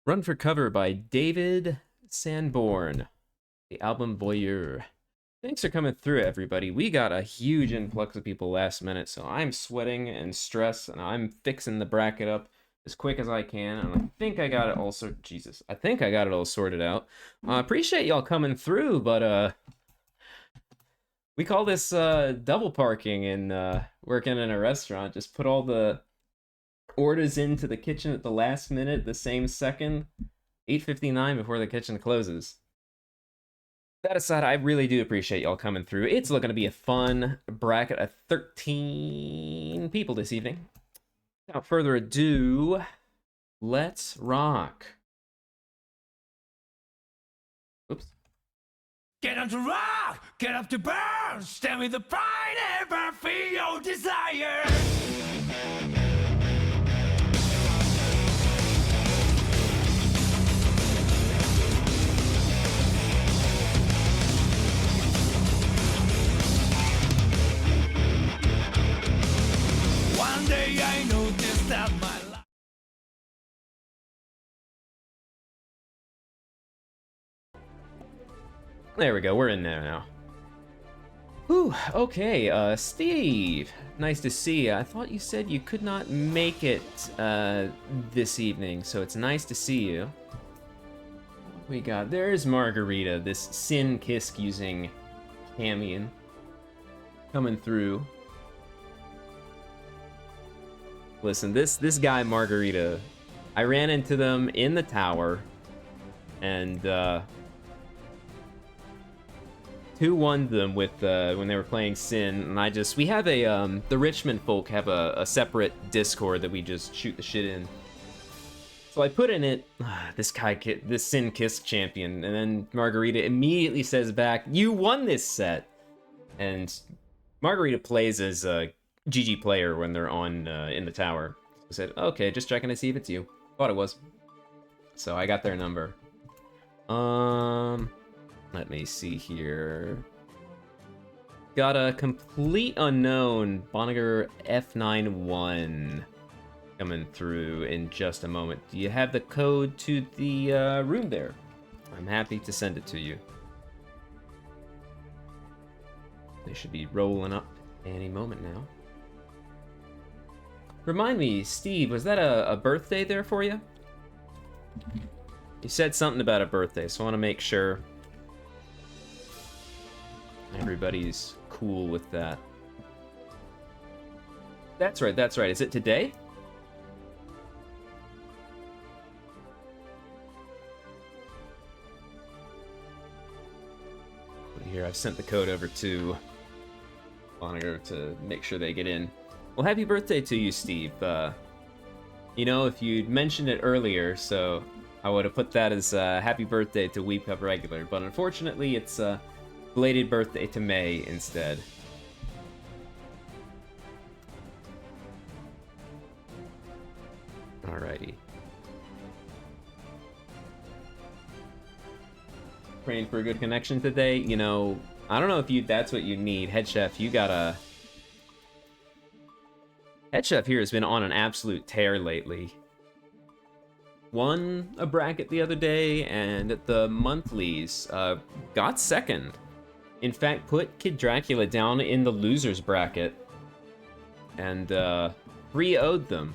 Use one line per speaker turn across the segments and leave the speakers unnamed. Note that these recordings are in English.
Run for Cover by David Sanborn. The album Voyeur. Thanks for coming through, everybody. We got a huge influx of people last minute, so I'm sweating and stressed, and I'm fixing the bracket up as quick as I can, and I think I got it all sorted. Jesus, I think I got it all sorted out. I appreciate y'all coming through, but we call this double parking and working in a restaurant. Just put all the orders into the kitchen at the last minute, the same second, 8:59 before the kitchen closes. That aside, I really do appreciate y'all coming through. It's looking to be a fun bracket of 13 people this evening. Without further ado, let's rock. Oops.
Get up to rock, get up to burn, stand with the pride and burn, feel your desire. One day I noticed that my life.
There we go, we're in there now. Whew, okay, Steve, nice to see you. I thought you said you could not make it this evening, so it's nice to see you. We got, there's Margarita, this Sin Kisk using Camion coming through. Listen, this guy Margarita, I ran into them in the tower, and 2-1'd them with when they were playing Sin, and we have a the Richmond folk have a separate Discord that we just shoot the shit in. So I put in it this Sin Kisk champion, and then Margarita immediately says back, "You won this set," and Margarita plays as a GG player when they're on in the tower. I said, okay, just checking to see if it's you. Thought it was. So I got their number. Let me see here. Got a complete unknown Bonniger F91 coming through in just a moment. Do you have the code to the room there? I'm happy to send it to you. They should be rolling up any moment now. Remind me, Steve, was that a birthday there for you? You said something about a birthday, so I want to make sure everybody's cool with that. That's right, that's right. Is it today? Here, I've sent the code over to Bonniger to make sure they get in. Well, happy birthday to you, Steve. You know, if you'd mentioned it earlier, so I would have put that as happy birthday to WeebCup regular, but unfortunately it's belated birthday to May instead. Alrighty. Praying for a good connection today. You know, I don't know if that's what you need. Head Chef, you gotta... Head Chef here has been on an absolute tear lately. Won a bracket the other day, and at the monthlies, got second. In fact, put Kid Dracula down in the losers bracket, and 3-0'd them.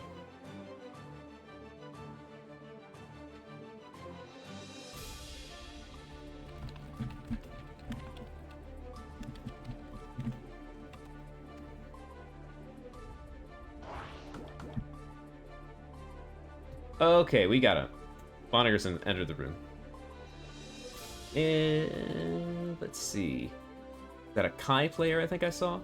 Okay, we got it. Bonniger's entered the room. And let's see. Is that a Kai player I think I saw?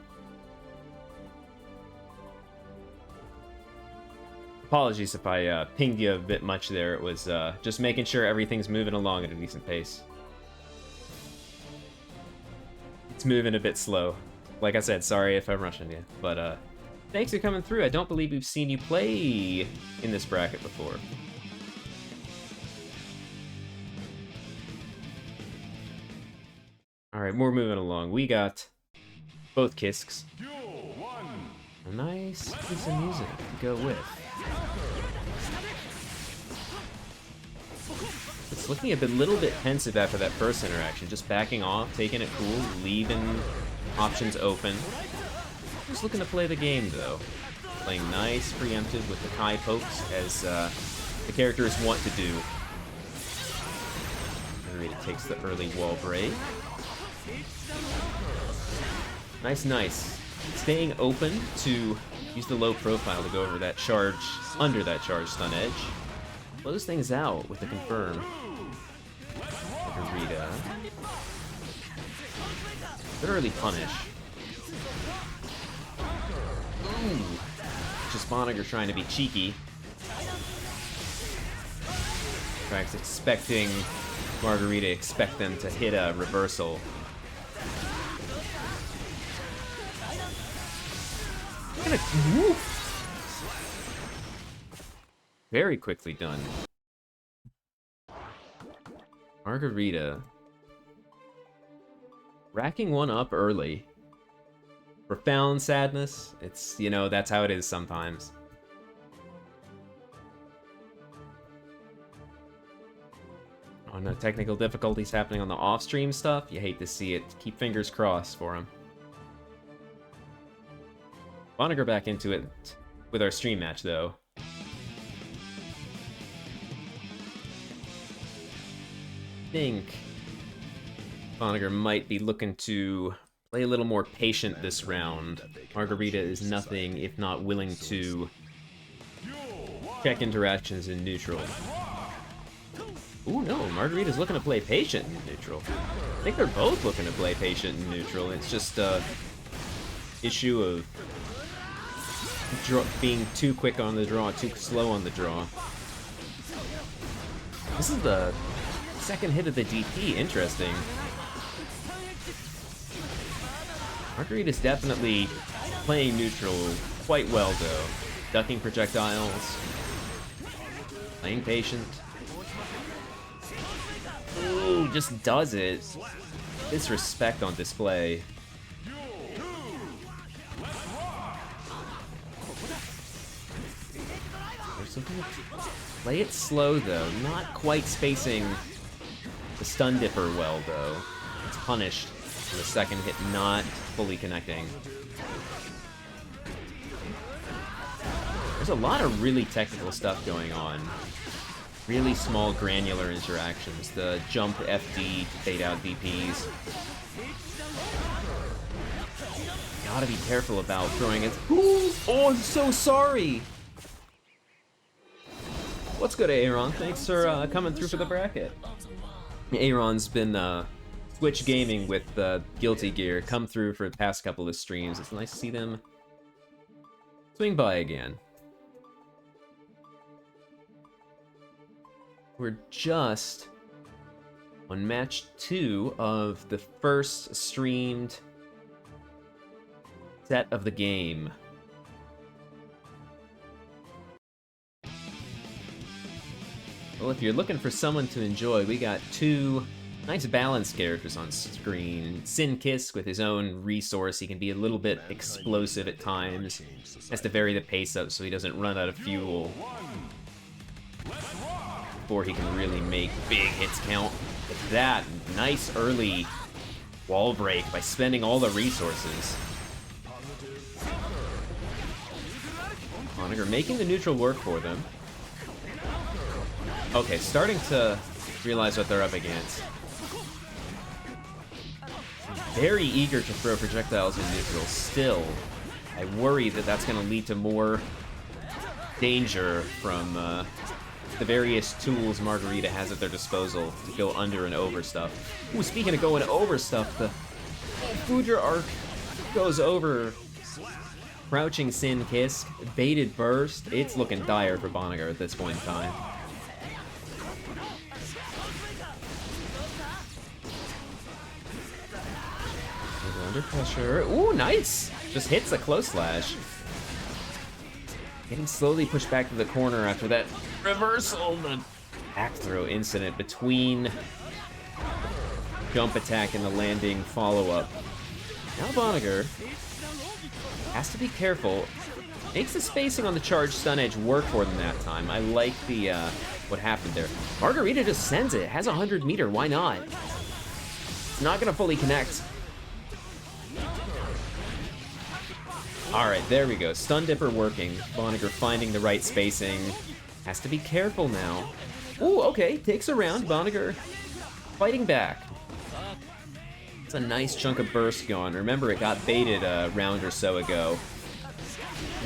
Apologies if I pinged you a bit much there. It was just making sure everything's moving along at a decent pace. It's moving a bit slow. Like I said, sorry if I'm rushing you, but thanks for coming through. I don't believe we've seen you play in this bracket before. Alright, we're moving along. We got both Kisks. A nice piece of music to go with. nice. Looking a little bit pensive after that first interaction. Just backing off, taking it cool, leaving options open. Just looking to play the game, though. Playing nice, preemptive with the Kai pokes, as the characters want to do. Margarita takes the early wall break. Nice, nice. Staying open to use the low profile to go over that charge, under that charge stun edge. Close things out with the confirm. Margarita. Good early punish. Ooh. Just Boniger trying to be cheeky. Trax expecting Margarita, expect them to hit a reversal. Very quickly done. Margarita. Racking one up early. Profound sadness. It's, you know, that's how it is sometimes. Oh no, technical difficulties happening on the off-stream stuff. You hate to see it. Keep fingers crossed for him. Want to go back into it with our stream match, though. I think Boniger might be looking to play a little more patient this round. Margarita is nothing if not willing to check interactions in neutral. Ooh, no, Margarita's looking to play patient in neutral. I think they're both looking to play patient in neutral. It's just a issue of being too quick on the draw, too slow on the draw. This is the second hit of the DP. Interesting. Margarita's definitely playing neutral quite well, though. Ducking projectiles. Playing patient. Ooh, just does it. Disrespect on display. Play it slow, though. Not quite spacing the stun dipper well, though. It's punished for the second hit not fully connecting. There's a lot of really technical stuff going on. Really small granular interactions. The jump FD, fade out DPs. Gotta be careful about throwing it. Ooh, oh, I'm so sorry! What's good, Aaron? Thanks for coming through for the bracket. Aaron's been Twitch gaming with Guilty Gear, come through for the past couple of streams. It's nice to see them swing by again. We're just on match 2 of the first streamed set of the game. Well, if you're looking for someone to enjoy, we got two nice balanced characters on screen. Sin Kisk with his own resource. He can be a little bit explosive at times. Has to vary the pace up so he doesn't run out of fuel before he can really make big hits count. With that, nice early wall break by spending all the resources. Boniger making the neutral work for them. Okay, starting to realize what they're up against. Very eager to throw projectiles in neutral. Still, I worry that that's going to lead to more danger from the various tools Margarita has at their disposal to go under and over stuff. Ooh, speaking of going over stuff, the Foudre arc goes over Crouching Sin Kisk, baited burst. It's looking dire for Boniger at this point in time. Under pressure. Ooh, nice! Just hits a close slash. Getting slowly pushed back to the corner after that reversal. The back throw incident between jump attack and the landing follow-up. Now Boniger has to be careful. Makes the spacing on the charge stun edge work for them that time. I like the what happened there. Margarita just sends it. It has a 100-meter. Why not? It's not gonna fully connect. All right, there we go. Stun Dipper working. Vonnegut finding the right spacing. Has to be careful now. Ooh, okay, takes a round. Vonnegut fighting back. It's a nice chunk of burst going. Remember, it got baited a round or so ago.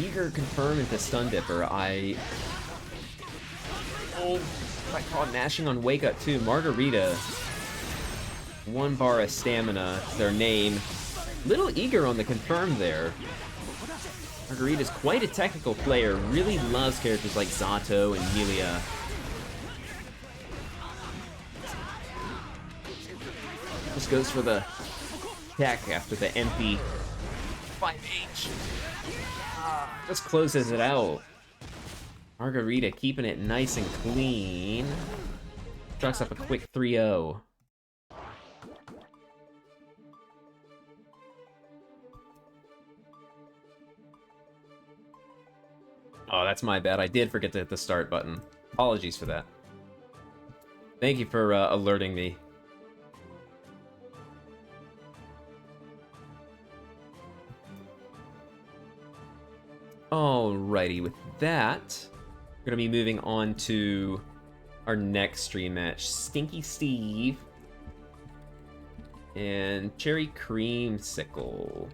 Eager confirm into Stun Dipper. I caught mashing on Wake Up too. Margarita, 1 bar of stamina, their name. Little eager on the confirm there. Margarita's quite a technical player, really loves characters like Zato and Melia. Just goes for the tech after the empty 5H. Just closes it out. Margarita keeping it nice and clean. Trucks up a quick 3-0. Oh, that's my bad. I did forget to hit the start button. Apologies for that. Thank you for alerting me. Alrighty, with that, we're gonna be moving on to our next stream match. Stinky Steve and Cherry Creamsicle.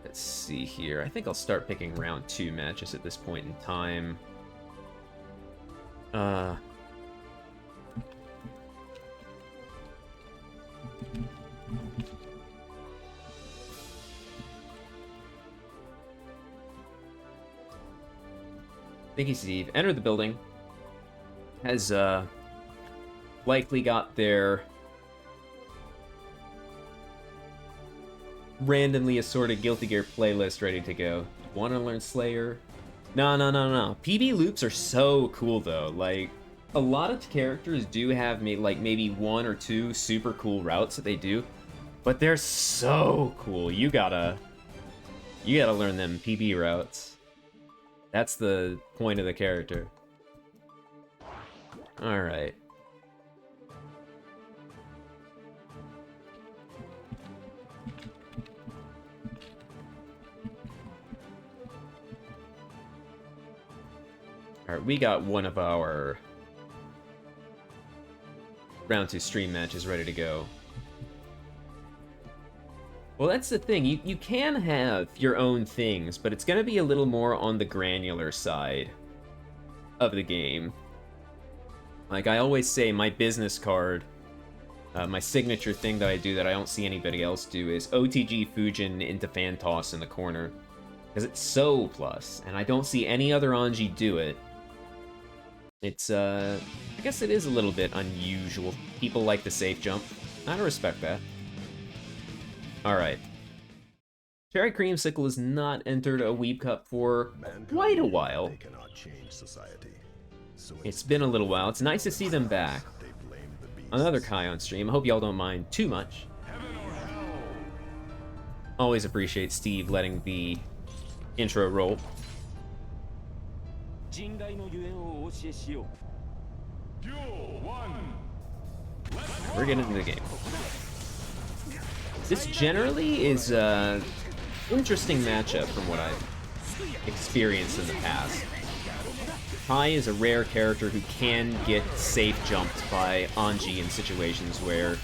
Let's see here. I think I'll start picking round 2 matches at this point in time. Stinky Steve entered the building. Has likely got their randomly assorted Guilty Gear playlist ready to go. Wanna learn Slayer? No. PB loops are so cool though. Like, a lot of characters do have maybe 1 or 2 super cool routes that they do, but they're so cool. You gotta learn them PB routes. That's the point of the character. Alright. Alright, we got one of our round 2 stream matches ready to go. Well, that's the thing. You can have your own things, but it's going to be a little more on the granular side of the game. Like I always say, my business card, my signature thing that I do that I don't see anybody else do is OTG Fujin into fan toss in the corner. Because it's so plus, and I don't see any other Anji do it. It's, I guess it is a little bit unusual. People like the safe jump. I respect that. Alright. Cherry Creamsicle has not entered a WeebCup for quite a while. It's been a little while. It's nice to see them back. Another Kai on stream. I hope y'all don't mind too much. Always appreciate Steve letting the intro roll. We're getting into the game. This generally is an interesting matchup from what I've experienced in the past. Kai is a rare character who can get safe jumped by Anji in situations where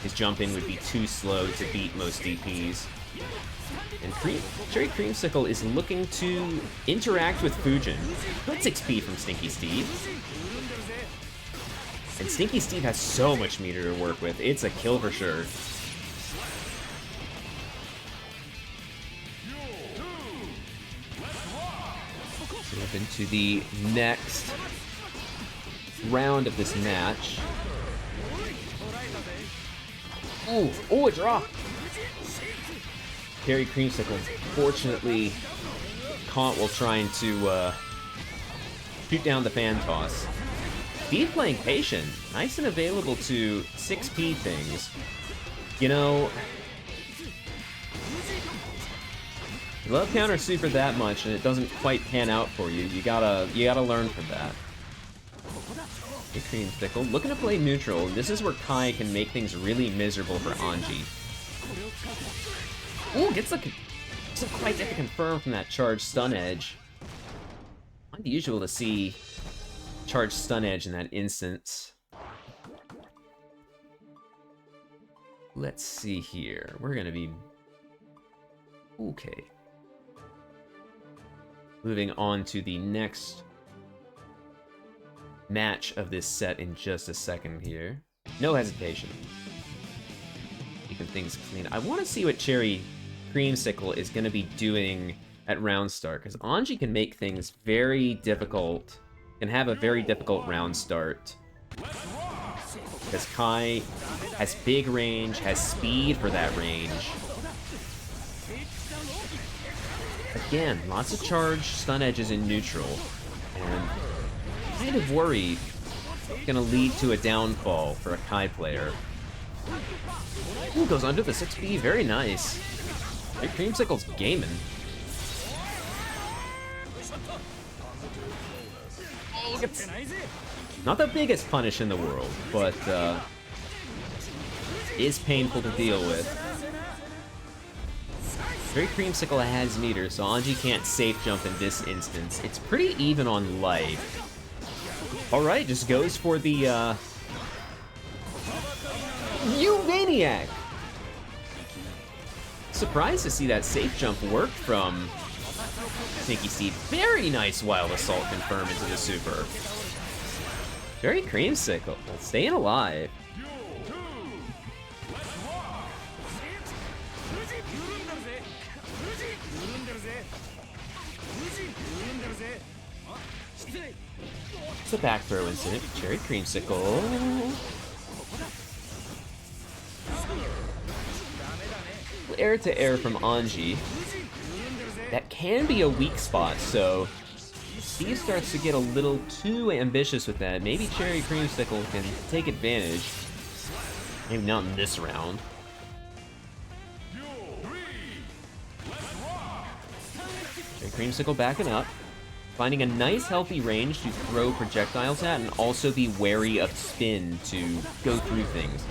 his jump in would be too slow to beat most DPs. And Cherry Creamsicle is looking to interact with Fujin. Let's XP from Stinky Steve. And Stinky Steve has so much meter to work with. It's a kill for sure. Move into the next round of this match. Oh, a draw! Cherry Creamsicle, fortunately, caught while trying to shoot down the fan toss. Steve playing patient, nice and available to 6P things. You know, You love counter super that much and it doesn't quite pan out for you. You gotta learn from that. Hey, Creamsicle, looking to play neutral. This is where Kai can make things really miserable for Anji. Ooh, doesn't quite get to confirm from that charged stun edge. Unusual to see charged stun edge in that instance. Let's see here. We're gonna be okay. Moving on to the next match of this set in just a second here. No hesitation. Keeping things clean. I want to see what Cherry Creamsicle is going to be doing at round start, because Anji can make things very difficult, can have a very difficult round start. Because Kai has big range, has speed for that range. Again, lots of charge, stun edges in neutral, and kind of worried it's gonna lead to a downfall for a Kai player. Ooh, goes under the 6B, very nice. Hey, Creamsicle's gaming. Oh, it's not the biggest punish in the world, but is painful to deal with. Very Creamsicle has meter, so Anji can't safe jump in this instance. It's pretty even on life. Alright, just goes for the, You maniac! Surprised to see that safe jump work from Sneaky Steve. Very nice Wild Assault confirm into the super. Very Creamsicle, staying alive. It's a back throw incident. Cherry Creamsicle. Air to air from Anji. That can be a weak spot, so Steve starts to get a little too ambitious with that. Maybe Cherry Creamsicle can take advantage. Maybe not in this round. Cherry Creamsicle backing up. Finding a nice healthy range to throw projectiles at and also be wary of spin to go through things.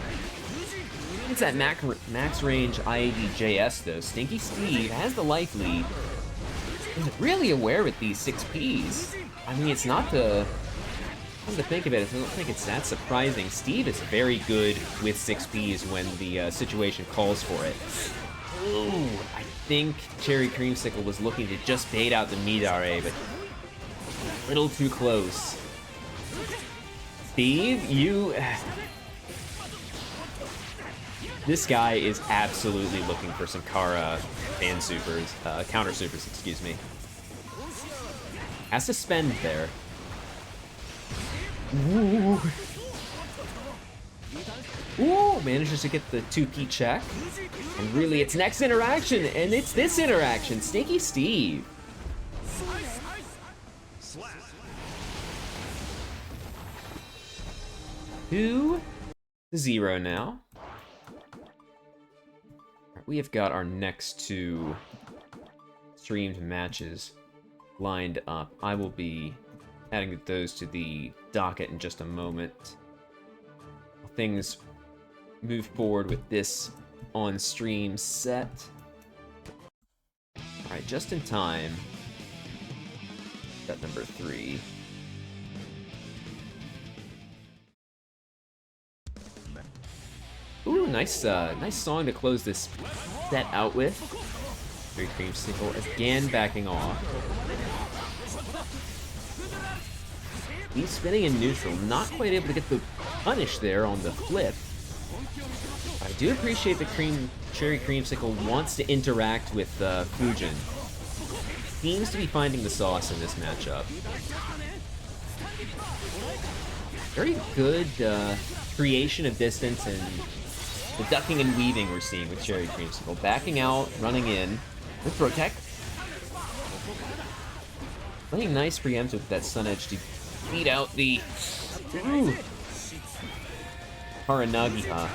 It's that max range IADJS though. Stinky Steve has the life lead. He's really aware with these 6Ps. I mean, it's not to think of it, I don't think it's that surprising. Steve is very good with 6Ps when the situation calls for it. Ooh, I think Cherry Creamsicle was looking to just bait out the Midare, but a little too close. Steve, this guy is absolutely looking for some Kara fan supers, counter supers, excuse me. Has to spend there. Ooh. Ooh, manages to get the 2P check. And really, it's next interaction, and it's this interaction. Stinky Steve. 2-0 now. We have got our next two streamed matches lined up. I will be adding those to the docket in just a moment. Things move forward with this on-stream set. Alright, just in time. Set number 3. Ooh, nice song to close this set out with. Very Creamsicle again backing off. He's spinning in neutral, not quite able to get the punish there on the flip. I do appreciate that Cherry Creamsicle wants to interact with Fujin. Seems to be finding the sauce in this matchup. Very good creation of distance and the ducking and weaving we're seeing with Cherry Creamsicle. Backing out, running in with Protect. Playing nice preemptive with that Sun Edge to beat out the Haranagiha.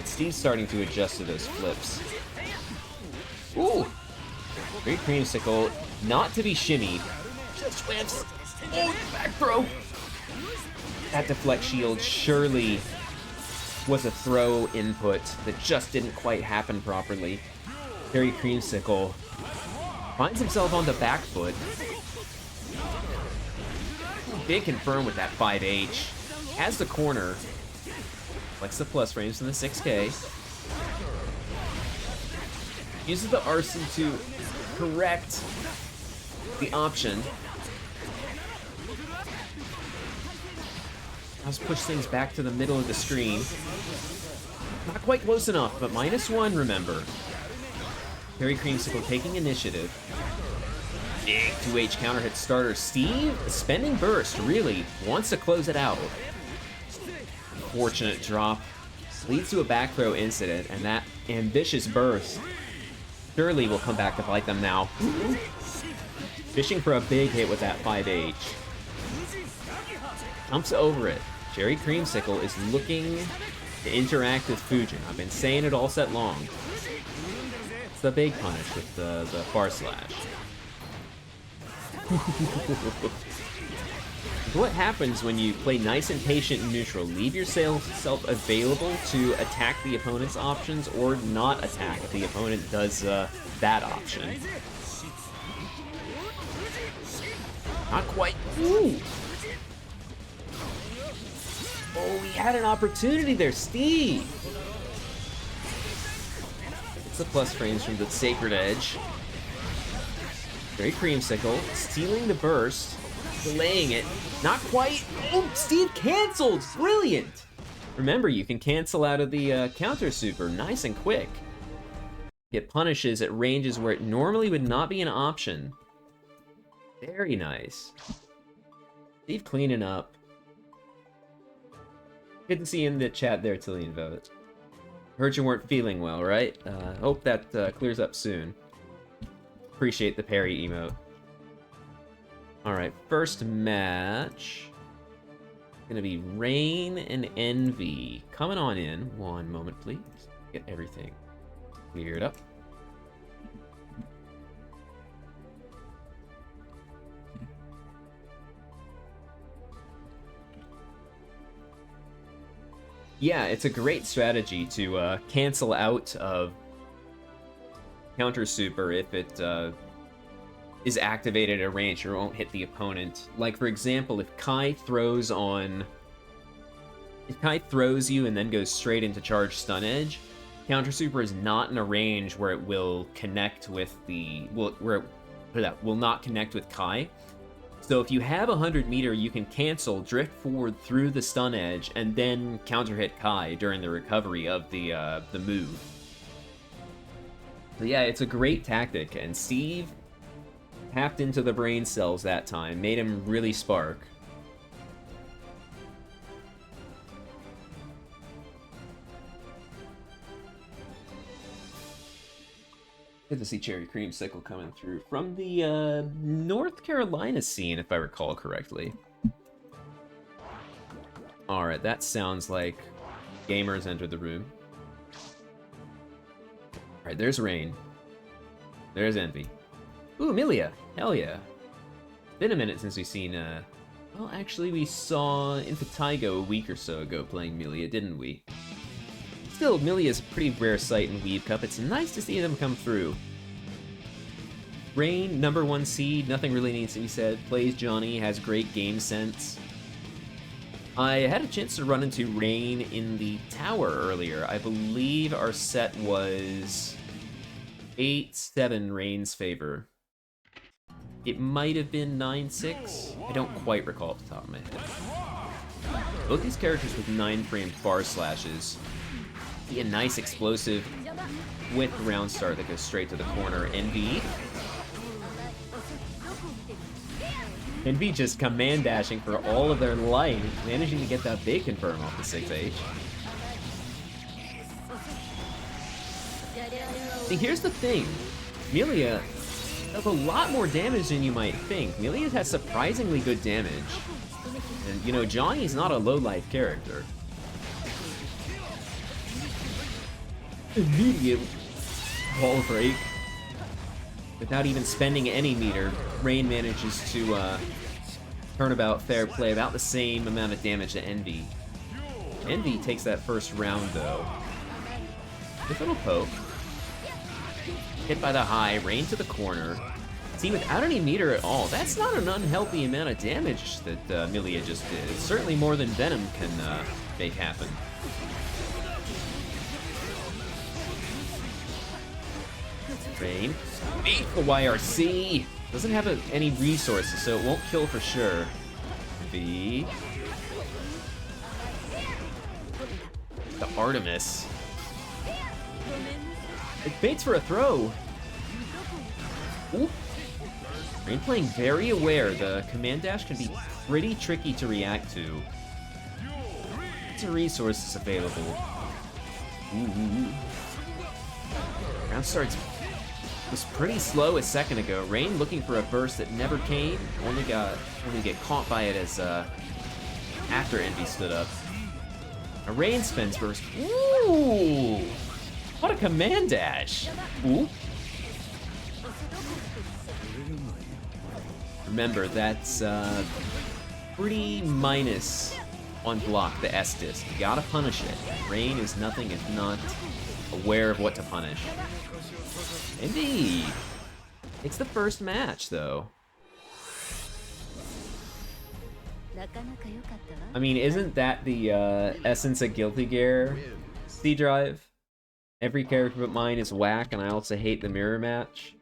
It's Steve's starting to adjust to those flips. Ooh! Great creamsicle, not to be shimmied. Just whiffs. Oh, back throw! That deflect shield surely was a throw input that just didn't quite happen properly. Cherry creamsicle finds himself on the back foot. Big confirm with that 5H. Has the corner. Flex the plus frames in the 6K. Uses the RC to correct the option. Let's push things back to the middle of the screen. Not quite close enough, but -1, remember. Cherry creamsicle taking initiative. Big 2H counter hit starter. Steve, spending burst, really wants to close it out. Fortunate drop. Leads to a back throw incident, and that ambitious burst surely will come back to bite them now. Fishing for a big hit with that 5H. Jumps over it. Cherry creamsicle is looking to interact with Fujin. I've been saying it all set long. It's the big punish with the far slash. What happens when you play nice and patient and neutral? Leave yourself available to attack the opponent's options or not attack if the opponent does that option. Not quite. Ooh! Oh, we had an opportunity there, Steve! It's the plus frames from the Sacred Edge. Very creamsicle, stealing the burst, delaying it. Not quite. Oh, Steve canceled! Brilliant! Remember, you can cancel out of the counter super nice and quick. It punishes at ranges where it normally would not be an option. Very nice. Steve cleaning up. Good to see you in the chat there, Tillian Vote. Heard you weren't feeling well, right? Hope that clears up soon. Appreciate the parry emote. Alright, first match. Gonna be Rain and Envy. Coming on in. One moment, please. Get everything cleared up. Yeah, it's a great strategy to cancel out of counter super if it is activated at a range or won't hit the opponent. Like, for example, if Kai throws you and then goes straight into charge stun edge, counter super is not in a range where it will connect with will not connect with Kai. So if you have 100 meter, you can cancel, drift forward through the stun edge, and then counter hit Kai during the recovery of the move. So yeah, it's a great tactic, and Steve tapped into the brain cells that time, made him really spark. Good to see Cherry Creamsicle coming through from the North Carolina scene, if I recall correctly. Alright, that sounds like gamers entered the room. Alright, there's Rain. There's Envy. Ooh, Amelia! Hell yeah. Been a minute since we've seen, well, actually, we saw Infatigo a week or so ago playing Amelia, didn't we? Still, Amelia's a pretty rare sight in WeebCup. It's nice to see them come through. Rain, #1 seed, nothing really needs to be said. Plays Johnny, has great game sense. I had a chance to run into Rain in the tower earlier. I believe our set was 8-7 Rain's favor. It might have been 9-6. I don't quite recall off the top of my head. Both these characters with 9-frame bar slashes. A nice explosive with round start that goes straight to the corner. Envy just command dashing for all of their life, managing to get that big confirm off the 6H. See, here's the thing. Amelia does a lot more damage than you might think. Amelia has surprisingly good damage. And, you know, Johnny's not a low-life character. Immediate wall break. Without even spending any meter, Rain manages to turnabout fair play about the same amount of damage to Envy. Envy takes that first round though. With a little poke. Hit by the high, Rain to the corner. See, without any meter at all, that's not an unhealthy amount of damage that Milia just did. It's certainly more than Venom can make happen. Rain. Beat the YRC! Doesn't have any resources, so it won't kill for sure. The Artemis. It baits for a throw. Ooh. Rain playing very aware. The command dash can be pretty tricky to react to. Lots of resources available. Ooh. Round starts was pretty slow a second ago. Rain looking for a burst that never came. Only get caught by it as after Envy stood up. A Rain spins burst. Ooh! What a command dash! Ooh. Remember, that's pretty minus on block, the S-Disc. You gotta punish it. Rain is nothing if not aware of what to punish. Indeed! It's the first match, though. I mean, isn't that the essence of Guilty Gear? C-Drive? Every character but mine is whack, and I also hate the mirror match.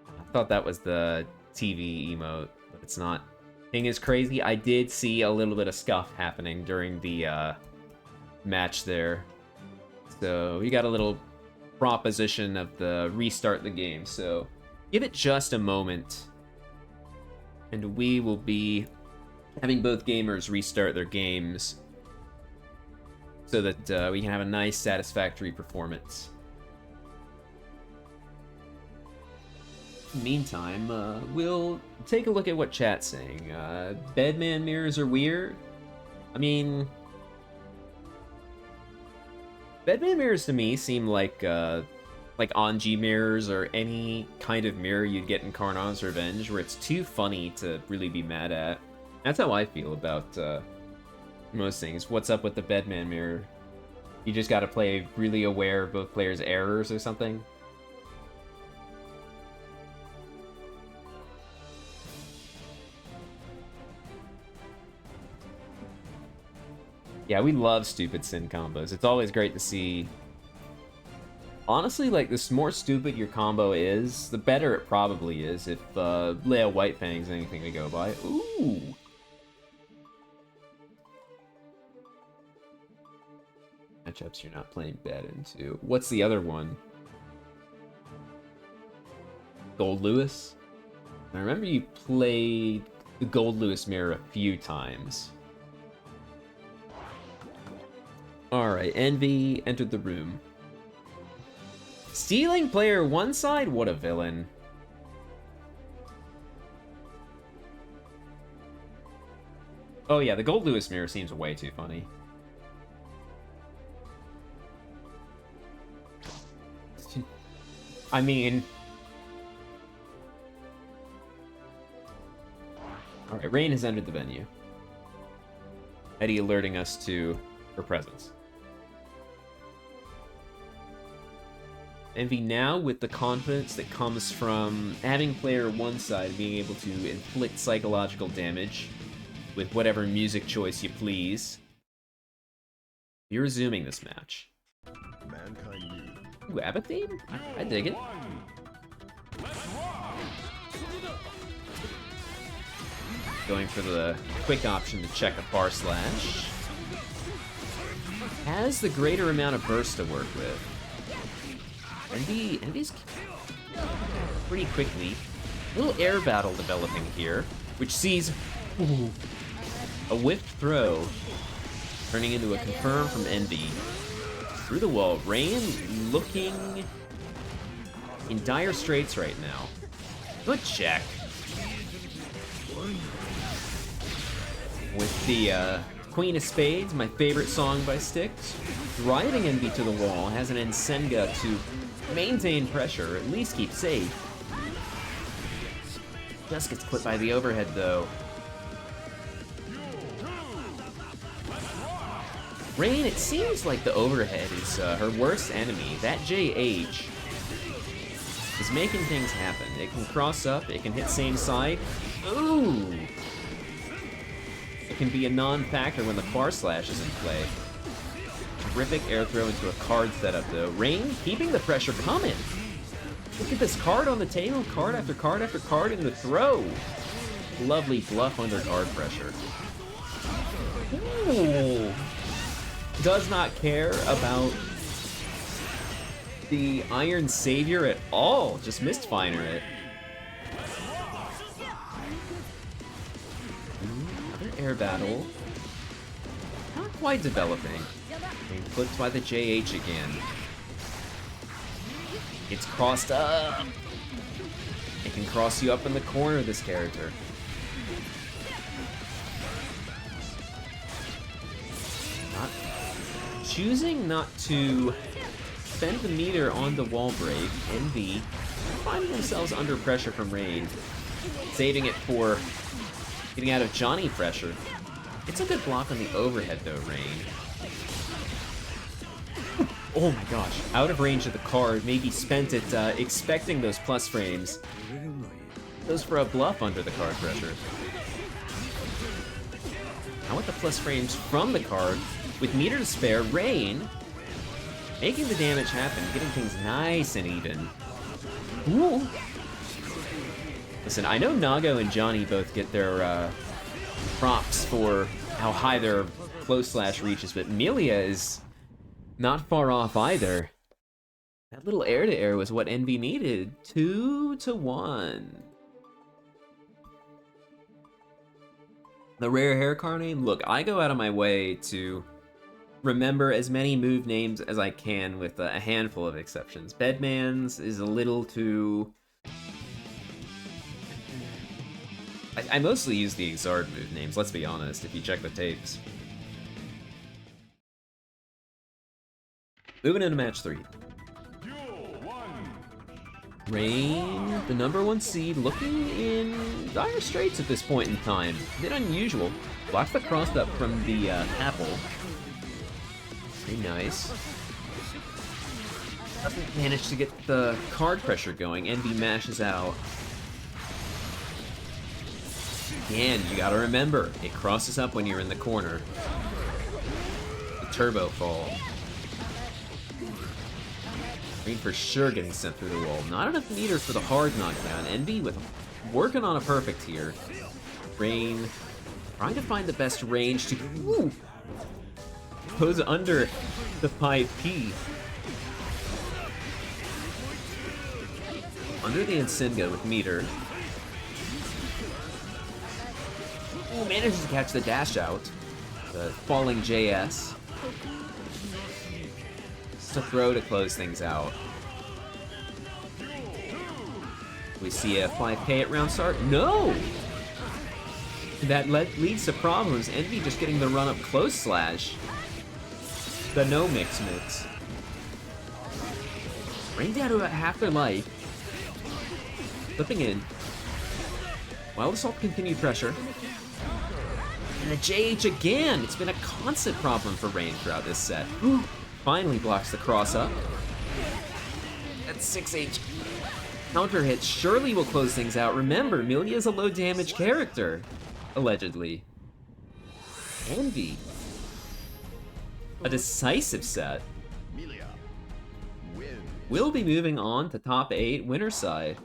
I thought that was the TV emote, but it's not. Thing is crazy, I did see a little bit of scuff happening during the match there. So we got a little proposition of the restart the game, so give it just a moment. And we will be having both gamers restart their games so that we can have a nice, satisfactory performance. Meantime, we'll take a look at what chat's saying. Bedman mirrors are weird. I mean, Bedman mirrors to me seem like Anji mirrors or any kind of mirror you'd get in Karnon's Revenge, where it's too funny to really be mad at. That's how I feel about most things. What's up with the Bedman mirror? You just gotta play really aware of both players' errors or something? Yeah, we love stupid Sin combos. It's always great to see. Honestly, like, the more stupid your combo is, the better it probably is if Leo Whitefang's anything to go by. Ooh! Matchups you're not playing bad into. What's the other one? Gold Lewis? I remember you played the Gold Lewis mirror a few times. Alright, Envy entered the room. Stealing player one side? What a villain. Oh yeah, the Gold Lewis mirror seems way too funny. I mean... Alright, Rain has entered the venue. Eddie alerting us to her presence. Envy now with the confidence that comes from having player one side being able to inflict psychological damage with whatever music choice you please. You're resuming this match. Ooh, Abbott theme? I dig it. Going for the quick option to check a bar slash. Has the greater amount of burst to work with. Envy's pretty quickly. A little air battle developing here, which sees a whiffed throw turning into a confirm from Envy. Through the wall, Rain looking in dire straits right now. Good check. with the Queen of Spades, my favorite song by Styx. Driving Envy to the wall, has an Ensenga to maintain pressure, or at least keep safe. Just gets clipped by the overhead though. Rain, it seems like the overhead is her worst enemy. That JH is making things happen. It can cross up, it can hit same side. Ooh! It can be a non-factor when the far slash is in play. Terrific air throw into a card setup though. Rain keeping the pressure coming. Look at this card on the table, card after card after card in the throw. Lovely bluff under card pressure. Ooh. Does not care about the Iron Savior at all. Just misfire it. Another air battle. Not quite developing. Being flipped by the JH again. It's crossed up. It can cross you up in the corner, this character. Choosing not to spend the meter on the wall break, Envy finding themselves under pressure from Rain, saving it for getting out of Johnny pressure. It's a good block on the overhead though, Rain. Oh my gosh, out of range of the card, maybe spent it expecting those plus frames. Goes for a bluff under the card pressure. Now with the plus frames from the card, with meter to spare, Rain making the damage happen, getting things nice and even. Ooh. Listen, I know Nago and Johnny both get their props for how high their close slash reaches, but Melia is not far off either. That little air-to-air was what Envy needed. 2-1. The rare hair card name? Look, I go out of my way to remember as many move names as I can with a handful of exceptions. Bedman's is a little too... I mostly use the Exard move names, let's be honest, if you check the tapes. Moving into match 3. Rain, the #1 seed, looking in dire straits at this point in time. A bit unusual. Blocks the cross up from the apple. Very nice. Doesn't manage to get the card pressure going. Envy mashes out. Again, you gotta remember, it crosses up when you're in the corner. The turbo fall. Rain for sure getting sent through the wall. Not enough meter for the hard knockdown. Envy with working on a perfect here. Rain trying to find the best range to goes under the 5P. Under the Ensenga with meter. Ooh, manages to catch the dash out. The falling JS. To throw to close things out. We see a 5K at round start. No! That leads to problems. Envy just getting the run up close slash. The no mix. Rain down to about half their life. Flipping in. Wild Assault continued pressure. And a JH again! It's been a constant problem for Rain throughout this set. Ooh. Finally blocks the cross up. That's 6H. Counter hit surely will close things out. Remember, Melia is a low damage character. Allegedly. Envy. A decisive set. We'll be moving on to top 8 winner side.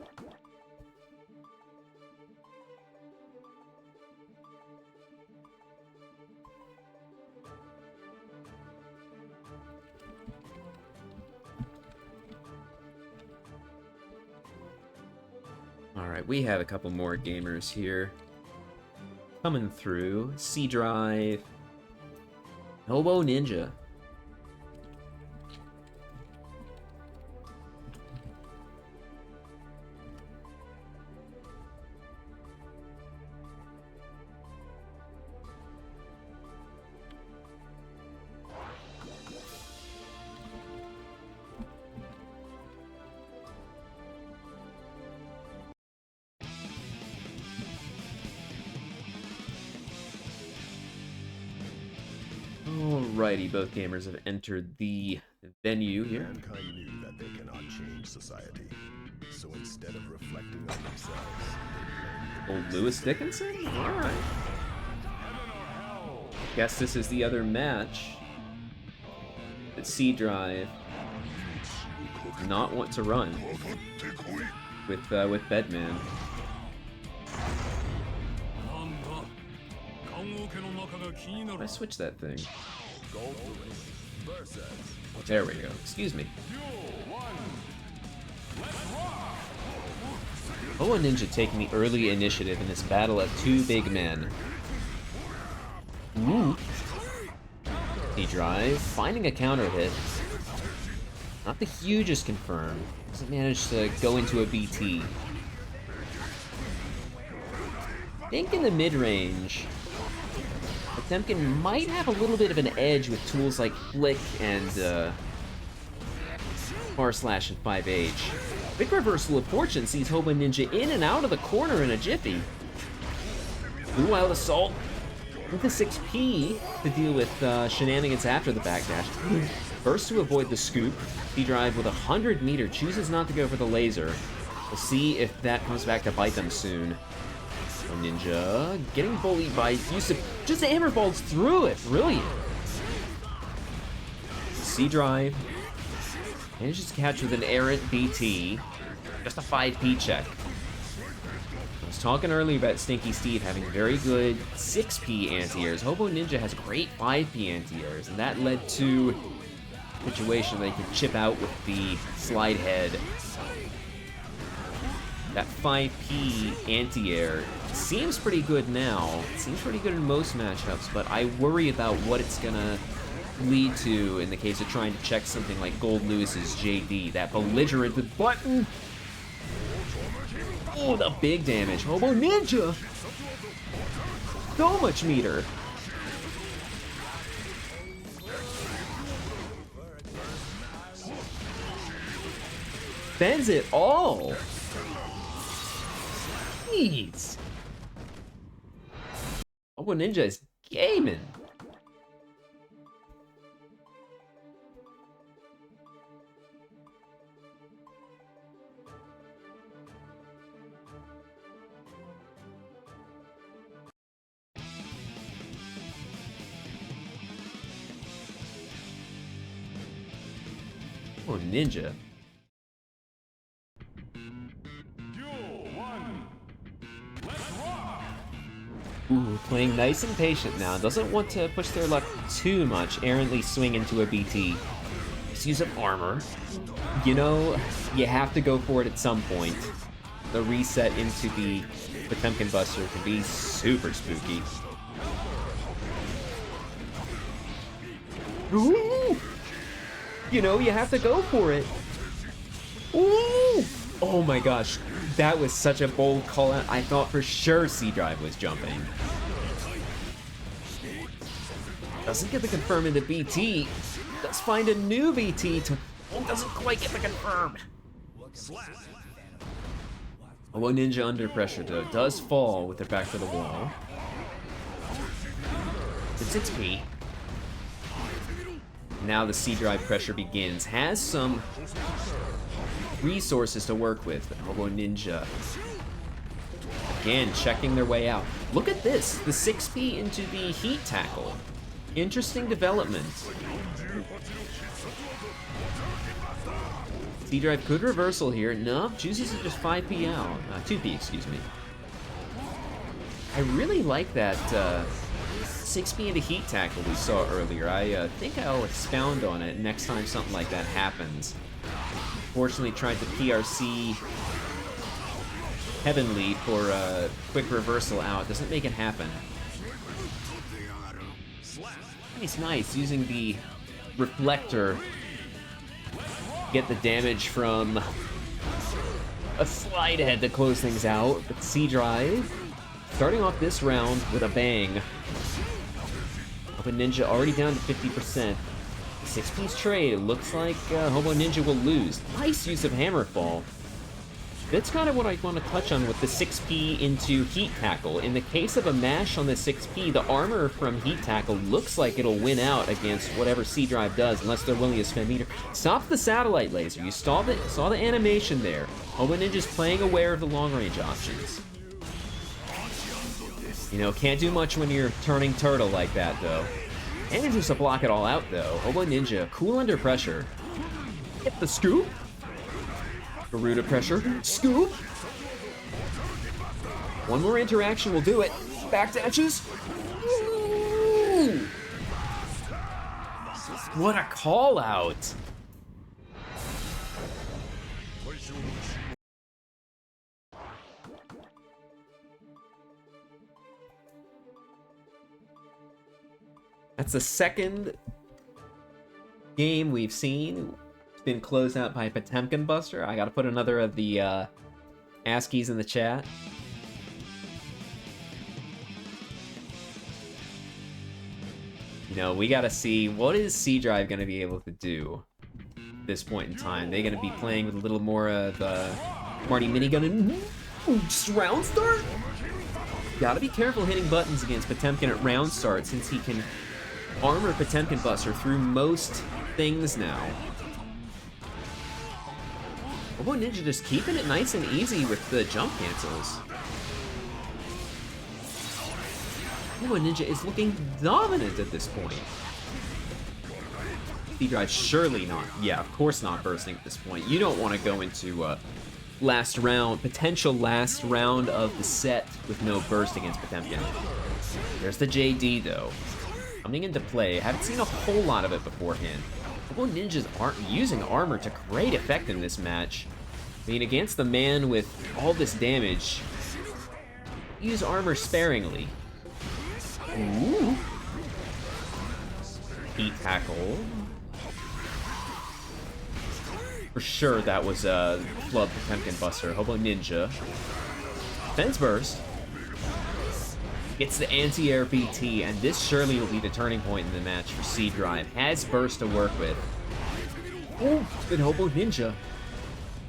Alright, we have a couple more gamers here. Coming through. C-Drive. HoboNinja. Alrighty, both gamers have entered the venue here.
Mankind knew that they cannot change society, so instead of reflecting on themselves, they blamed
Old Lewis Dickinson? Alright. Guess this is the other match. The C Drive does not want to run with Bedman. I switch that thing. There we go. Excuse me. HoboNinja taking the early initiative in this battle of two big men. Ooh. D-Drive, finding a counter hit. Not the hugest confirm. Doesn't manage to go into a BT. I think in the mid-range, Potemkin might have a little bit of an edge with tools like Flick and R/Slash and 5H. Quick reversal of fortune sees HoboNinja in and out of the corner in a jiffy. Blue Wild Assault with the 6P to deal with shenanigans after the backdash. First to avoid the scoop, D-Drive with 100 meter chooses not to go for the laser. We'll see if that comes back to bite them soon. Ninja getting bullied by Yusuf, just hammer balls through it. Brilliant. C-Drive manages to catch with an errant BT. Just a 5P check. I was talking earlier about Stinky Steve having very good 6P anti-airs. HoboNinja has great 5P anti-airs, and that led to a situation where they could chip out with the slide head. That 5P anti-air seems pretty good now. It seems pretty good in most matchups, but I worry about what it's gonna lead to in the case of trying to check something like Gold Lewis's JD. That belligerent button. Oh, the big damage. HoboNinja. So much meter. Bends it all. Jeez. HoboNinja is gaming. HoboNinja. Ooh, playing nice and patient now. Doesn't want to push their luck too much. Errantly swing into a BT. Just use up armor. You know, you have to go for it at some point. The reset into the Potemkin Buster can be super spooky. Ooh! You know, you have to go for it. Ooh! Oh my gosh, that was such a bold call out. I thought for sure C-Drive was jumping. Doesn't get the confirm in the BT. Let's find a new BT to... Oh, doesn't quite get the confirm. HoboNinja under pressure though. Does fall with their back to the wall. It's 6P. Now the C-Drive pressure begins. Has some resources to work with. HoboNinja again checking their way out. Look at this, the 6P into the heat tackle. Interesting development. C-Drive could reversal here. No, chooses to just 5P out. 2P, excuse me. I really like that 6P into heat tackle we saw earlier. I think I'll expound on it next time something like that happens. Unfortunately, tried to PRC Heavenly for a quick reversal out. Doesn't make it happen. Nice, using the reflector. Get the damage from a slide head to close things out. But C-Drive starting off this round with a bang. HoboNinja already down to 50%. 6-piece trade. Looks like HoboNinja will lose. Nice use of Hammerfall. That's kind of what I want to touch on with the 6P into Heat Tackle. In the case of a mash on the 6P, the armor from Heat Tackle looks like it'll win out against whatever C-Drive does, unless they're willing to spend meter. Stop the satellite laser. You saw the animation there. HoboNinja's playing aware of the long-range options. You know, can't do much when you're turning turtle like that, though. Manages to block it all out, though. HoboNinja, cool under pressure. Get the scoop. Garuda pressure. Scoop. One more interaction will do it. Backdashes. Ooh. What a call out. That's the second game we've seen. It's been closed out by Potemkin Buster. I gotta put another of the ASCIIs in the chat. You know, we gotta see, what is C-Drive gonna be able to do at this point in time? They're gonna be playing with a little more of Marty Minigun and just round start? Gotta be careful hitting buttons against Potemkin at round start, since he can armor Potemkin Buster through most things now. HoboNinja just keeping it nice and easy with the jump cancels. HoboNinja is looking dominant at this point. C-Drive surely not. Yeah, of course not bursting at this point. You don't want to go into last round, potential last round of the set with no burst against Potemkin. There's the JD though. Coming into play. Haven't seen a whole lot of it beforehand. HoboNinjas aren't using armor to great effect in this match. I mean, against the man with all this damage, use armor sparingly. Ooh. Heat Tackle. For sure that was a Club Potemkin Buster. HoboNinja. Fence Burst. Gets the anti-air BT, and this surely will be the turning point in the match for C-Drive. Has burst to work with. Oh, but HoboNinja.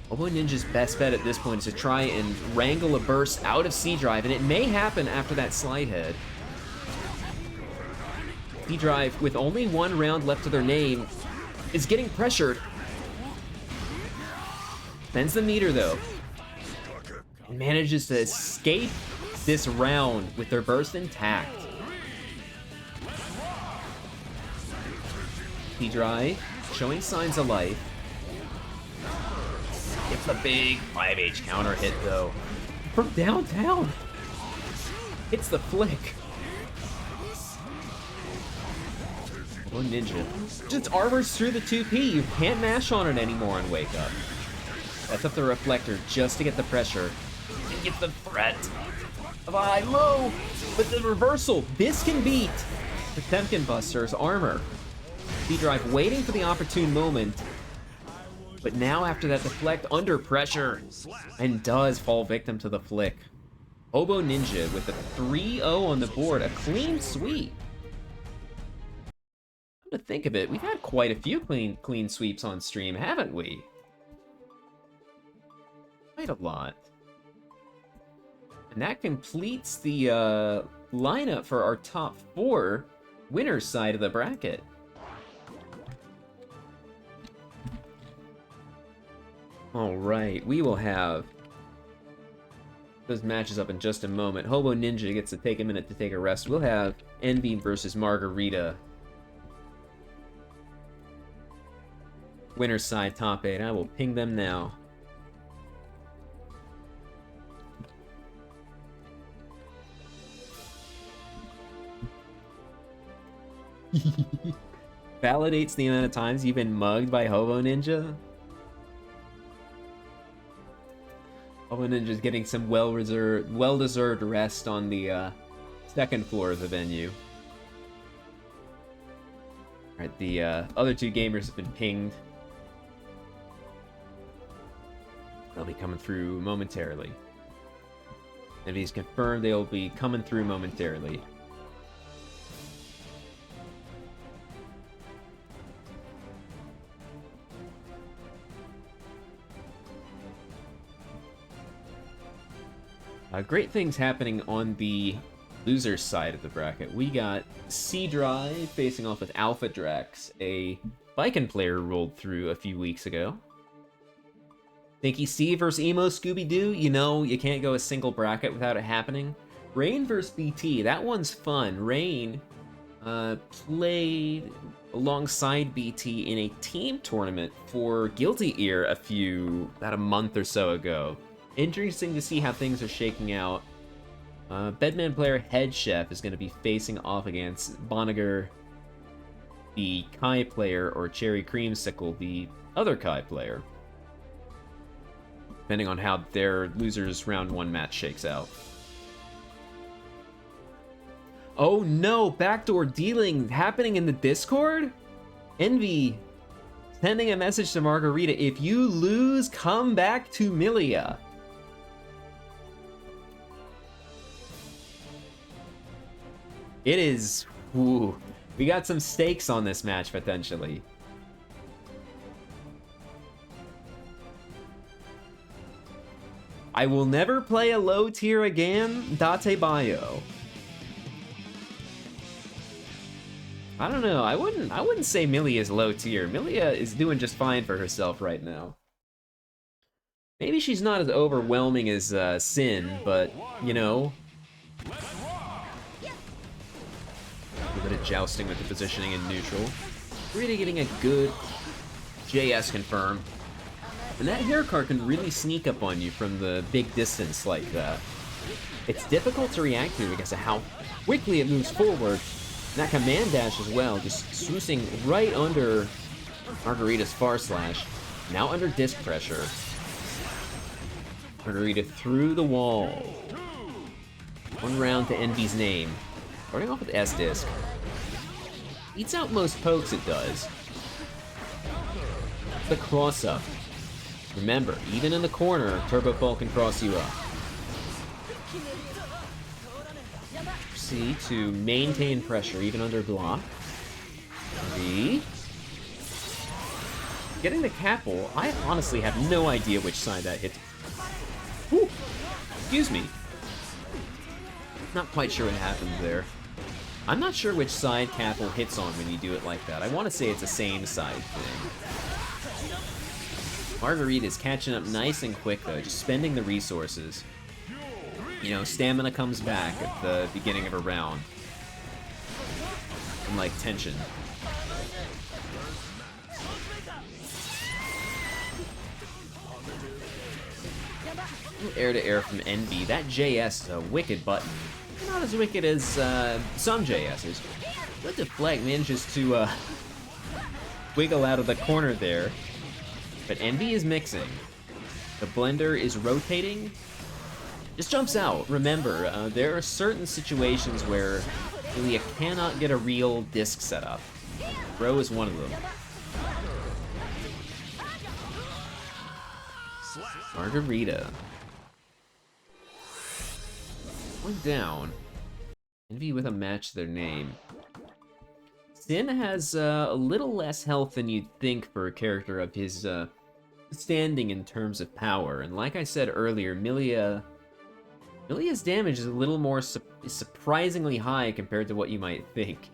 HoboNinja's best bet at this point is to try and wrangle a burst out of C-Drive, and it may happen after that slide head. C-Drive, with only one round left to their name, is getting pressured. Bends the meter, though. And manages to escape this round with their burst intact. C-Drive showing signs of life. It's a big 5H counter hit though. From downtown. Hits the flick. HoboNinja just armors through the 2P. You can't mash on it anymore on Wake Up. That's up the reflector just to get the pressure and get the threat of a high-low, but the reversal, this can beat Potemkin Buster's armor. C-Drive waiting for the opportune moment, but now after that deflect under pressure, and does fall victim to the flick. HoboNinja with a 3-0 on the board, a clean sweep. Come to think of it, we've had quite a few clean sweeps on stream, haven't we? Quite a lot. And that completes the lineup for our top 4 winners side of the bracket. Alright, we will have those matches up in just a moment. HoboNinja gets to take a minute to take a rest. We'll have Envy versus Margarita. Winners side top 8. I will ping them now. Validates the amount of times you've been mugged by HoboNinja. HoboNinja's getting some well-deserved rest on the second floor of the venue. Alright, the other 2 gamers have been pinged. They'll be coming through momentarily. If he's confirmed, they'll be coming through momentarily. Great things happening on the loser side of the bracket. We got C-Drive facing off with Alpha Drax, a Viking player rolled through a few weeks ago. Stinky Steve versus Emo Scooby-Doo. You know, you can't go a single bracket without it happening. Rain versus BT. That one's fun. Rain played alongside BT in a team tournament for Guilty Ear about a month or so ago. Interesting to see how things are shaking out. Bedman player Head Chef is going to be facing off against Boniger, the Kai player, or Cherry Creamsicle, the other Kai player, depending on how their losers round 1 match shakes out. Oh no, backdoor dealing happening in the Discord? Envy sending a message to Margarita, if you lose, come back to Milia. It is, ooh, we got some stakes on this match, potentially. I will never play a low tier again, Date Bio. I don't know, I wouldn't say Milia is low tier. Milia is doing just fine for herself right now. Maybe she's not as overwhelming as Sin, but, you know, a bit of jousting with the positioning in neutral. Really getting a good JS confirm. And that hair car can really sneak up on you from the big distance like that. It's difficult to react to because of how quickly it moves forward. And that command dash as well, just swoosing right under Margarita's far slash. Now under disc pressure. Margarita through the wall. 1 round to Envy's name. Starting off with S-Disc. Eats out most pokes, it does. The cross-up. Remember, even in the corner, Turbo Fall can cross you up. C to maintain pressure, even under block. B. Getting the Capel, I honestly have no idea which side that hits. Whew. Excuse me. Not quite sure what happened there. I'm not sure which side Capel hits on when you do it like that. I want to say it's the same side thing. Margarita is catching up nice and quick though, just spending the resources. You know, stamina comes back at the beginning of a round. And like tension. Air to air from Envy. That JS is a wicked button. Not as wicked as some JS's. But the flag manages to wiggle out of the corner there. But Envy is mixing. The blender is rotating. Just jumps out. Remember, there are certain situations where Ilya cannot get a real disc setup. Bro is one of them. Margarita. One down. Envy with a match their name. Sin has a little less health than you'd think for a character of his standing in terms of power. And like I said earlier, Milia's damage is a little more surprisingly high compared to what you might think.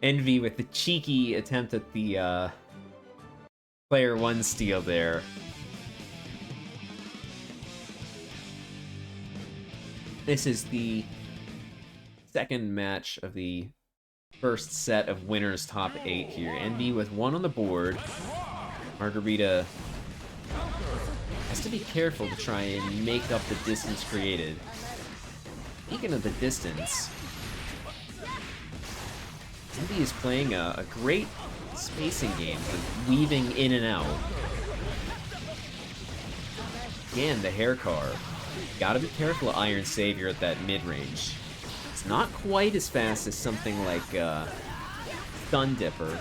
Envy with the cheeky attempt at the player 1 steal there. This is the second match of the first set of winners top 8 here. Envy with 1 on the board. Margarita has to be careful to try and make up the distance created. Speaking of the distance, Envy is playing a great spacing game, with weaving in and out. Again, the hair car. Gotta be careful of Iron Savior at that mid-range. It's not quite as fast as something like Stun Dipper,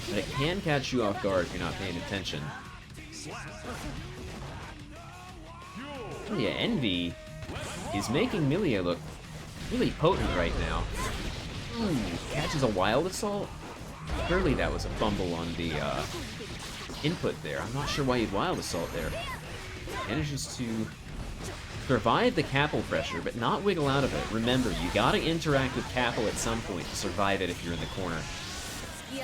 but it can catch you off guard if you're not paying attention. Oh yeah, Envy is making Milia look really potent right now. Ooh, catches a Wild Assault? Clearly that was a fumble on the input there. I'm not sure why you'd Wild Assault there. Manages to Survive the Capel pressure, but not wiggle out of it. Remember, you gotta interact with Capel at some point to survive it if you're in the corner.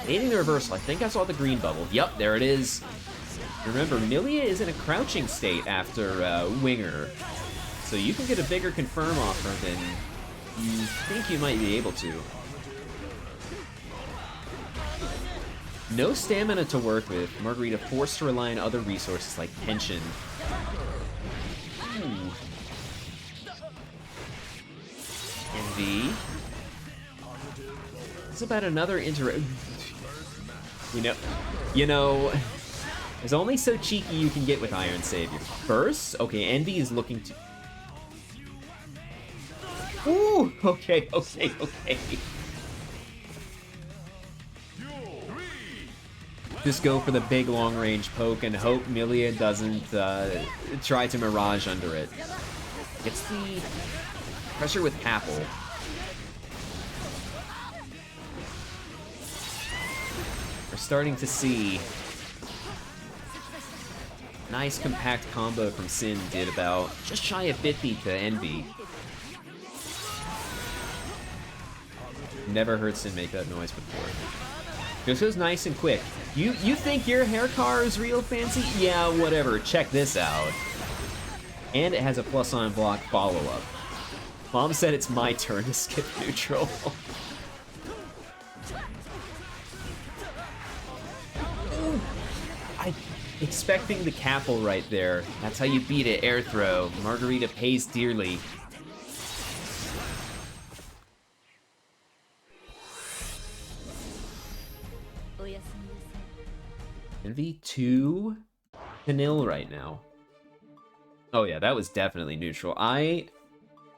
Aiding the reversal, I think I saw the green bubble. Yup, there it is. Remember, Milia is in a crouching state after Winger, so you can get a bigger confirm off her than you think you might be able to. No stamina to work with. Margarita forced to rely on other resources like tension. Ooh. Envy. It's about another You know, there's only so cheeky you can get with Iron Savior. First, okay, Envy is looking to... Ooh, okay. Just go for the big long-range poke and hope Milia doesn't try to Mirage under it. Gets the pressure with Capel. We're starting to see nice compact combo from Sin did about just shy of 50 to Envy. Never heard Sin make that noise before. This was nice and quick. You think your hair car is real fancy? Yeah, whatever. Check this out. And it has a plus on block follow-up. Mom said it's my turn to skip neutral. Expecting the Capel right there. That's how you beat it, air throw. Margarita pays dearly. Envy 2 to 0 right now. Oh yeah, that was definitely neutral. I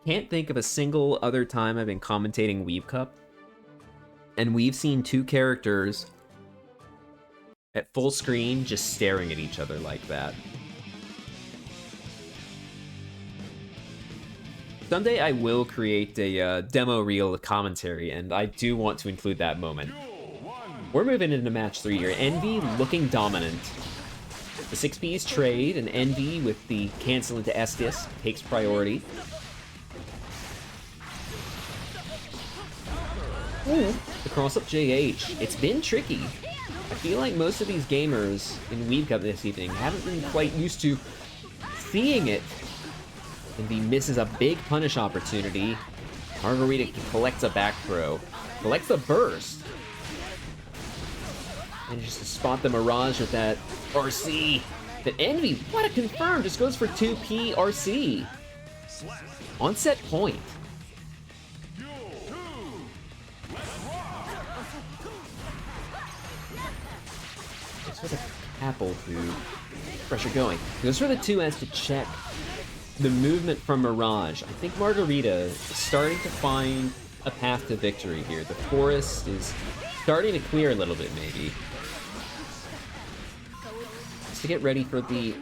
can't think of a single other time I've been commentating WeebCup, and we've seen two characters at full screen just staring at each other like that. Someday I will create a demo reel commentary, and I do want to include that moment. We're moving into match 3 here. Envy looking dominant. The 6Ps trade, and Envy with the cancel into Estus takes priority. Ooh, the cross-up JH. It's been tricky. I feel like most of these gamers in WeebCup this evening haven't been quite used to seeing it. Envy misses a big punish opportunity. Margarita collects a back throw. Collects a burst. Manages to spot the Mirage with that RC. But Envy, what a confirm, just goes for 2P RC. On set point. Goes for the Capel to pressure going. Goes for the 2S to check the movement from Mirage. I think Margarita is starting to find a path to victory here. The forest is starting to clear a little bit, maybe. To get ready for the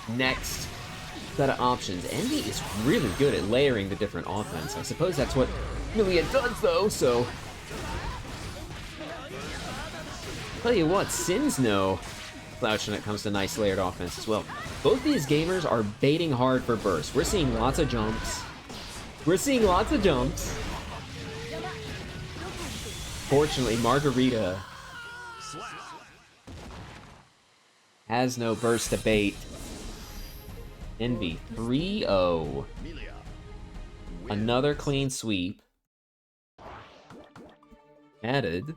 next set of options. Envy is really good at layering the different offense. I suppose that's what Milia does, though, so... Tell you what, Sin's no slouch when it comes to nice layered offense as well. Both these gamers are baiting hard for bursts. We're seeing lots of jumps. Fortunately, Margarita has no burst to bait. Envy 3-0. Another clean sweep. Added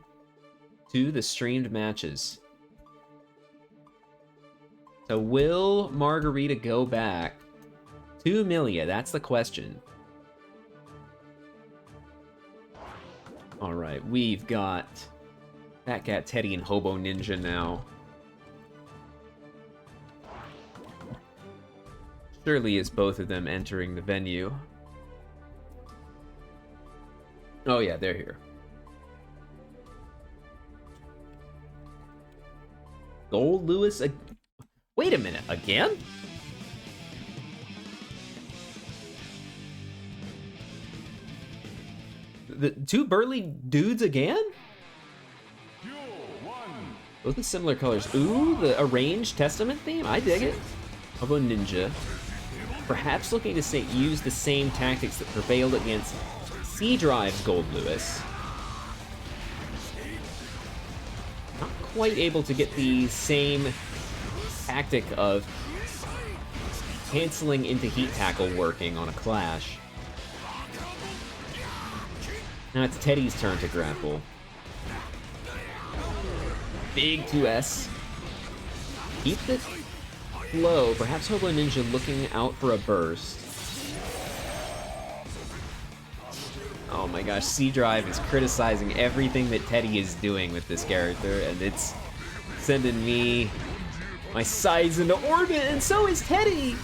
to the streamed matches. So will Margarita go back to Milia? That's the question. Alright, we've got Fat Cat Teddy and HoboNinja now. Surely is both of them entering the venue. Oh yeah, they're here. Gold Lewis... Wait a minute, again? The two burly dudes again? Both the similar colors. Ooh, the arranged Testament theme? I dig it. HoboNinja. perhaps looking to use the same tactics that prevailed against C-Drive's Gold Lewis. Not quite able to get the same tactic of canceling into heat tackle working on a clash. Now it's Teddy's turn to grapple. Big 2S. Keep the flow. Perhaps HoboNinja looking out for a burst. Oh my gosh, C-Drive is criticizing everything that Teddy is doing with this character, and it's sending me my sides into orbit, and so is Teddy!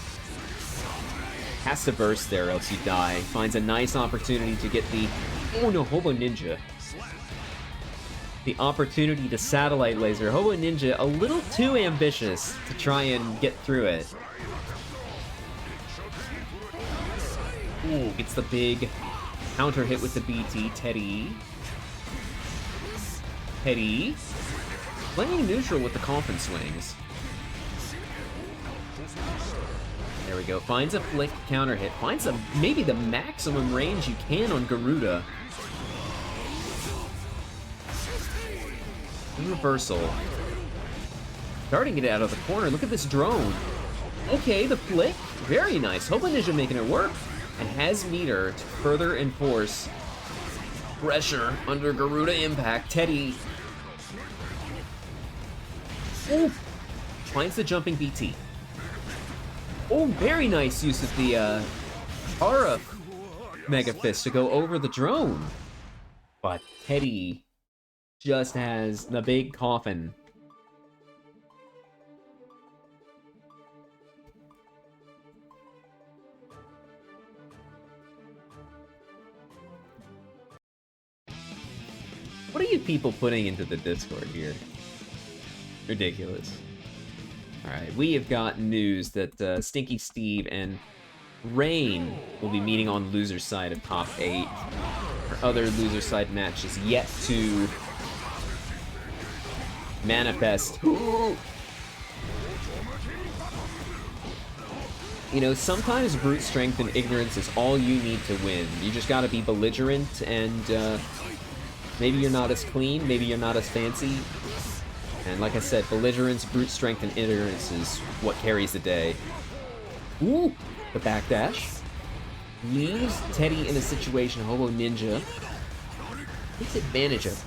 Has to burst there, else you die. Finds a nice opportunity to get the... Oh no, HoboNinja. The opportunity to satellite laser. HoboNinja a little too ambitious to try and get through it. Ooh, gets the big counter hit with the BT. Teddy. Playing neutral with the coffin swings. There we go. Finds a flick counter hit. Finds maybe the maximum range you can on Garuda. Reversal. Starting to get out of the corner. Look at this drone. Okay, the flick. Very nice. HoboNinja making it work. And has meter to further enforce pressure under Garuda impact. Teddy. Ooh. Finds the jumping BT. Oh, very nice use of the Aura Mega Fist to go over the drone. But Teddy just has the big coffin. What are you people putting into the Discord here? Ridiculous. Alright, we have got news that Stinky Steve and Rain will be meeting on loser side of top 8. Our other loser side match is yet to manifest. You know, sometimes brute strength and ignorance is all you need to win. You just gotta be belligerent, and maybe you're not as clean, maybe you're not as fancy. And like I said, belligerence, brute strength, and ignorance is what carries the day. Ooh, the backdash. Leaves Teddy in a situation HoboNinja takes advantage of.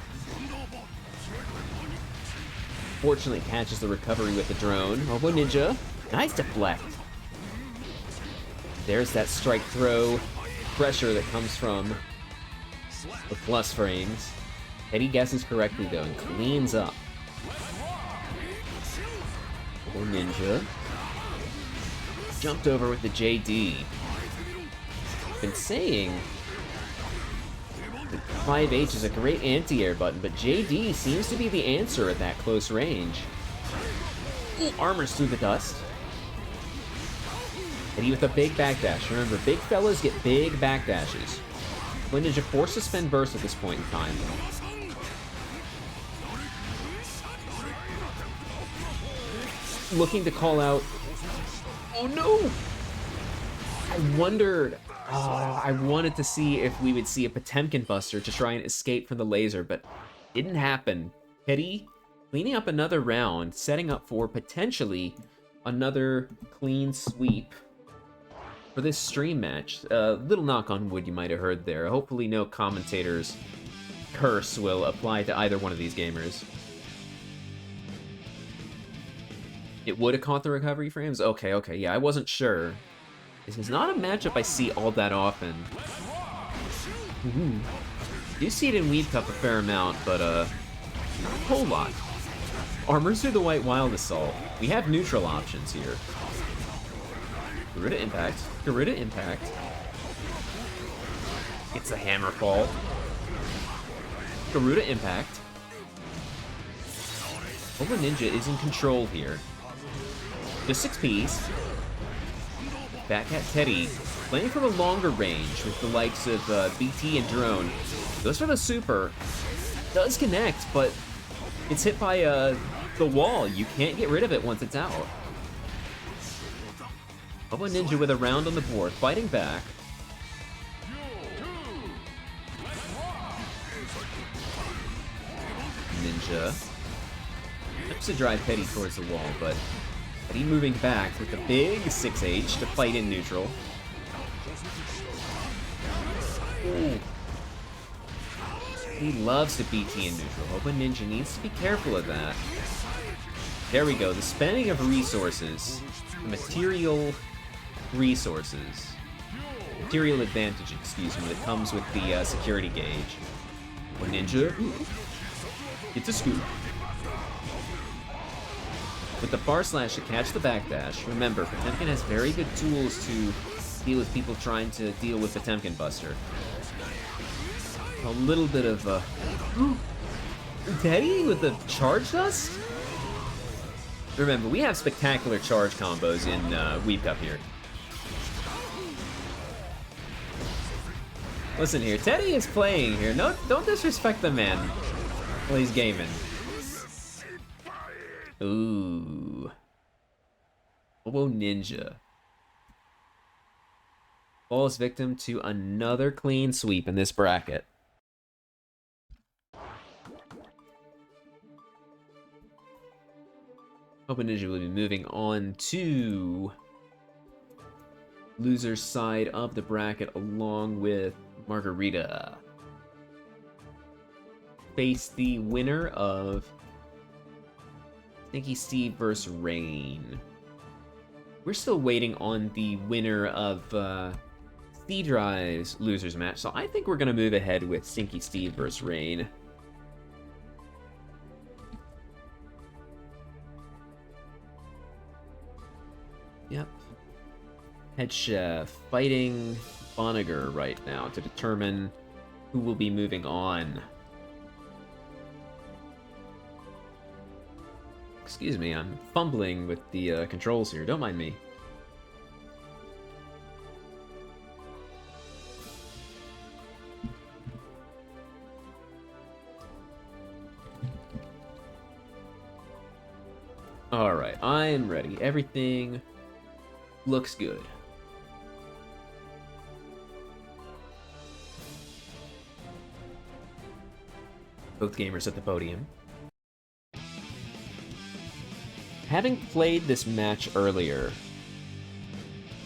Fortunately catches the recovery with the drone. HoboNinja, nice deflect. There's that strike throw pressure that comes from the plus frames. Teddy guesses correctly though and cleans up. HoboNinja jumped over with the JD. Been saying that 5H is a great anti-air button, but JD seems to be the answer at that close range. Ooh, armors through the dust. Teddy with a big backdash. Remember, big fellas get big backdashes. HoboNinja forced to spend burst at this point in time. Looking to call out. Oh no! I wanted to see if we would see a Potemkin Buster to try and escape from the laser, but didn't happen. Teddy cleaning up another round, setting up for potentially another clean sweep for this stream match. Little knock on wood you might have heard there. Hopefully no commentator's curse will apply to either one of these gamers. It would have caught the recovery frames? Okay, yeah, I wasn't sure. This is not a matchup I see all that often. You see it in WeebCup a fair amount, but not a whole lot. Armors through the White Wild Assault. We have neutral options here. Garuda Impact. Garuda Impact. It's a hammer fall. Garuda Impact. HoboNinja is in control here. Just 6 Ps. Back at Teddy. Playing from a longer range with the likes of BT and Drone. Goes for the super. Does connect, but it's hit by the wall. You can't get rid of it once it's out. HoboNinja with a round on the board, fighting back. Ninja. Attempts to drive Petty towards the wall, but Petty moving back with the big 6H to fight in neutral. Ooh. He loves to BT in neutral. HoboNinja needs to be careful of that. There we go, the spending of resources. The material resources. Material advantage, excuse me, that comes with the security gauge. HoboNinja gets a scoop. With the bar slash to catch the backdash, remember, Potemkin has very good tools to deal with people trying to deal with Potemkin Buster. A little bit of Teddy with the charge dust? Remember, we have spectacular charge combos in WeebCup here. Listen here, Teddy is playing here. No, don't disrespect the man while he's gaming. Ooh. HoboNinja falls victim to another clean sweep in this bracket. HoboNinja will be moving on to loser's side of the bracket along with Margarita. Face the winner of Stinky Steve versus Rain. We're still waiting on the winner of C-Drive's losers match, so I think we're gonna move ahead with Stinky Steve versus Rain. Yep. Head Chef fighting Boniger right now to determine who will be moving on. Excuse me, I'm fumbling with the controls here. Don't mind me. Alright, I am ready. Everything looks good. Both gamers at the podium. Having played this match earlier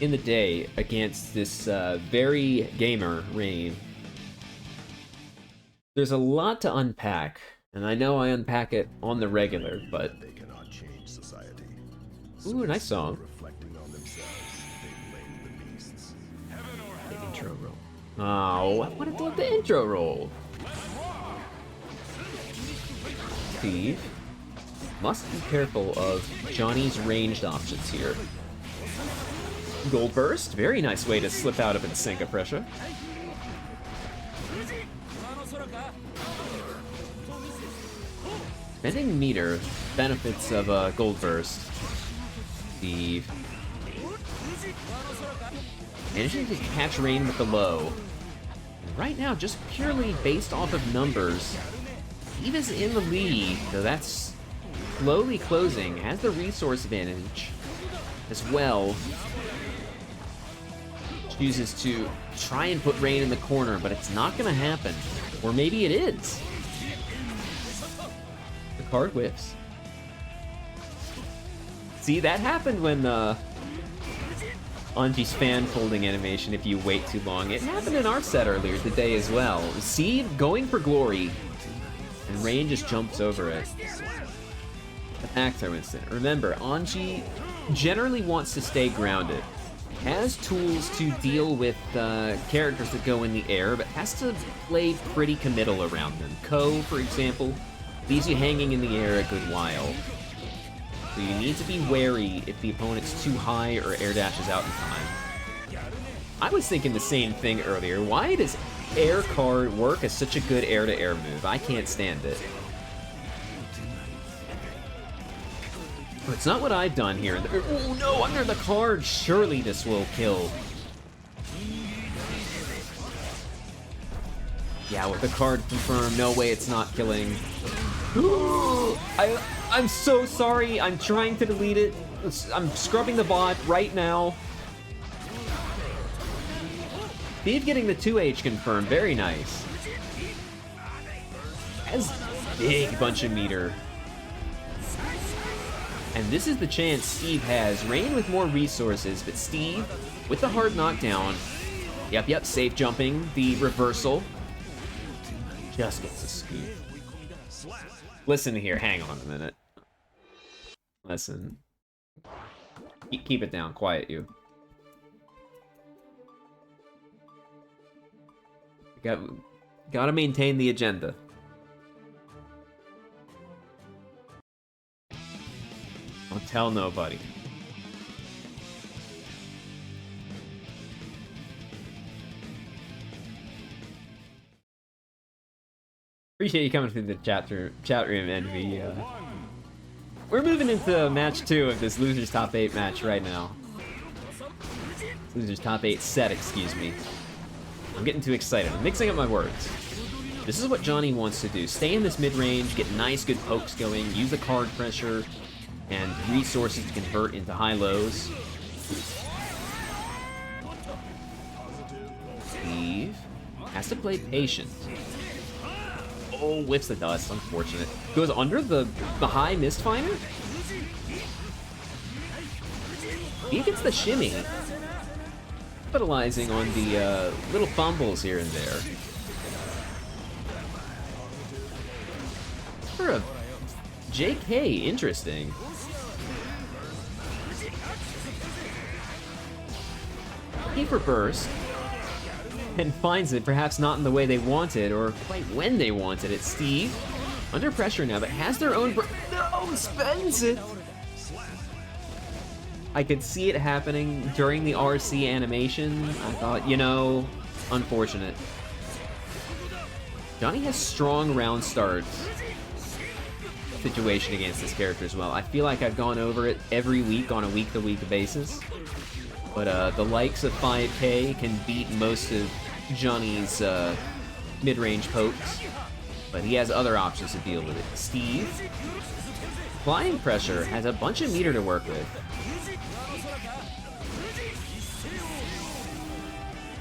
in the day against this very gamer Rain, there's a lot to unpack, and I know I unpack it on the regular, but
They cannot change society.
ooh, nice song.
Reflecting on themselves, they blame the beasts.
The intro roll. Oh, I would have done the intro roll. Steve must be careful of Johnny's ranged options here. Gold Burst, very nice way to slip out of the Senka pressure. Bending meter, benefits of Gold Burst. Steve. Managing to catch Rain with the low. And right now, just purely based off of numbers, Steve is in the lead, though that's slowly closing, has the resource advantage as well. Chooses to try and put Rain in the corner, but it's not gonna happen. Or maybe it is. The card whips. See, that happened when Anji's fan folding animation, if you wait too long. It happened in our set earlier today as well. See, going for glory, and Rain just jumps over it. The back throw instant. Remember, Anji generally wants to stay grounded. Has tools to deal with characters that go in the air, but has to play pretty committal around them. Ko, for example, leaves you hanging in the air a good while. So you need to be wary if the opponent's too high or air dashes out in time. I was thinking the same thing earlier. Why does air card work as such a good air-to-air move? I can't stand it. But it's not what I've done here. Oh no, under the card! Surely this will kill. Yeah, with the card confirmed, no way it's not killing. I'm so sorry, I'm trying to delete it. I'm scrubbing the bot right now. Steve getting the 2H confirmed, very nice. Has a big bunch of meter. And this is the chance Steve has. Rain with more resources, but Steve with the hard knockdown. Yep, safe jumping, the reversal. Just gets a scoop. Listen here, hang on a minute. Listen. Keep it down, quiet you. Gotta maintain the agenda. Don't tell nobody. Appreciate you coming through the chat room, Envy. We're moving into match 2 of this Losers Top 8 match right now. Losers Top 8 set, excuse me. I'm getting too excited. I'm mixing up my words. This is what Johnny wants to do. Stay in this mid-range, get nice, good pokes going, use the card pressure and resources to convert into high-lows. Steve has to play patient. Oh, whips the dust, unfortunate. Goes under the high Mistfinder? He gets the shimmy. Capitalizing on the little fumbles here and there. For a JK, interesting. Keeper burst. And finds it, perhaps not in the way they wanted, or quite when they wanted it. Steve, under pressure now, but has their own no, spends it! I could see it happening during the RC animation. I thought, you know, unfortunate. Johnny has strong round starts situation against this character as well. I feel like I've gone over it every week on a week-to-week basis. But the likes of 5K can beat most of Johnny's mid-range pokes. But he has other options to deal with it. Steve, flying pressure, has a bunch of meter to work with.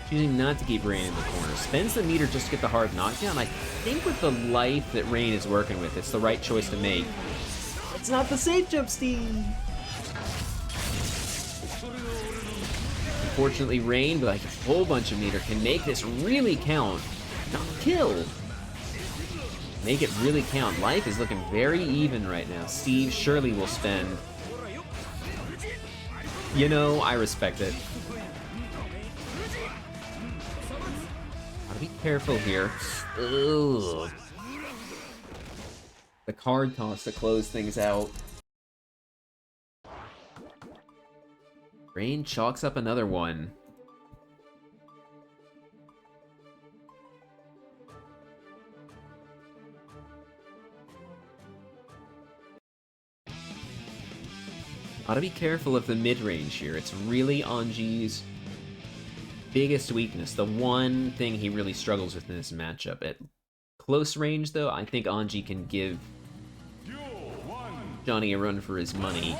Choosing not to keep Rain in the corner. Spends the meter just to get the hard knockdown. I think with the life that Rain is working with, it's the right choice to make. It's not the safe jump, Steve! Unfortunately, Rain, with like a whole bunch of meter, can make this really count. Not kill! Make it really count. Life is looking very even right now. Steve surely will spend. You know, I respect it. Gotta be careful here. Ugh. The card toss to close things out. Rain chalks up another one. Gotta be careful of the mid-range here. It's really Anji's biggest weakness. The one thing he really struggles with in this matchup. At close range, though, I think Anji can give Johnny a run for his money.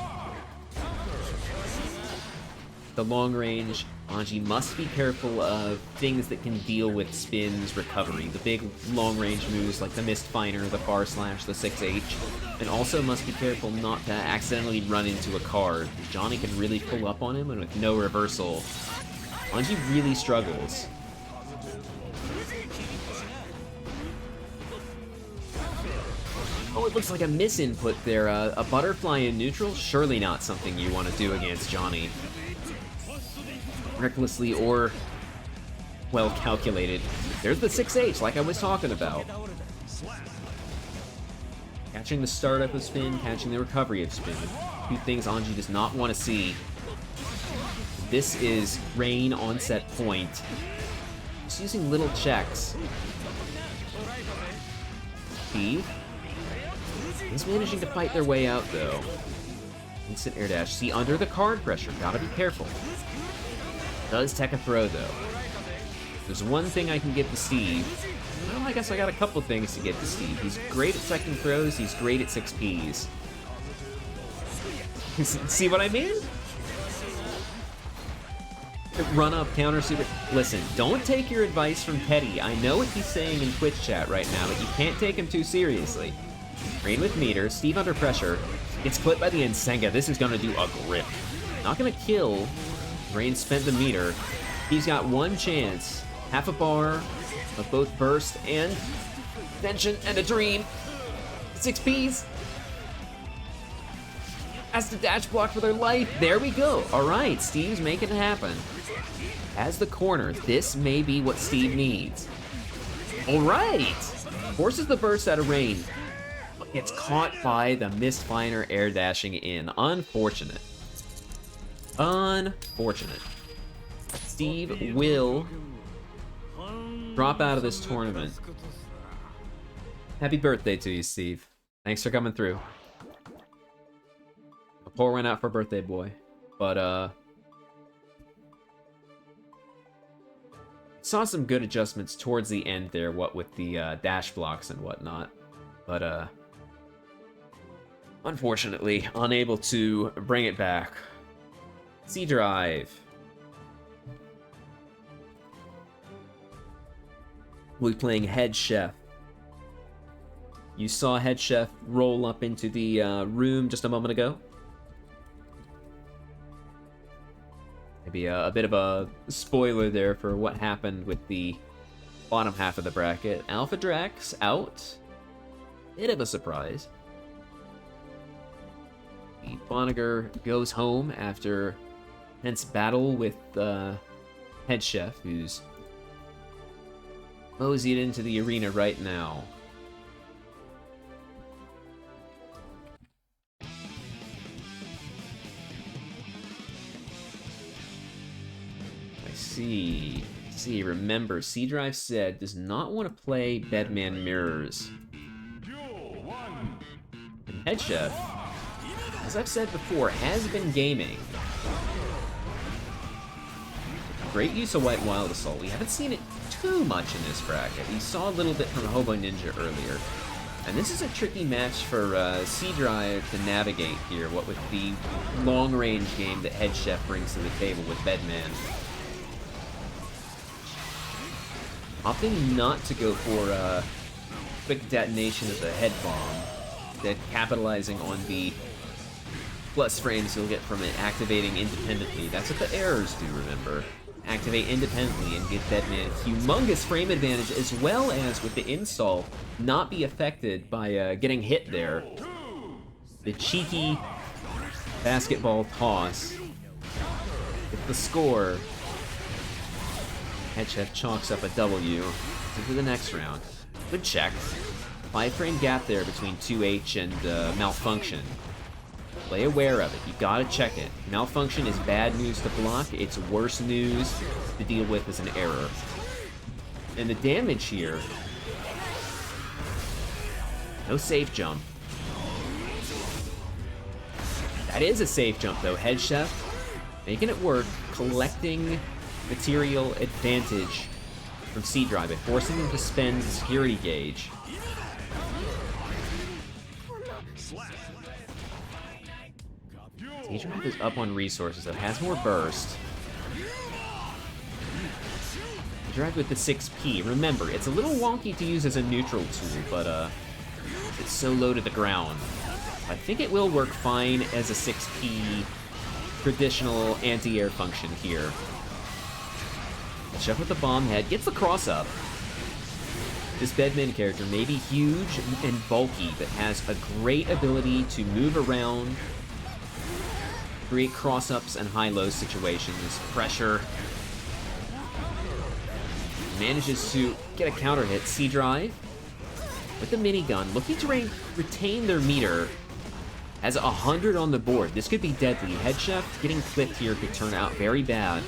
The long range, Anji must be careful of things that can deal with spins, recovery, the big long range moves like the Mistfinder, the Far Slash, the 6H, and also must be careful not to accidentally run into a card. Johnny can really pull up on him, and with no reversal, Anji really struggles. Oh, it looks like a misinput there. A butterfly in neutral? Surely not something you want to do against Johnny. Recklessly or well calculated. There's the 6H, like I was talking about. Catching the startup of spin, catching the recovery of spin. Two things Anji does not want to see. This is Rain on set point. Just using little checks. Steve. He's managing to fight their way out though. Instant air dash. See, under the card pressure. Gotta be careful. Does tech a throw though. There's one thing I can give to Steve. Well, I guess I got a couple things to get to Steve. He's great at second throws, he's great at 6Ps. See what I mean? Run up, counter super. Listen, don't take your advice from Petty. I know what he's saying in Twitch chat right now, but you can't take him too seriously. Rain with meter, Steve under pressure. Gets clipped by the Ensenga. This is gonna do a grip. Not gonna kill. Rain spent the meter. He's got one chance. Half a bar of both burst and tension and a dream. 6 Ps. Has to dash block for their life. There we go. All right, Steve's making it happen. Has the corner. This may be what Steve needs. All right. Forces the burst out of range. Gets caught by the misfire air dashing in. Unfortunate. Unfortunate. Steve will drop out of this tournament. Happy birthday to you, Steve. Thanks for coming through. I'll pour one out for birthday boy. But, saw some good adjustments towards the end there, what with the dash blocks and whatnot. But, unfortunately, unable to bring it back. C drive. We'll be playing Head Chef. You saw Head Chef roll up into the room just a moment ago. Maybe a bit of a spoiler there for what happened with the bottom half of the bracket. Alpha Drax out. Bit of a surprise. The Boniger goes home after tense battle with Head Chef, who's moseyed into the arena right now. Remember, C Drive said does not want to play Bedman Mirrors. And Head Chef, as I've said before, has been gaming. Great use of White Wild Assault. We haven't seen it too much in this bracket. We saw a little bit from HoboNinja earlier. And this is a tricky match for C Drive to navigate here, what with the long-range game that Head Chef brings to the table with Bedman. Opting not to go for quick detonation of the head bomb, that capitalizing on the plus frames you'll get from it activating independently. That's what the errors do, remember. Activate independently and give Bedman humongous frame advantage, as well as with the install not be affected by getting hit there. The cheeky basketball toss with the score. Head Chef chalks up a W into the next round. Good check. 5-frame gap there between 2H and Malfunction. Play aware of it. You gotta check it. Malfunction is bad news to block. It's worse news to deal with as an error. And the damage here... No safe jump. That is a safe jump, though. Head Chef making it work, collecting material advantage from C Drive and forcing him to spend the security gauge. C Drive is up on resources, though. Has more burst. C Drive with the 6P. Remember, it's a little wonky to use as a neutral tool, but it's so low to the ground. I think it will work fine as a 6P traditional anti-air function here. Chef with the bomb head, gets the cross up. This Bedman character may be huge and bulky, but has a great ability to move around, create cross-ups and high-low situations, pressure. Manages to get a counter hit. C Drive with the minigun, looking to retain their meter. Has 100 on the board. This could be deadly. Head Chef getting clipped here could turn out very bad.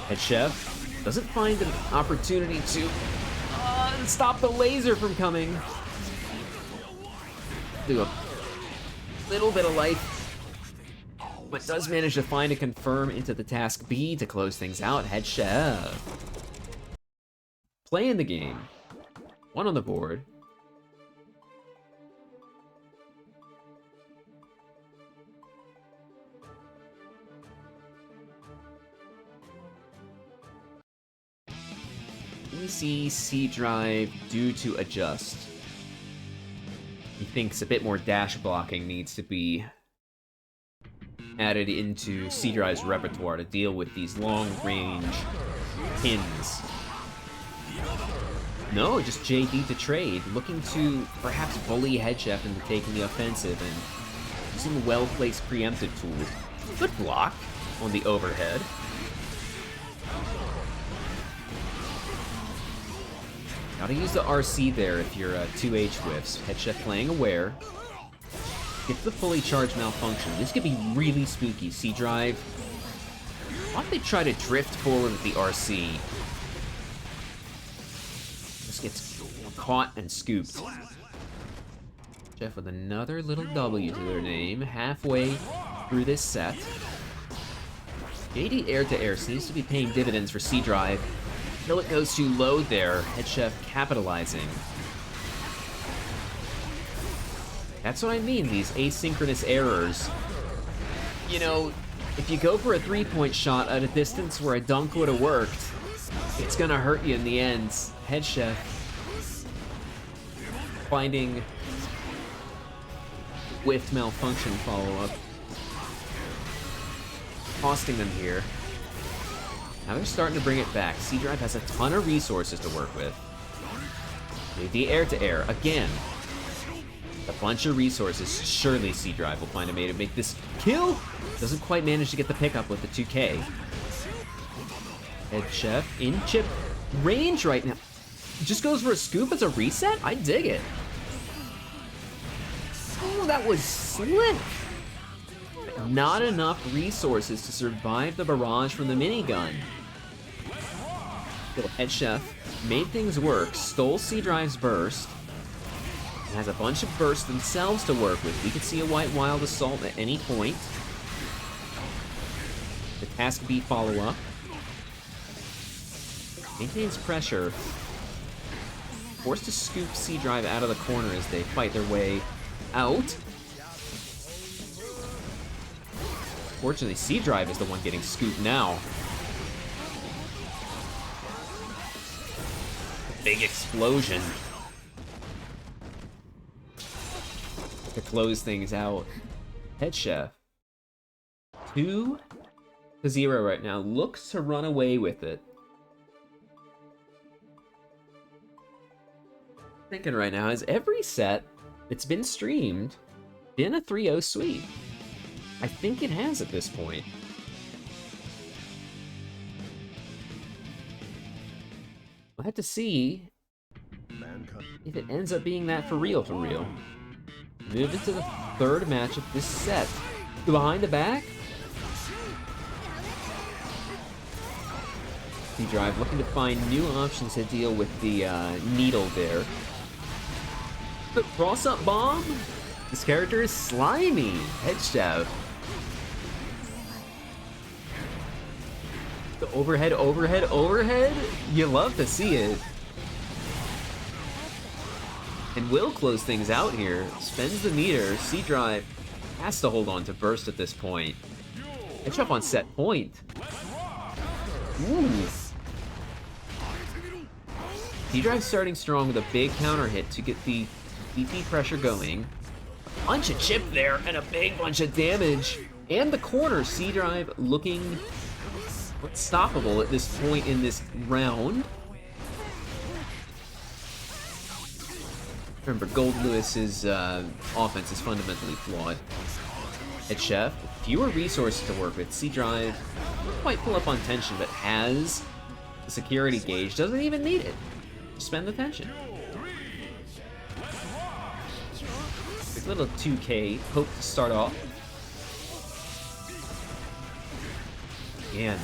Head Chef doesn't find an opportunity to stop the laser from coming. Do a little bit of life, but does manage to find a confirm into the task B to close things out. Head Chef playing the game. 1 on the board. we see C Drive due to adjust? He thinks a bit more dash blocking needs to be added into C Drive's repertoire to deal with these long-range pins. No, just JD to trade, looking to perhaps bully Head Chef into taking the offensive and using well-placed preemptive tools. Good block on the overhead. Gotta use the RC there if you're 2H whiffs. Head Chef playing aware. Gets the fully charged malfunction. This could be really spooky. C Drive. Why don't they try to drift forward with the RC? Just gets caught and scooped. Jeff with another little W to their name, halfway through this set. JD air to air seems to be paying dividends for C Drive. Until it goes too low there, Head Chef capitalizing. That's what I mean, these asynchronous errors. You know, if you go for a three-point shot at a distance where a dunk would have worked, it's gonna hurt you in the end. Head Chef finding whiffed malfunction follow-up. Costing them here. Now they're starting to bring it back. C Drive has a ton of resources to work with. The air to air again. A bunch of resources. Surely C Drive will find a way to make this kill. Doesn't quite manage to get the pickup with the 2K. Head Chef in chip range right now. Just goes for a scoop as a reset? I dig it. Oh, that was slick. Not enough resources to survive the barrage from the minigun. Little Head Chef made things work, stole C Drive's burst, and has a bunch of bursts themselves to work with. We could see a White Wild Assault at any point. The Task B follow-up. Maintains pressure. Forced to scoop C Drive out of the corner as they fight their way out. Fortunately, C Drive is the one getting scooped now. Big explosion. To close things out. Head Chef. 2-0 right now. Looks to run away with it. Thinking right now is every set that's been streamed been a 3-0 sweep. I think it has at this point. We'll have to see if it ends up being that for real, for real. Move into the third match of this set. Behind the back. C Drive looking to find new options to deal with the needle there. But cross up bomb? This character is slimy. Head Chef. The overhead, overhead, overhead? You love to see it. And will close things out here. Spends the meter. C Drive has to hold on to burst at this point. Head Chef on set point. Ooh. C Drive starting strong with a big counter hit to get the DP pressure going. A bunch of chip there and a big bunch of damage. And the corner, C Drive looking unstoppable at this point in this round. Remember, Gold Lewis's offense is fundamentally flawed. Head Chef, fewer resources to work with. C Drive not quite pull up on tension, but has the security gauge. Doesn't even need it. Just spend the tension. Quick little 2K poke to start off. And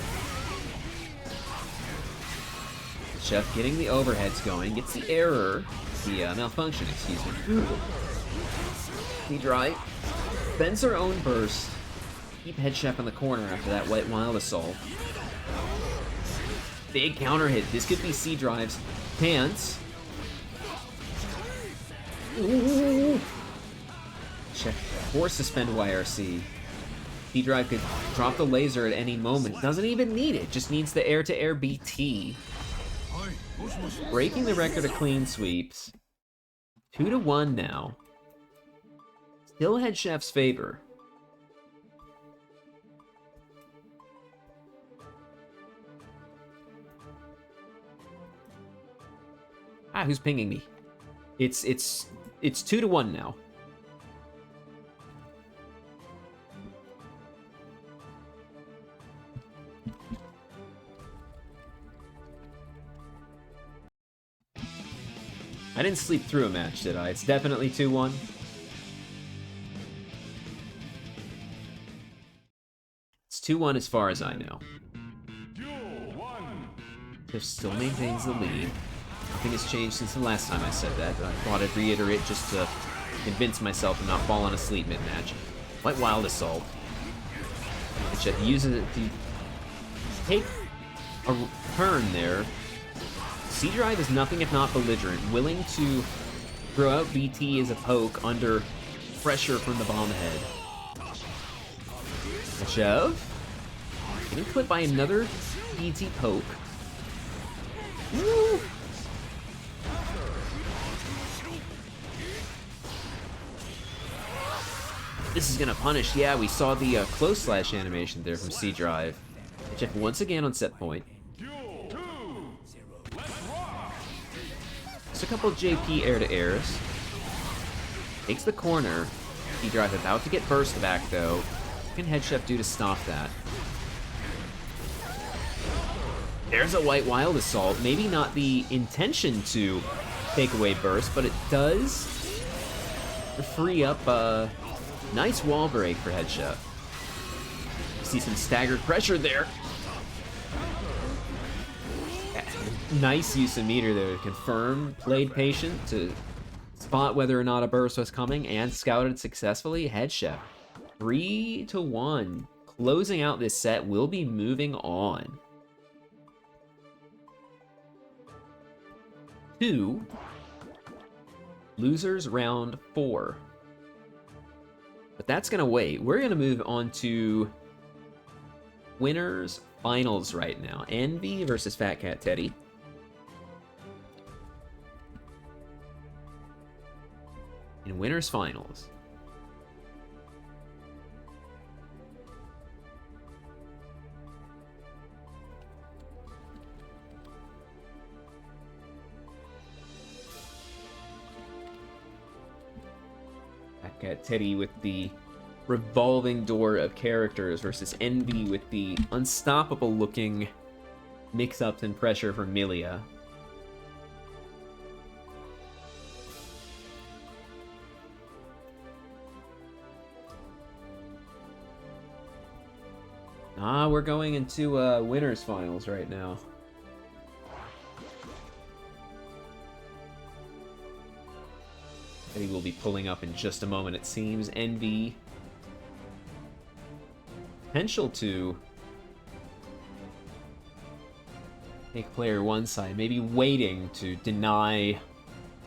Chef getting the overheads going, gets the error, the malfunction, excuse me. C Drive bends her own burst. Keep Head Chef in the corner after that White Wild Assault. Big counter hit. This could be C Drive's pants. Ooh. Chef forced to spend YRC. C Drive could drop the laser at any moment. Doesn't even need it. Just needs the air-to-air BT. breaking the record of clean sweeps. 2-1 now. Still head chef's favor. Ah, who's pinging me? It's 2-1 now. I didn't sleep through a match, did I? It's definitely 2-1. It's 2-1 as far as I know. Tiff still maintains the lead. Nothing has changed since the last time I said that, but I thought I'd reiterate just to convince myself and not falling asleep mid-match. White Wild Assault. Which uses it to take a turn there. C-Drive is nothing if not belligerent, willing to throw out BT as a poke under pressure from the bomb head. A shove. Getting clipped by another BT poke. Woo! This is gonna punish. Yeah, we saw the close slash animation there from C-Drive. Check once again on set point. Just a couple JP air-to-airs. Takes the corner. C-Drive about to get burst back though. What can Head Chef do to stop that? There's a White Wild Assault. Maybe not the intention to take away burst, but it does free up a nice wall break for Head Chef. See some staggered pressure there. Nice use of meter there to confirm, played patient to spot whether or not a burst was coming, and scouted successfully. Head Chef 3-1. Closing out this set, will be moving on to losers round 4. But that's gonna wait. We're gonna move on to winners finals right now. Envy versus Fat Cat Teddy. In winners finals. Back at Teddy with the revolving door of characters versus Envy with the unstoppable looking mix-ups and pressure from Milia. We're going into winners finals right now. Teddy will be pulling up in just a moment, it seems. Envy. Potential to take player one side. Maybe waiting to deny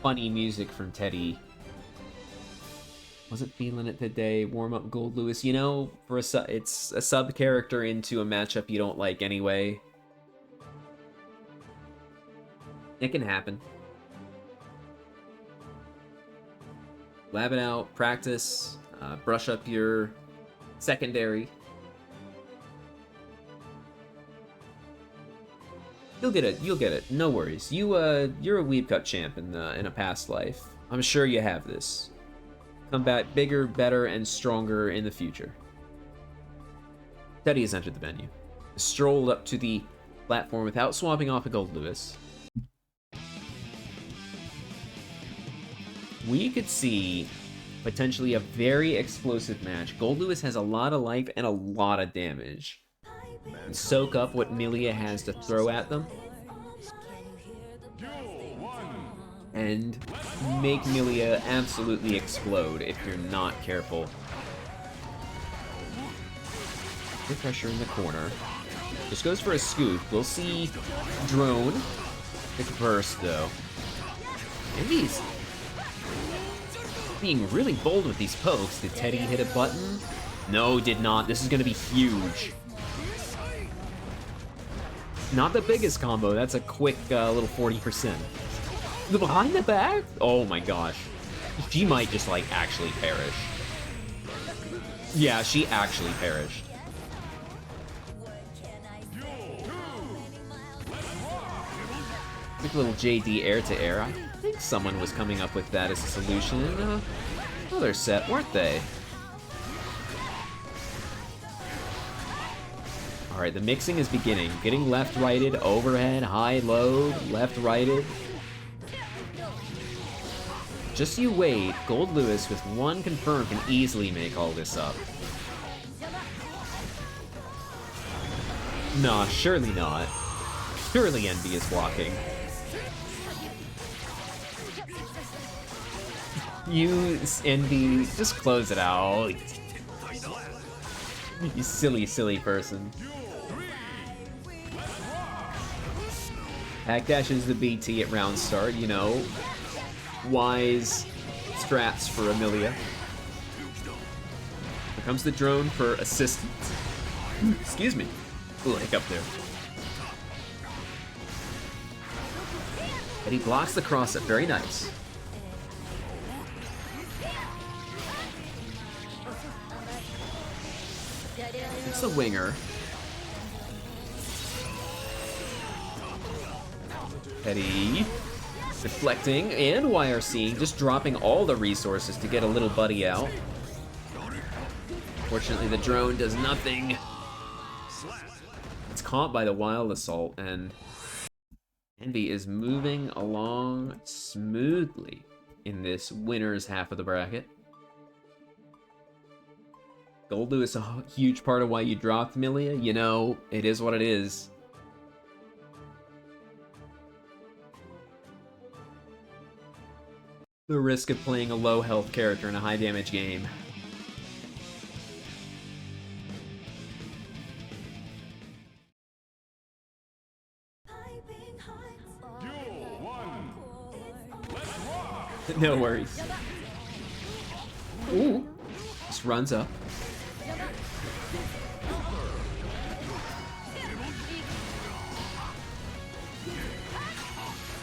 funny music from Teddy. Wasn't feeling it today. Warm up Gold Lewis. You know, for it's a sub character into a matchup you don't like anyway. It can happen. Lab it out, practice, brush up your secondary. You'll get it. You'll get it. No worries. You're a WeebCup champ in a past life. I'm sure you have this. Come back bigger, better, and stronger in the future. Teddy has entered the venue. Strolled up to the platform without swapping off a Gold Lewis. We could see potentially a very explosive match. Gold Lewis has a lot of life and a lot of damage. And soak up what Milia has to throw at them. And make Milia absolutely explode if you're not careful. Good pressure in the corner. Just goes for a scoop. We'll see Drone pick first, though. Envy's being really bold with these pokes. Did Teddy hit a button? No, did not. This is going to be huge. Not the biggest combo, that's a quick little 40%. The behind the back? Oh my gosh. She might just like actually perish. Yeah, she actually perished. Quick little JD air to air. I think someone was coming up with that as a solution in another set, weren't they? Alright, the mixing is beginning. Getting left-righted, overhead, high, low, left-righted. Just you wait, Gold Lewis with one confirm can easily make all this up. Nah, surely not. Surely Envy is blocking. You, Envy, just close it out. You silly, silly person. Hackdash is the BT at round start, you know. Wise strats for Amelia. Here comes the drone for assistance. Excuse me. Ooh, hiccup there. And he blocks the cross up. Very nice. It's a winger. Petty. Deflecting and YRC, just dropping all the resources to get a little buddy out. Fortunately, the drone does nothing. It's caught by the Wild Assault, and Envy is moving along smoothly in this winner's half of the bracket. Goldu is a huge part of why you dropped Milia. You know, it is what it is. The risk of playing a low health character in a high damage game. No worries. Ooh. Just runs up.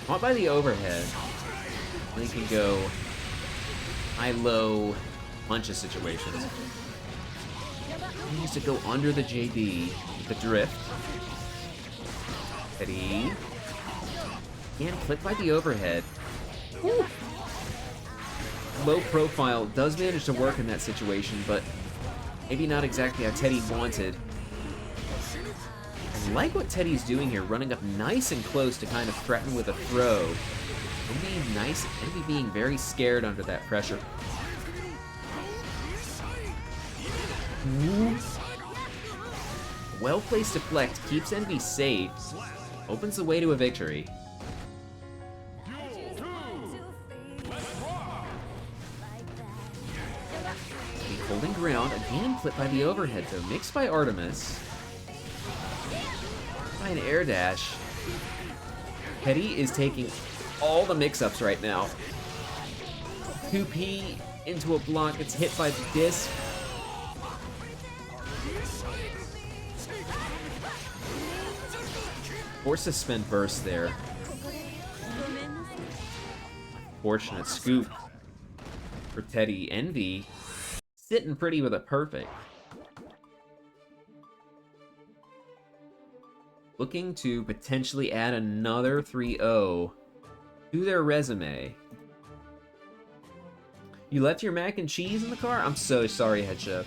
Caught by the overhead. They can go high-low bunch of situations. He needs to go under the JD with the drift. Petty. And clip by the overhead. Woo. Low profile does manage to work in that situation, but maybe not exactly how Teddy wanted. I like what Teddy's doing here, running up nice and close to kind of threaten with a throw. Envy being very scared under that pressure. Well-placed deflect keeps Envy safe, opens the way to a victory. Holding ground, again clipped by the overhead though, mixed by Artemis. By an air dash. Petty is taking all the mix-ups right now. 2P into a block, it's hit by the disc. Or suspend burst there. Fortunate scoop for Teddy. Envy sitting pretty with a perfect. Looking to potentially add another 3-0 to their resume. You left your mac and cheese in the car? I'm so sorry, head chef.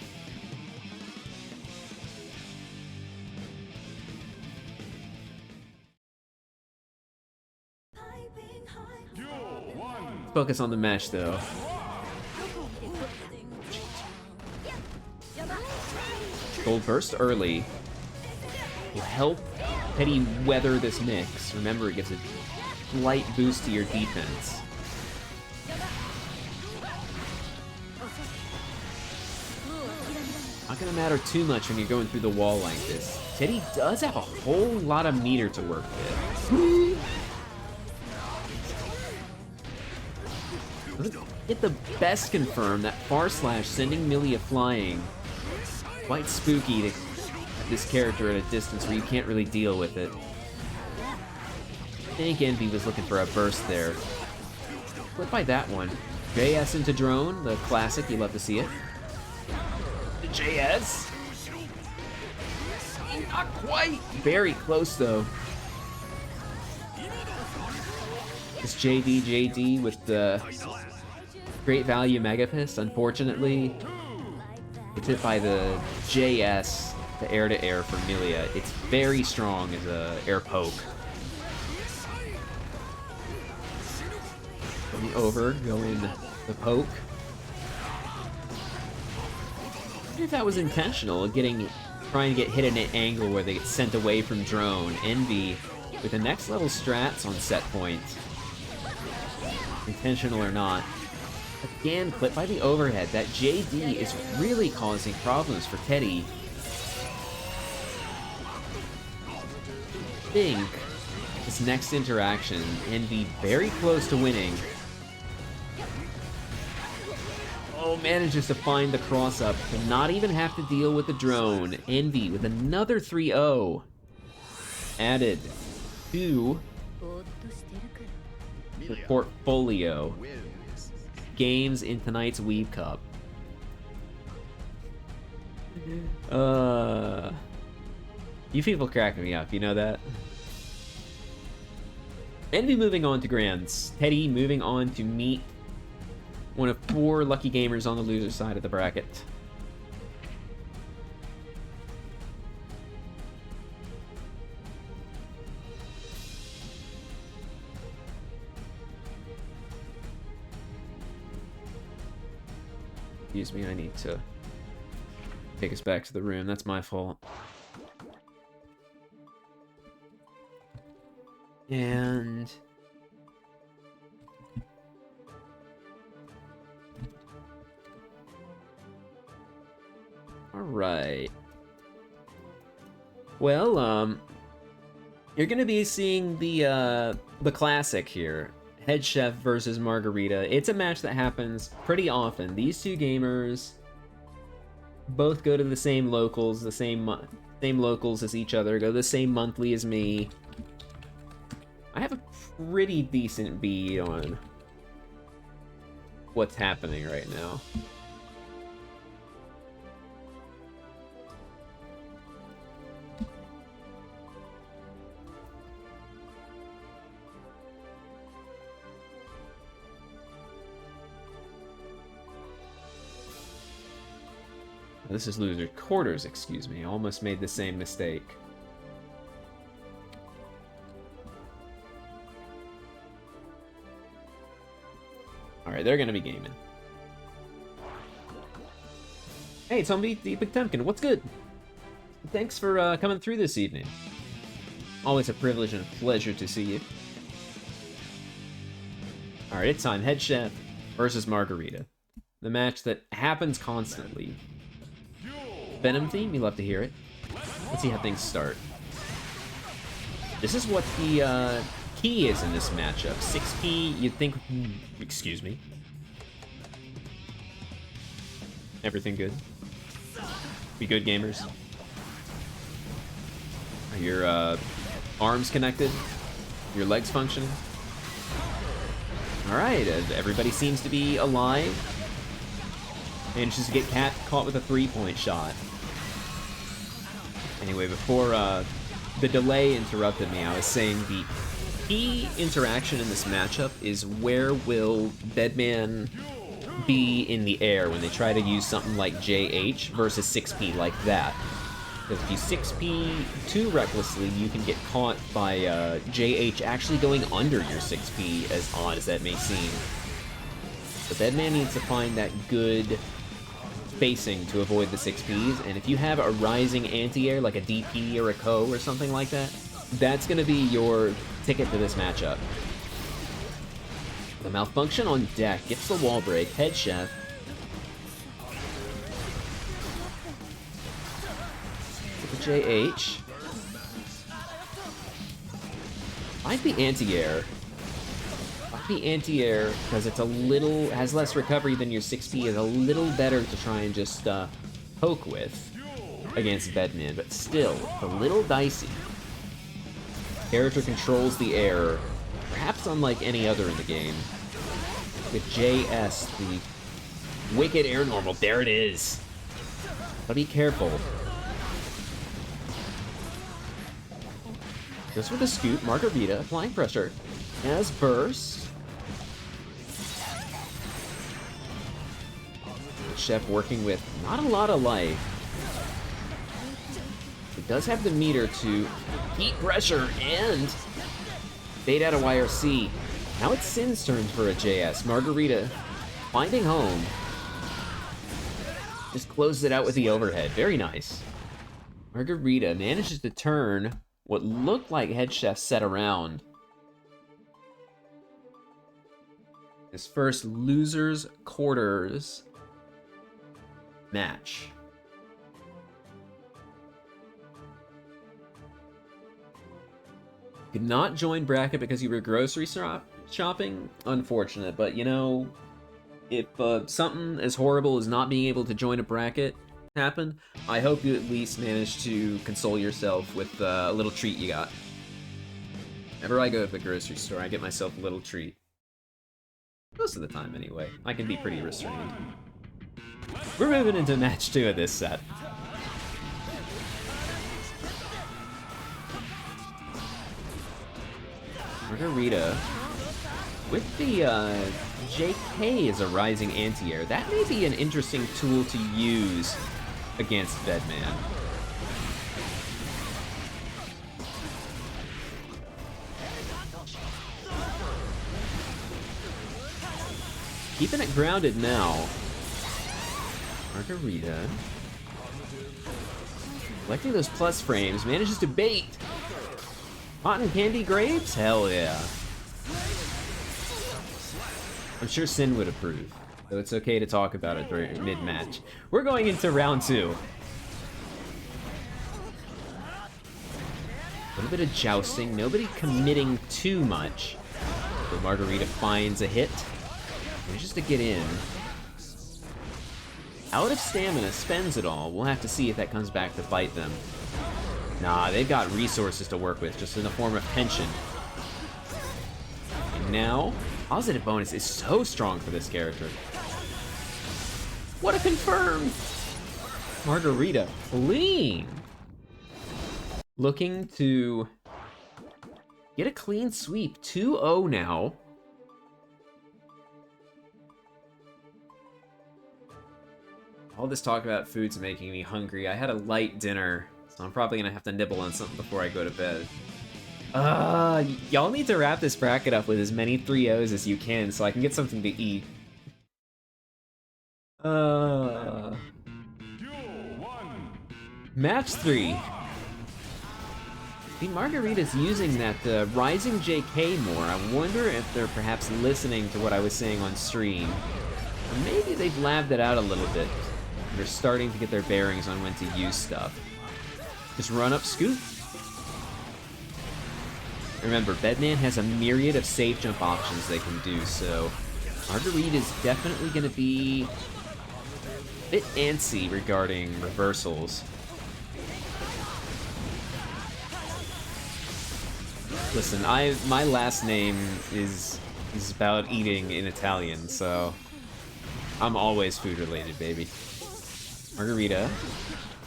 Focus on the mesh though. Gold burst early will help Petty weather this mix. Remember, it gives a slight boost to your defense. Not gonna matter too much when you're going through the wall like this. Teddy does have a whole lot of meter to work with. Get the best confirm that far slash sending Milia flying. Quite spooky to have this character at a distance where you can't really deal with it. think Envy was looking for a burst there. Flip by that one. JS into drone, the classic, you love to see it. The JS. Not quite. Very close though. This JD with the great value Mega Fist, unfortunately. It's hit by the JS, the air-to-air for Milia. It's very strong as a air poke. Going over, going the poke. I wonder if that was intentional, trying to get hit in an angle where they get sent away from drone. Envy with the next level strats on set point. Intentional or not. Again, clipped by the overhead. That JD is really causing problems for Teddy. I think this next interaction, Envy very close to winning. Oh, manages to find the cross-up and not even have to deal with the drone. Envy with another 3-0. Added to the portfolio. Games in tonight's WeebCup. You people crack me up, you know that? Envy moving on to Grands. Teddy moving on to meet one of 4 lucky gamers on the loser side of the bracket. Excuse me, I need to take us back to the room. That's my fault. And all right. Well, you're gonna be seeing the classic here. Head Chef versus Margarita. It's a match that happens pretty often. These two gamers both go to the same locals, the same locals as each other, go to the same monthly as me. I have a pretty decent bead on what's happening right now. This is loser quarters, excuse me. Almost made the same mistake. Alright, they're gonna be gaming. Hey, Tommy, Deepak Temkin, what's good? Thanks for coming through this evening. Always a privilege and a pleasure to see you. Alright, it's time. Head Chef versus Margarita. The match that happens constantly. Venom theme, you love to hear it. Let's see how things start. This is what the key is in this matchup. 6P, you'd think... excuse me. Everything good? Be good, gamers? Are your arms connected? Your legs functioning? Alright, everybody seems to be alive. Manages to get caught with a 3-point shot. Anyway, before the delay interrupted me, I was saying the key interaction in this matchup is where will Deadman be in the air when they try to use something like JH versus 6P like that. Because if you 6P too recklessly, you can get caught by JH actually going under your 6P, as odd as that may seem. So Deadman needs to find that good spacing to avoid the 6Ps, and if you have a rising anti-air like a DP or a Ko or something like that, that's going to be your ticket to this matchup. The malfunction on deck gets the wall break. Head Chef. With the JH. Might be anti-air. The anti-air, because it's a little, has less recovery than your 6P, is a little better to try and just poke with against Bedman, but still, a little dicey. Character controls the air, perhaps unlike any other in the game. With JS, the Wicked Air Normal. There it is. But be careful. Just with a scoop, Margarita applying pressure. As burst. Chef working with not a lot of life. It does have the meter to heat pressure and bait out a YRC. Now it's Sin's turn for a JS. Margarita finding home. Just closes it out with the overhead. Very nice. Margarita manages to turn what looked like Head Chef set around. His first losers quarters match. Could not join bracket because you were grocery shopping? Unfortunate, but you know, if something as horrible as not being able to join a bracket happened, I hope you at least managed to console yourself with a little treat you got. Whenever I go to the grocery store, I get myself a little treat. Most of the time, anyway. I can be pretty restrained. We're moving into match 2 of this set. Margarita with the JK as a rising anti-air. That may be an interesting tool to use against Deadman. Keeping it grounded now. Margarita. Collecting those plus frames, manages to bait. Cotton candy grapes? Hell yeah. I'm sure Sin would approve, though it's okay to talk about it during mid-match. We're going into round 2. A little bit of jousting, nobody committing too much. So Margarita finds a hit, manages to get in. Out of stamina, spends it all. We'll have to see if that comes back to bite them. Nah, they've got resources to work with, just in the form of pension. And now, positive bonus is so strong for this character. What a confirm! Margarita fleeing. Looking to get a clean sweep. 2-0 now. All this talk about food's making me hungry. I had a light dinner, so I'm probably gonna have to nibble on something before I go to bed. Y'all need to wrap this bracket up with as many 3-0s as you can so I can get something to eat. Match 3. The Margarita's using that rising JK more. I wonder if they're perhaps listening to what I was saying on stream. Or maybe they've labbed it out a little bit. They're starting to get their bearings on when to use stuff. Just run up scoop. Remember, Bedman has a myriad of safe jump options they can do, so Margarita is definitely going to be a bit antsy regarding reversals. Listen, my last name is about eating in Italian, so I'm always food related, baby. Margarita,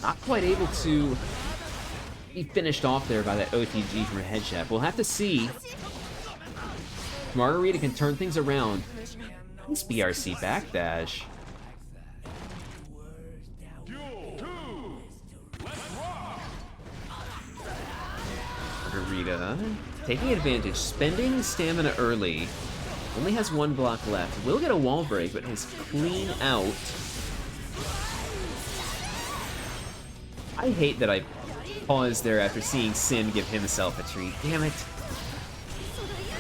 not quite able to be finished off there by that OTG from a head chef. We'll have to see. Margarita can turn things around. Nice BRC backdash. Margarita taking advantage, spending stamina early. Only has one block left. Will get a wall break, but his clean out. I hate that I paused there after seeing Sin give himself a treat. Damn it.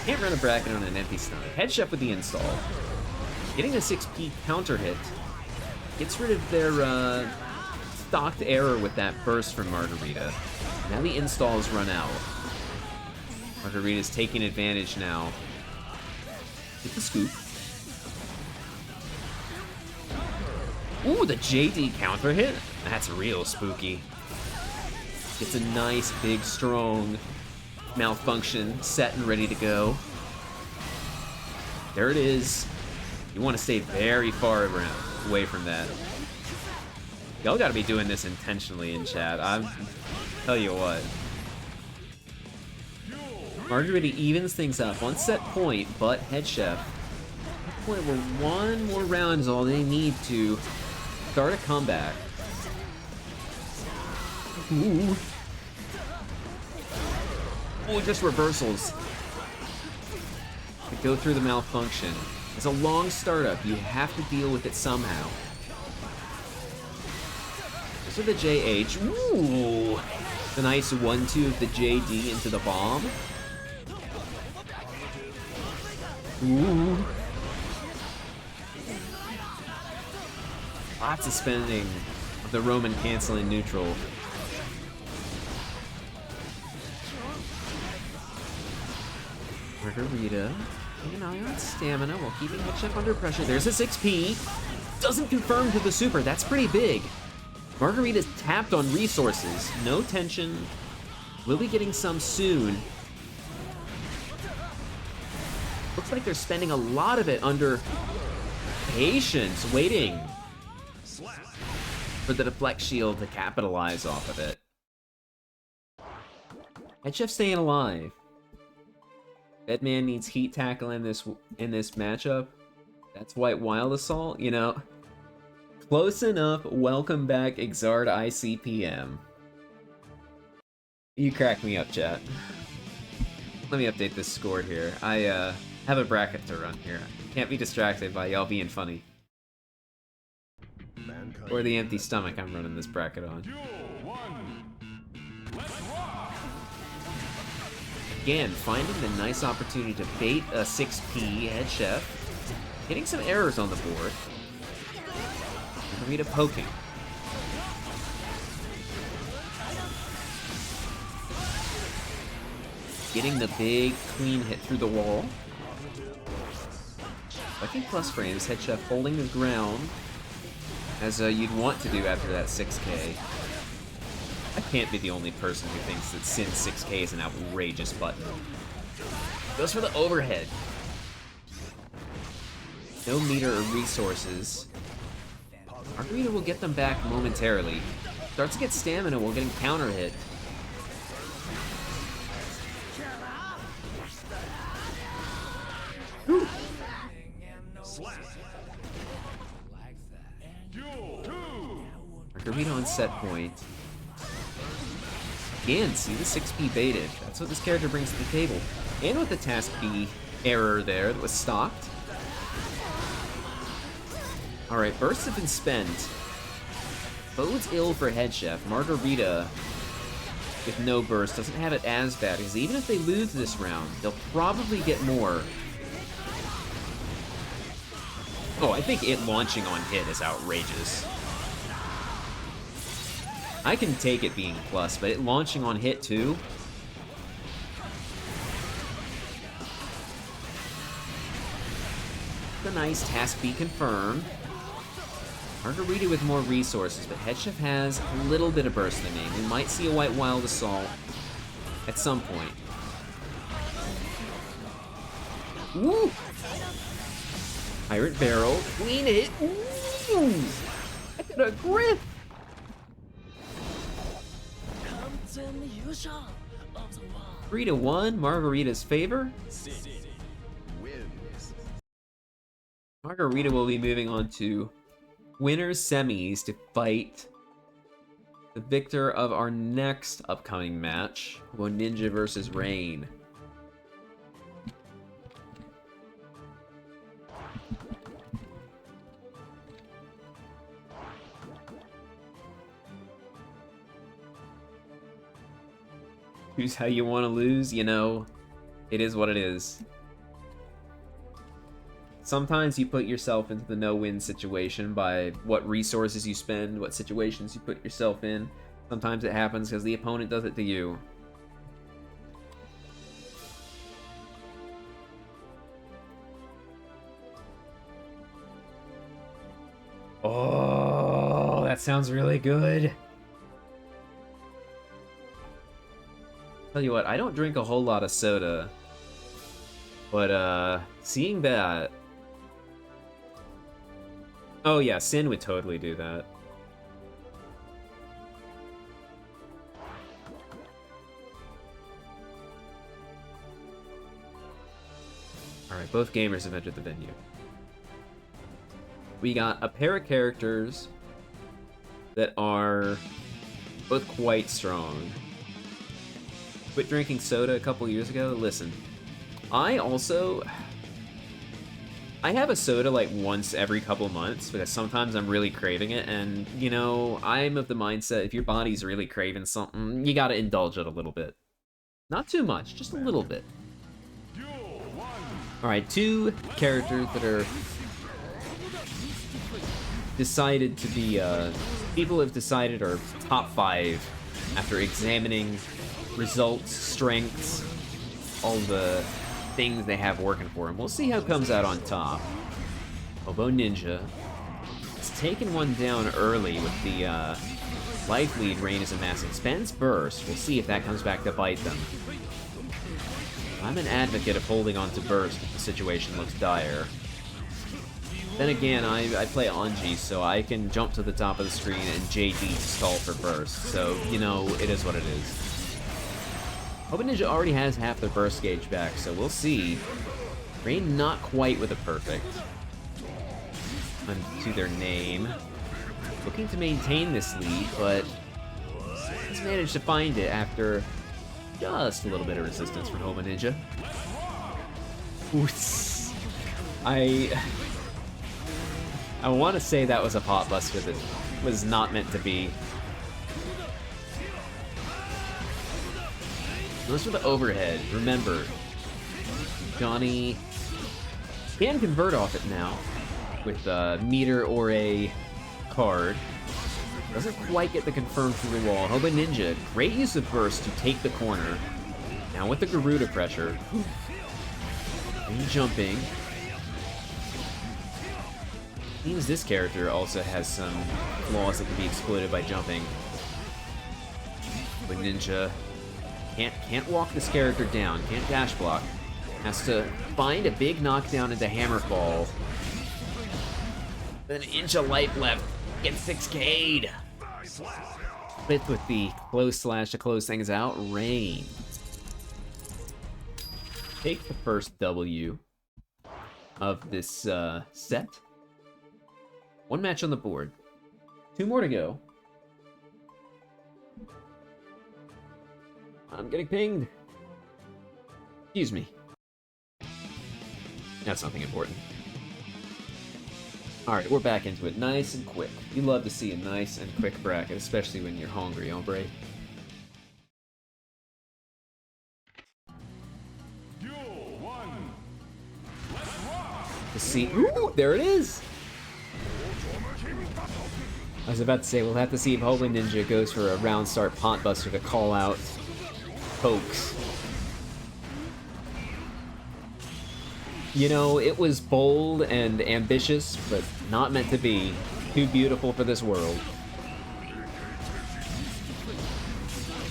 Can't run a bracket on an empty stomach. Head chef with the install. Getting a 6P counter hit. Gets rid of their stocked error with that burst from Margarita. Now the installs run out. Margarita's taking advantage now. Get the scoop. Ooh, the JD counter hit? That's real spooky. Gets a nice, big, strong malfunction set and ready to go. There it is. You want to stay very far away from that. Y'all gotta be doing this intentionally in chat. Tell you what. Margarita evens things up. One set point, but Head Chef. At the point where one more round is all they need to start a comeback. Ooh. Oh, just reversals. To go through the malfunction. It's a long startup. You have to deal with it somehow. So the JH. Ooh. The nice 1-2 of the JD into the bomb. Ooh. Lots of spending of the Roman canceling neutral. Margarita, keeping an eye on stamina while keeping Head Chef under pressure. There's a 6P. Doesn't confirm to the super. That's pretty big. Margarita's tapped on resources. No tension. Will be getting some soon. Looks like they're spending a lot of it under patience, waiting for the deflect shield to capitalize off of it. Head Chef staying alive. Deadman needs heat tackle in this matchup. That's White Wild Assault, you know. Close enough. Welcome back, Exard ICPM. You crack me up, chat. Let me update this score here. I have a bracket to run here. Can't be distracted by y'all being funny.
Mankind
Or the empty stomach I'm running this bracket on. Again, finding the nice opportunity to bait a 6P Head Chef. Getting some errors on the board. Margarita poking. Getting the big clean hit through the wall. Fucking plus frames. Head Chef holding the ground as you'd want to do after that 6K. I can't be the only person who thinks that Sin 6K is an outrageous button. Goes for the overhead. No meter or resources. Margarita will get them back momentarily. Starts to get stamina while getting counter hit. Whew. Margarita on set point. Again, see the 6P baited. That's what this character brings to the table. And with the task B error there that was stopped. Alright, bursts have been spent. Bodes ill for Head Chef. Margarita, with no burst, doesn't have it as bad, because even if they lose this round, they'll probably get more. Oh, I think it launching on hit is outrageous. I can take it being plus, but it launching on hit too? The nice task B confirmed. Margarita with more resources, but Head Chef has a little bit of burst in the name. We might see a White Wild Assault at some point. Woo! Pirate Barrel, clean it. Ooh! I got a grip! 3-1, Margarita's favor.
wins.
Margarita will be moving on to winners semis to fight the victor of our next upcoming match, HoboNinja versus Rain. Choose how you want to lose, you know, it is what it is. Sometimes you put yourself into the no-win situation by what resources you spend, what situations you put yourself in. Sometimes it happens because the opponent does it to you. Oh, that sounds really good. Tell you what, I don't drink a whole lot of soda, but seeing that... Oh yeah, Sin would totally do that. Alright, both gamers have entered the venue. We got a pair of characters that are both quite strong. Quit drinking soda a couple years ago. Listen, I have a soda like once every couple months because sometimes I'm really craving it, and you know, I'm of the mindset if your body's really craving something, you gotta indulge it a little bit. Not too much, just a little bit. Alright, two characters that are decided to be, people have decided are top 5 after examining results, strengths, all the things they have working for them. We'll see how it comes out on top. HoboNinja has taken one down early with the life lead Rain is amassing. Spends Burst. We'll see if that comes back to bite them. I'm an advocate of holding on to Burst if the situation looks dire. Then again, I play Anji, so I can jump to the top of the screen and JD to stall for Burst. So, you know, it is what it is. HoboNinja already has half their burst gauge back, so we'll see. Rain not quite with a perfect. Unto their name. Looking to maintain this lead, but has managed to find it after just a little bit of resistance from HoboNinja. Oops. I want to say that was a pot buster that was not meant to be. Those were the overhead. Remember, Johnny can convert off it now with a meter or a card. Doesn't quite get the confirm through the wall. HoboNinja, great use of burst to take the corner. Now with the Garuda pressure. And jumping. Seems this character also has some flaws that can be exploited by jumping. HoboNinja can't walk this character down, can't dash block. Has to find a big knockdown into Hammerfall. Then an inch of life left. Gets 6K'd. Fifth with the close slash to close things out. Rain. Take the first W of this set. One match on the board. 2 more to go. I'm getting pinged. Excuse me. That's something important. Alright, we're back into it nice and quick. You love to see a nice and quick bracket, especially when you're hungry, hombre. To see. Ooh, there it is! I was about to say, we'll have to see if HoboNinja goes for a round start pot buster to call out Pokes. You know, it was bold and ambitious, but not meant to be. Too beautiful for this world.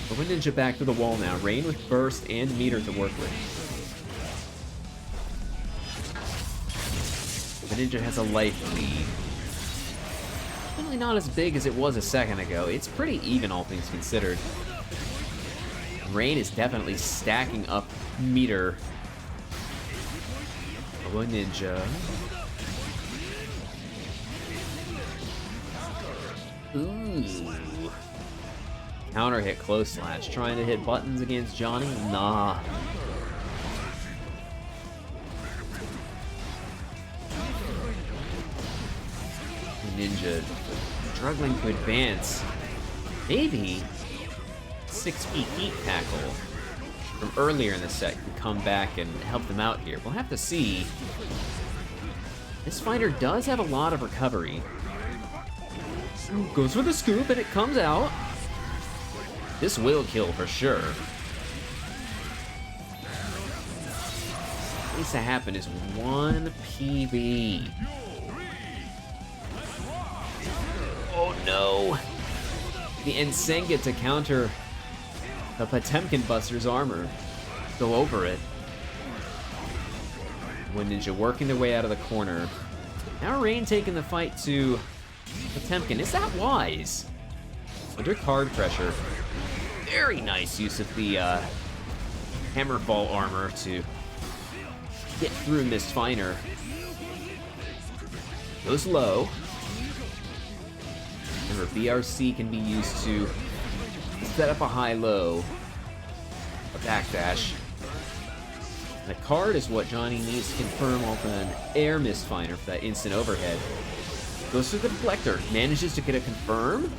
HoboNinja back to the wall now. Rain with burst and meter to work with. HoboNinja has a life lead. Definitely not as big as it was a second ago. It's pretty even, all things considered. Rain is definitely stacking up meter. HoboNinja. Ooh. Counter hit close slash. Trying to hit buttons against Johnny? Nah. Ninja struggling to advance. Maybe 6-feet heat tackle from earlier in the set can come back and help them out here. We'll have to see. This fighter does have a lot of recovery. Goes for the scoop and it comes out. This will kill for sure. What needs to happen is 1 PB. Oh no! The Ensenga to counter the Potemkin Buster's armor. Go over it. HoboNinja working their way out of the corner. Now Rain taking the fight to Potemkin. Is that wise? Under card pressure. Very nice use of the Hammerfall armor to get through Misfiner. Goes low. Remember, BRC can be used to set up a high-low, a backdash. And the card is what Johnny needs to confirm off an air Misfiner for that instant overhead. Goes through the deflector, manages to get a confirm.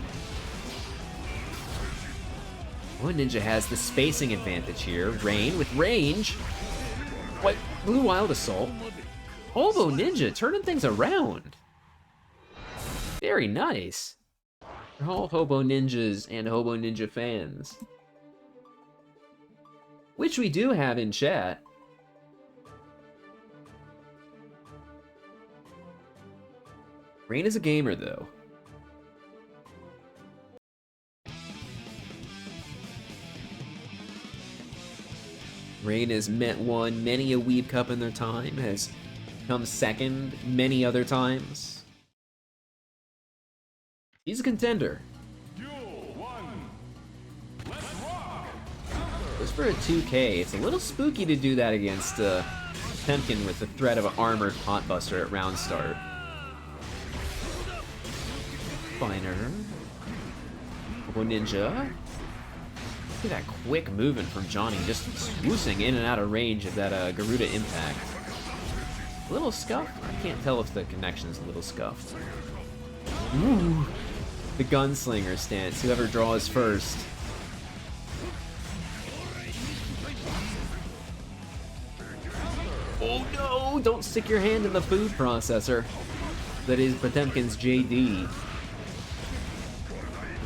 HoboNinja has the spacing advantage here. Rain with range. What? Blue Wild Assault. HoboNinja turning things around. Very nice. For all HoboNinjas and HoboNinja fans. Which we do have in chat. Rain is a gamer, though. Rain has won many a WeebCup in their time, has come second many other times. He's a contender. Goes for a 2K. It's a little spooky to do that against Potemkin with the threat of an armored Potbuster at round start. Finer. HoboNinja. Look at that quick movement from Johnny, just swoosing in and out of range of that Garuda impact. A little scuffed? I can't tell if the connection's a little scuffed. Ooh, the gunslinger stance, whoever draws first. Oh no, don't stick your hand in the food processor. That is Potemkin's JD.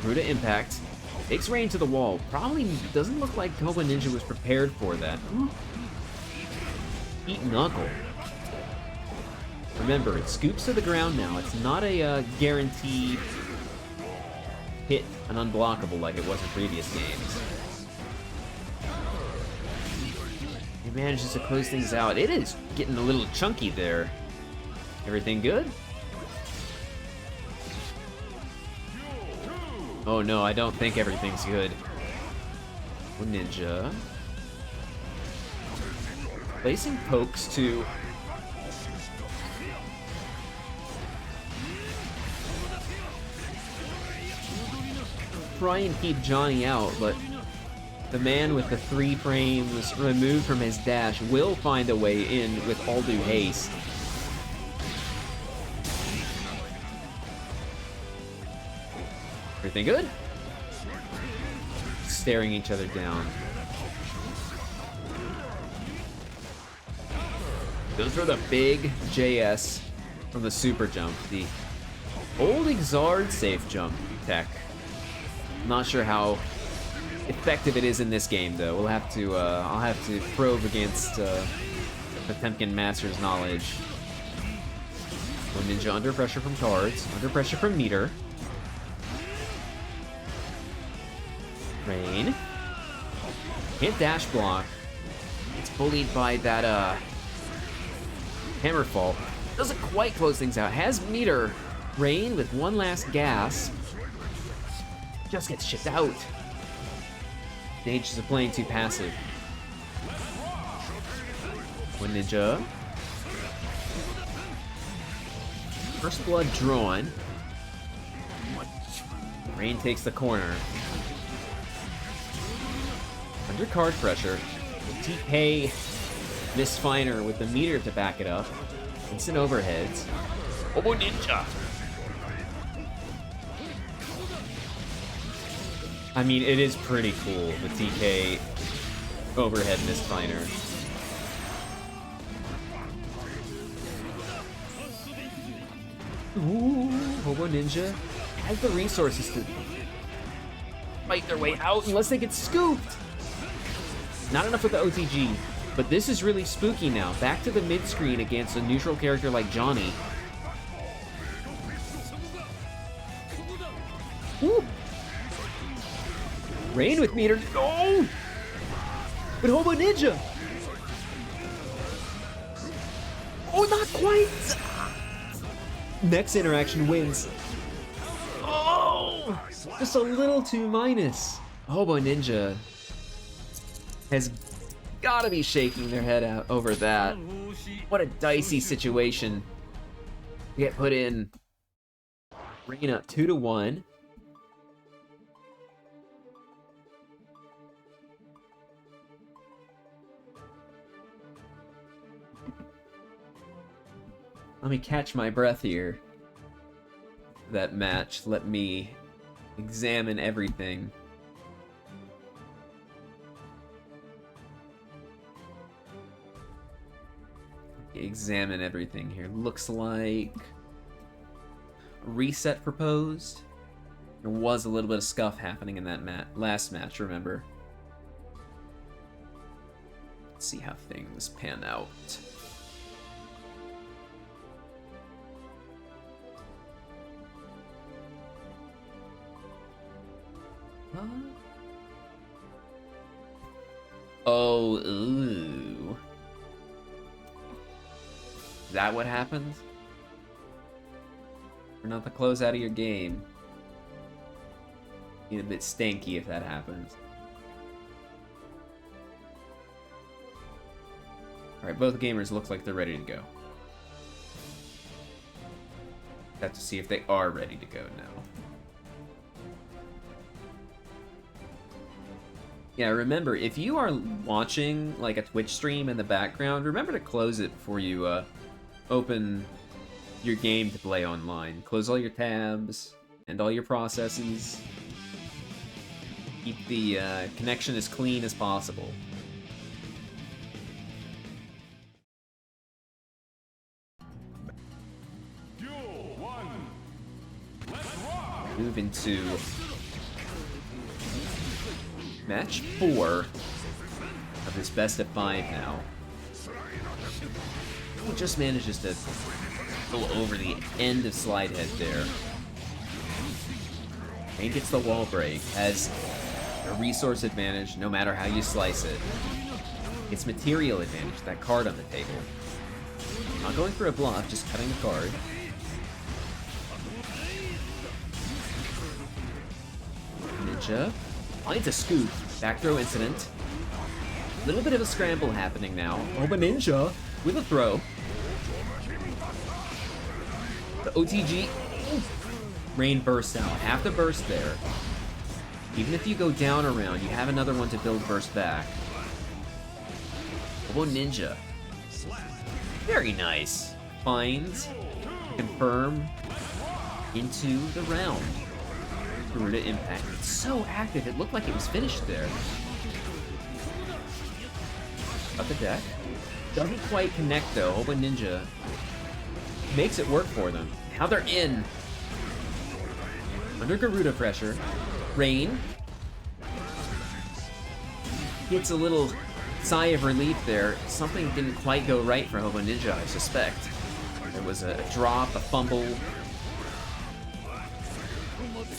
Garuda impact. Takes Rain to the wall. Probably doesn't look like HoboNinja was prepared for that. Eat Knuckle. Remember, it scoops to the ground now. It's not a guaranteed hit, an unblockable like it was in previous games. He manages to close things out. It is getting a little chunky there. Everything good? Oh no, I don't think everything's good. Ninja. Placing pokes to... try and keep Johnny out, but the man with the 3 frames removed from his dash will find a way in with all due haste. Everything good? Staring each other down. Goes for the big JS from the super jump, the old Exard safe jump tech. Not sure how effective it is in this game, though. We'll have to, I'll have to probe against the Potemkin Master's knowledge. HoboNinja under pressure from cards, under pressure from meter. Rain. Can't dash block. It's bullied by that, Hammerfall. Doesn't quite close things out. Has meter. Rain with one last gasp. Just gets shipped out. Dages of playing too passive. HoboNinja. First blood drawn. Rain takes the corner. Under card pressure. TK Misfiner with the meter to back it up. Instant overheads. HoboNinja. I mean, it is pretty cool, the TK overhead Misfiner. Ooh, HoboNinja has the resources to fight their way out unless they get scooped. Not enough with the OTG, but this is really spooky now. Back to the mid-screen against a neutral character like Johnny. Woo. Rain with meter. No! But HoboNinja! Oh, not quite! Next interaction wins. Oh! Just a little too minus. HoboNinja has gotta be shaking their head out over that. What a dicey situation to get put in. Rain up 2-1. Let me catch my breath here. That match, let me examine everything. Examine everything here. Looks like a reset proposed. There was a little bit of scuff happening in that last match, remember? Let's see how things pan out. Huh? Oh, ooh. Is that what happens? Or not the close out of your game? Get a bit stanky if that happens. Alright, both gamers look like they're ready to go. Have to see if they are ready to go now. Yeah, remember, if you are watching like a Twitch stream in the background, remember to close it before you open your game to play online. Close all your tabs and all your processes. Keep the connection as clean as possible. Move into match 4 of this best of 5 now. He just manages to go over the end of slide head there. Rain gets the wall break, has a resource advantage no matter how you slice it. It's material advantage, that card on the table. Not going for a bluff, just cutting the card. Ninja finds a scoop, back throw incident. Little bit of a scramble happening now. HoboNinja with a throw. The OTG. Rain bursts out. Half the burst there. Even if you go down a round, you have another one to build burst back. HoboNinja. Very nice. Finds, confirm, into the round. Garuda impact. It's so active, it looked like it was finished there. Up the deck. Doesn't quite connect though. HoboNinja makes it work for them. Now they're in. Under Garuda pressure. Rain gets a little sigh of relief there. Something didn't quite go right for HoboNinja, I suspect. There was a drop, a fumble.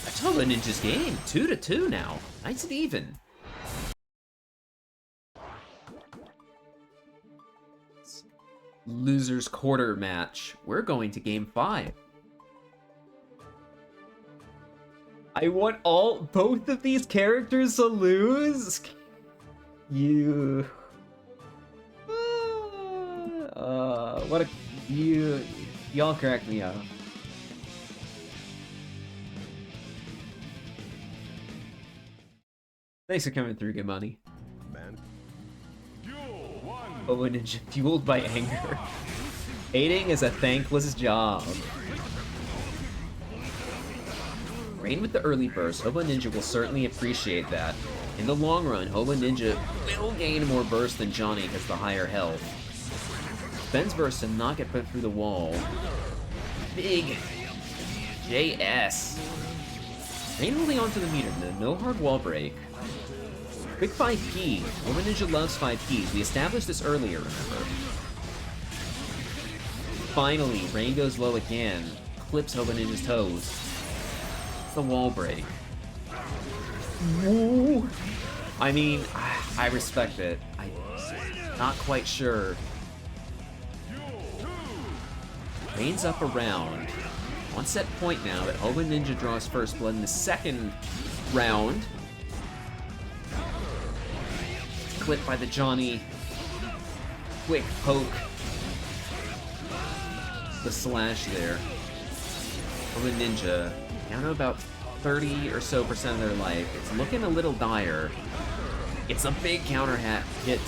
That's HoboNinja's game. 2-2 now. Nice and even. Losers quarter match. We're going to game 5. I want both of these characters to lose? You... what a... Y'all crack me up. Thanks for coming through, good money. HoboNinja fueled by anger. Hating is a thankless job. Rain with the early burst. HoboNinja will certainly appreciate that. In the long run, HoboNinja will gain more burst than Johnny because the higher health. Ben's burst did not get put through the wall. Big JS. Rain holding onto the meter, no hard wall break. Quick 5P. HoboNinja loves 5Ps. We established this earlier, remember? Finally, Rain goes low again. Clips HoboNinja's toes. It's the wall break. Woo. I mean, I respect it. I'm not quite sure. Rain's up around. One set point now that HoboNinja draws first blood in the second round. Clipped by the Johnny. Quick poke. The slash there. HoboNinja, down to about 30 or so percent of their life. It's looking a little dire. It's a big counter hit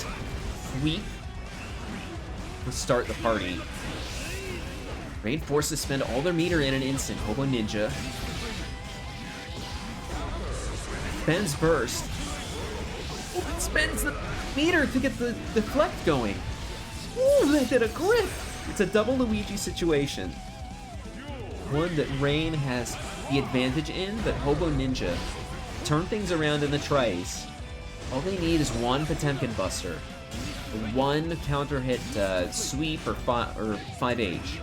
sweep to start the party. Rain forced to spend all their meter in an instant. HoboNinja spends burst. Spends the meter to get the deflect going. Ooh, that did a grip! It's a double Luigi situation. One that Rain has the advantage in, but HoboNinja turn things around in the trice. All they need is one Potemkin Buster, one counter hit sweep or 5H.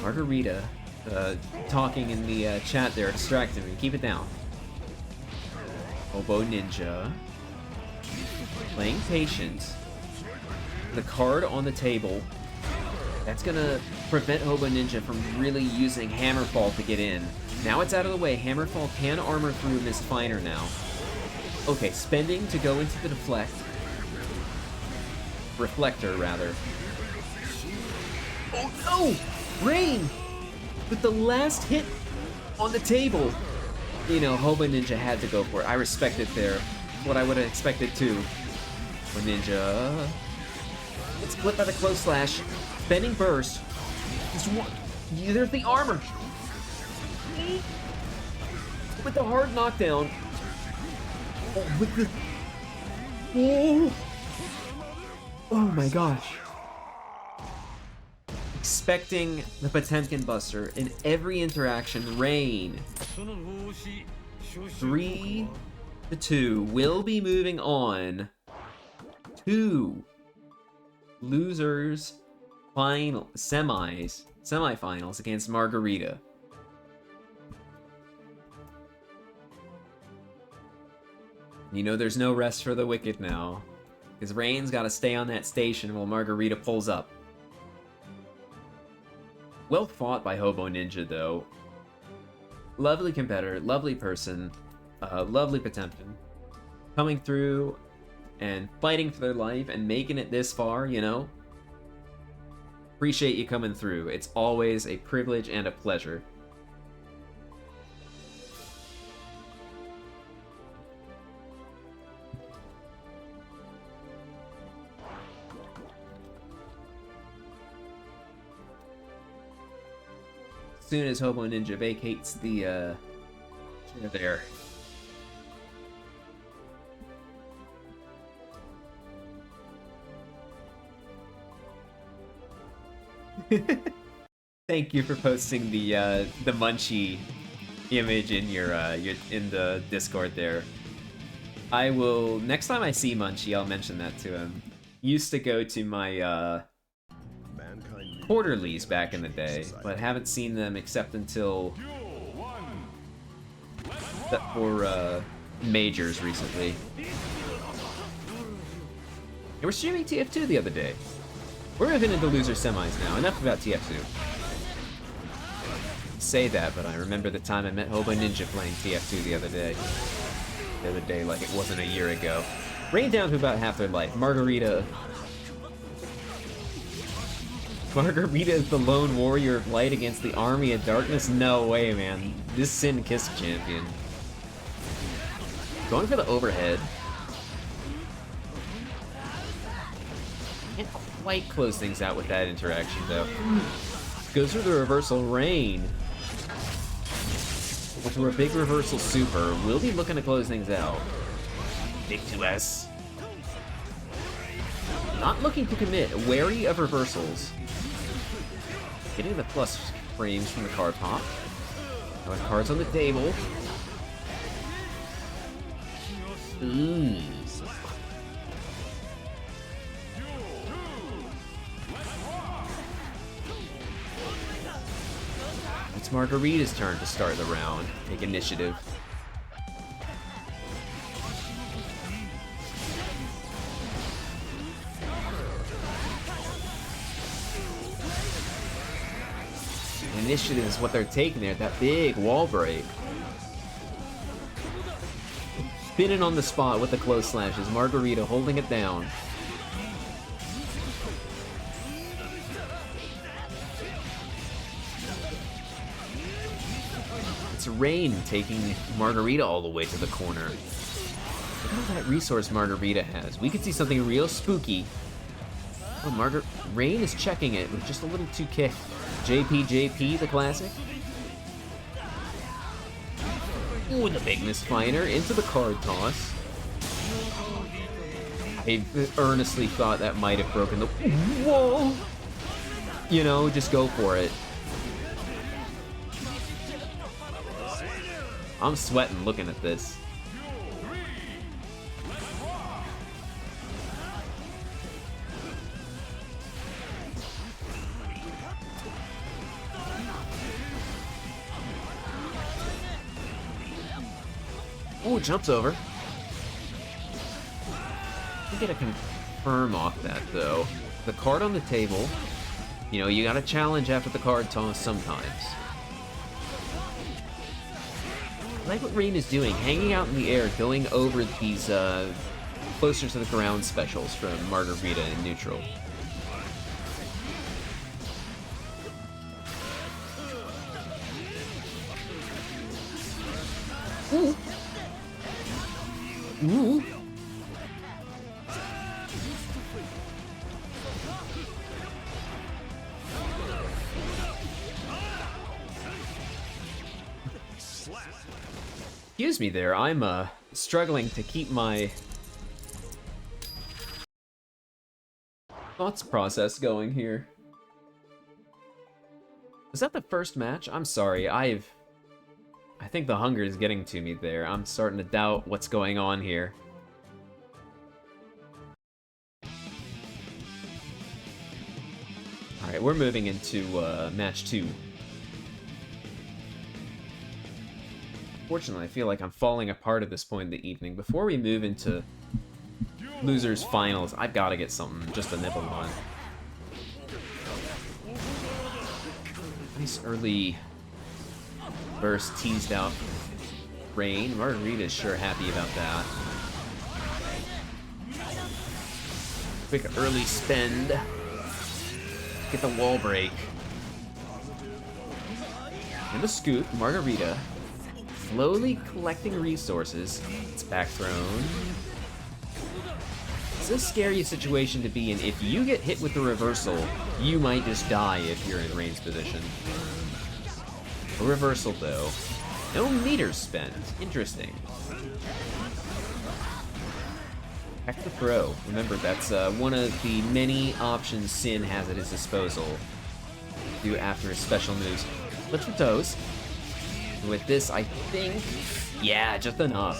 Margarita talking in the chat there, distracting me. Keep it down. HoboNinja playing patient. The card on the table. That's gonna prevent HoboNinja from really using Hammerfall to get in. Now it's out of the way. Hammerfall can armor through Misfiner now. Okay, spending to go into the reflector, rather. Oh no! Rain! With the last hit on the table. You know, HoboNinja had to go for it. I respect it there. What I would have expected too. HoboNinja. It's split by the close slash. Spending burst. There's the armor. With the hard knockdown. Oh, with the... Oh my gosh. Expecting the Potemkin Buster in every interaction. Rain. 3-2. Will be moving on to losers semifinals against Margarita. You know there's no rest for the wicked now, because Rain's got to stay on that station while Margarita pulls up. Well fought by HoboNinja though. Lovely competitor, lovely person, lovely Potemkin. Coming through and fighting for their life and making it this far, you know? Appreciate you coming through. It's always a privilege and a pleasure. As soon as HoboNinja vacates the chair there. Thank you for posting the Munchie image in your in the Discord there. I will, next time I see Munchie, I'll mention that to him. Used to go to my quarterlies back in the day, but haven't seen them except until for majors recently. And we're streaming TF2 the other day. We're moving into loser semis now. Enough about TF2. Say that, but I remember the time I met HoboNinja playing TF2 the other day. Like it wasn't a year ago. Rain down to about half their life. Margarita is the lone warrior of light against the army of darkness? No way, man. This Sin Kiss champion. Going for the overhead. Can't quite close things out with that interaction, though. Goes through the reversal. Rain. For a big reversal super. Will be looking to close things out. Big 2S. Not looking to commit. Wary of reversals. Getting the plus frames from the card pop. Now cards on the table. Ooh. It's Margarita's turn to start the round. Take initiative. Initiative is what they're taking there. That big wall break. Spinning on the spot with the close slashes. Margarita holding it down. It's Rain taking Margarita all the way to the corner. Look at all that resource Margarita has. We could see something real spooky. Oh, Rain is checking it with just a little too kick. JP, the classic. Ooh, the big misfire into the card toss. I earnestly thought that might have broken the wall. You know, just go for it. I'm sweating looking at this. Ooh, jumps over. I get a confirm off that, though. The card on the table. You know, you gotta challenge after the card toss sometimes. I like what Rain is doing, hanging out in the air, going over these, closer to the ground specials from Margarita in neutral. Ooh. Ooh. Excuse me there, I'm struggling to keep my thoughts process going here. Was that the first match? I'm sorry, I think the hunger is getting to me there. I'm starting to doubt what's going on here. Alright, we're moving into match 2. Fortunately, I feel like I'm falling apart at this point in the evening. Before we move into losers finals, I've got to get something just to nibble on. Nice early burst teased out Rain. Margarita's sure happy about that. Quick early spend. Get the wall break. And the scoop, Margarita slowly collecting resources. It's back thrown. It's a scary situation to be in. If you get hit with the reversal, you might just die if you're in Rain's position. A reversal, though. No meters spent. Interesting. Back to throw. Remember, that's one of the many options Sin has at his disposal to do after his special moves. Flips the toes. With this, I think... yeah, just enough.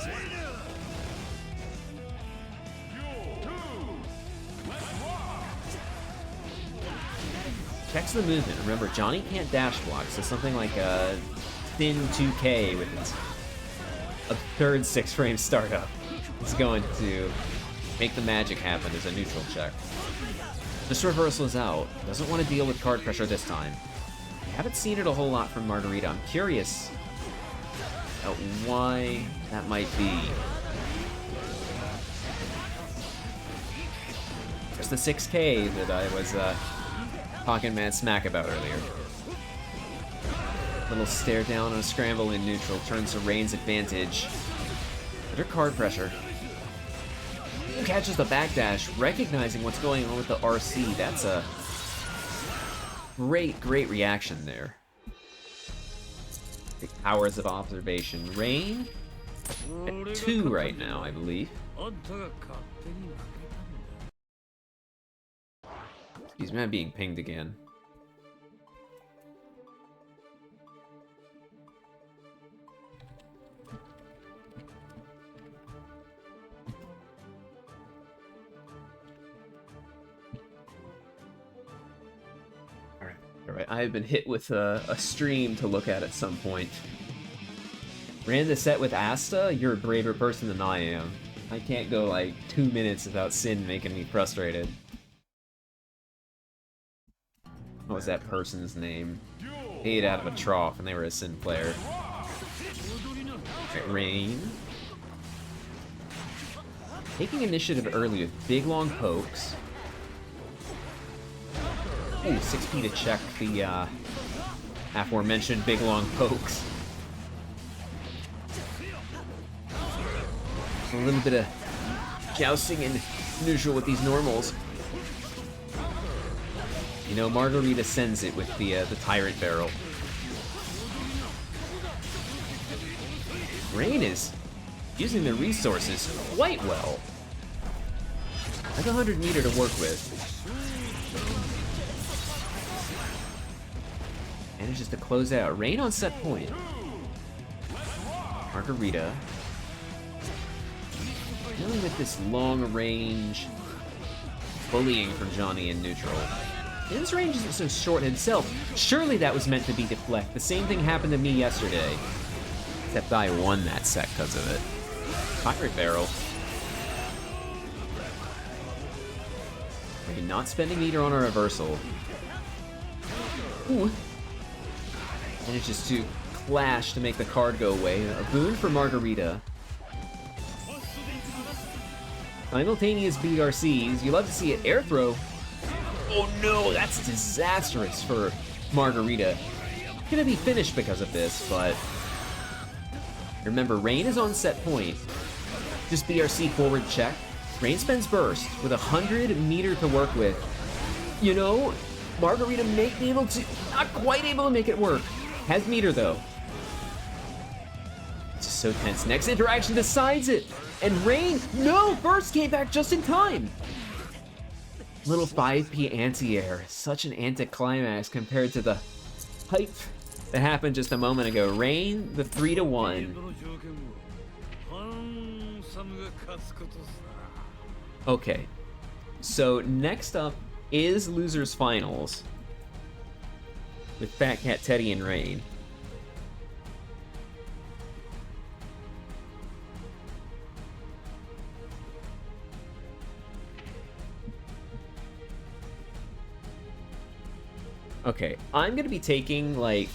Checks the movement. Remember, Johnny can't dash block, so something like a thin 2K with its absurd 6-frame startup is going to make the magic happen as a neutral check. This reversal is out. Doesn't want to deal with card pressure this time. I haven't seen it a whole lot from Margarita. I'm curious about why that might be. There's the 6K that I was talking mad smack about earlier. Little stare down on a scramble in neutral turns to Rain's advantage. Under card pressure. Catches the backdash, recognizing what's going on with the RC. That's a great reaction there. The powers of observation. Rain at 2 right now, I believe. Excuse me, I'm being pinged again. Alright, I have been hit with a stream to look at some point. Ran the set with Asta? You're a braver person than I am. I can't go like 2 minutes without Sin making me frustrated. What was that person's name? Ate out of a trough and they were a Sin player. Alright, Rain. Taking initiative early with big long pokes. Ooh, 6p to check the aforementioned big long pokes. A little bit of jousting in neutral with these normals. You know, Margarita sends it with the Tyrant Barrel. Rain is using the resources quite well. Like 100 meter to work with. Manages to close out. Rain on set point. Margarita. Dealing with this long range bullying from Johnny in neutral. His range isn't so short himself. Surely that was meant to be deflect. The same thing happened to me yesterday. Except I won that set because of it. Pirate Barrel. Maybe not spending meter on a reversal. Ooh. Manages to clash to make the card go away. A boon for Margarita. Simultaneous BRCs. You love to see it. Air throw. Oh no, that's disastrous for Margarita. Gonna be finished because of this, but remember, Rain is on set point. Just BRC forward check. Rain spends burst with 100 meter to work with. You know, Margarita may be able to, not quite able to make it work. Has meter though. It's just so tense. Next interaction decides it. And Rain, no, burst came back just in time. Little 5p anti-air. Such an anticlimax compared to the hype that happened just a moment ago. Rain, the 3-1. Okay, so next up is Losers Finals with Fat Cat Teddy and Rain. Okay, I'm gonna be taking like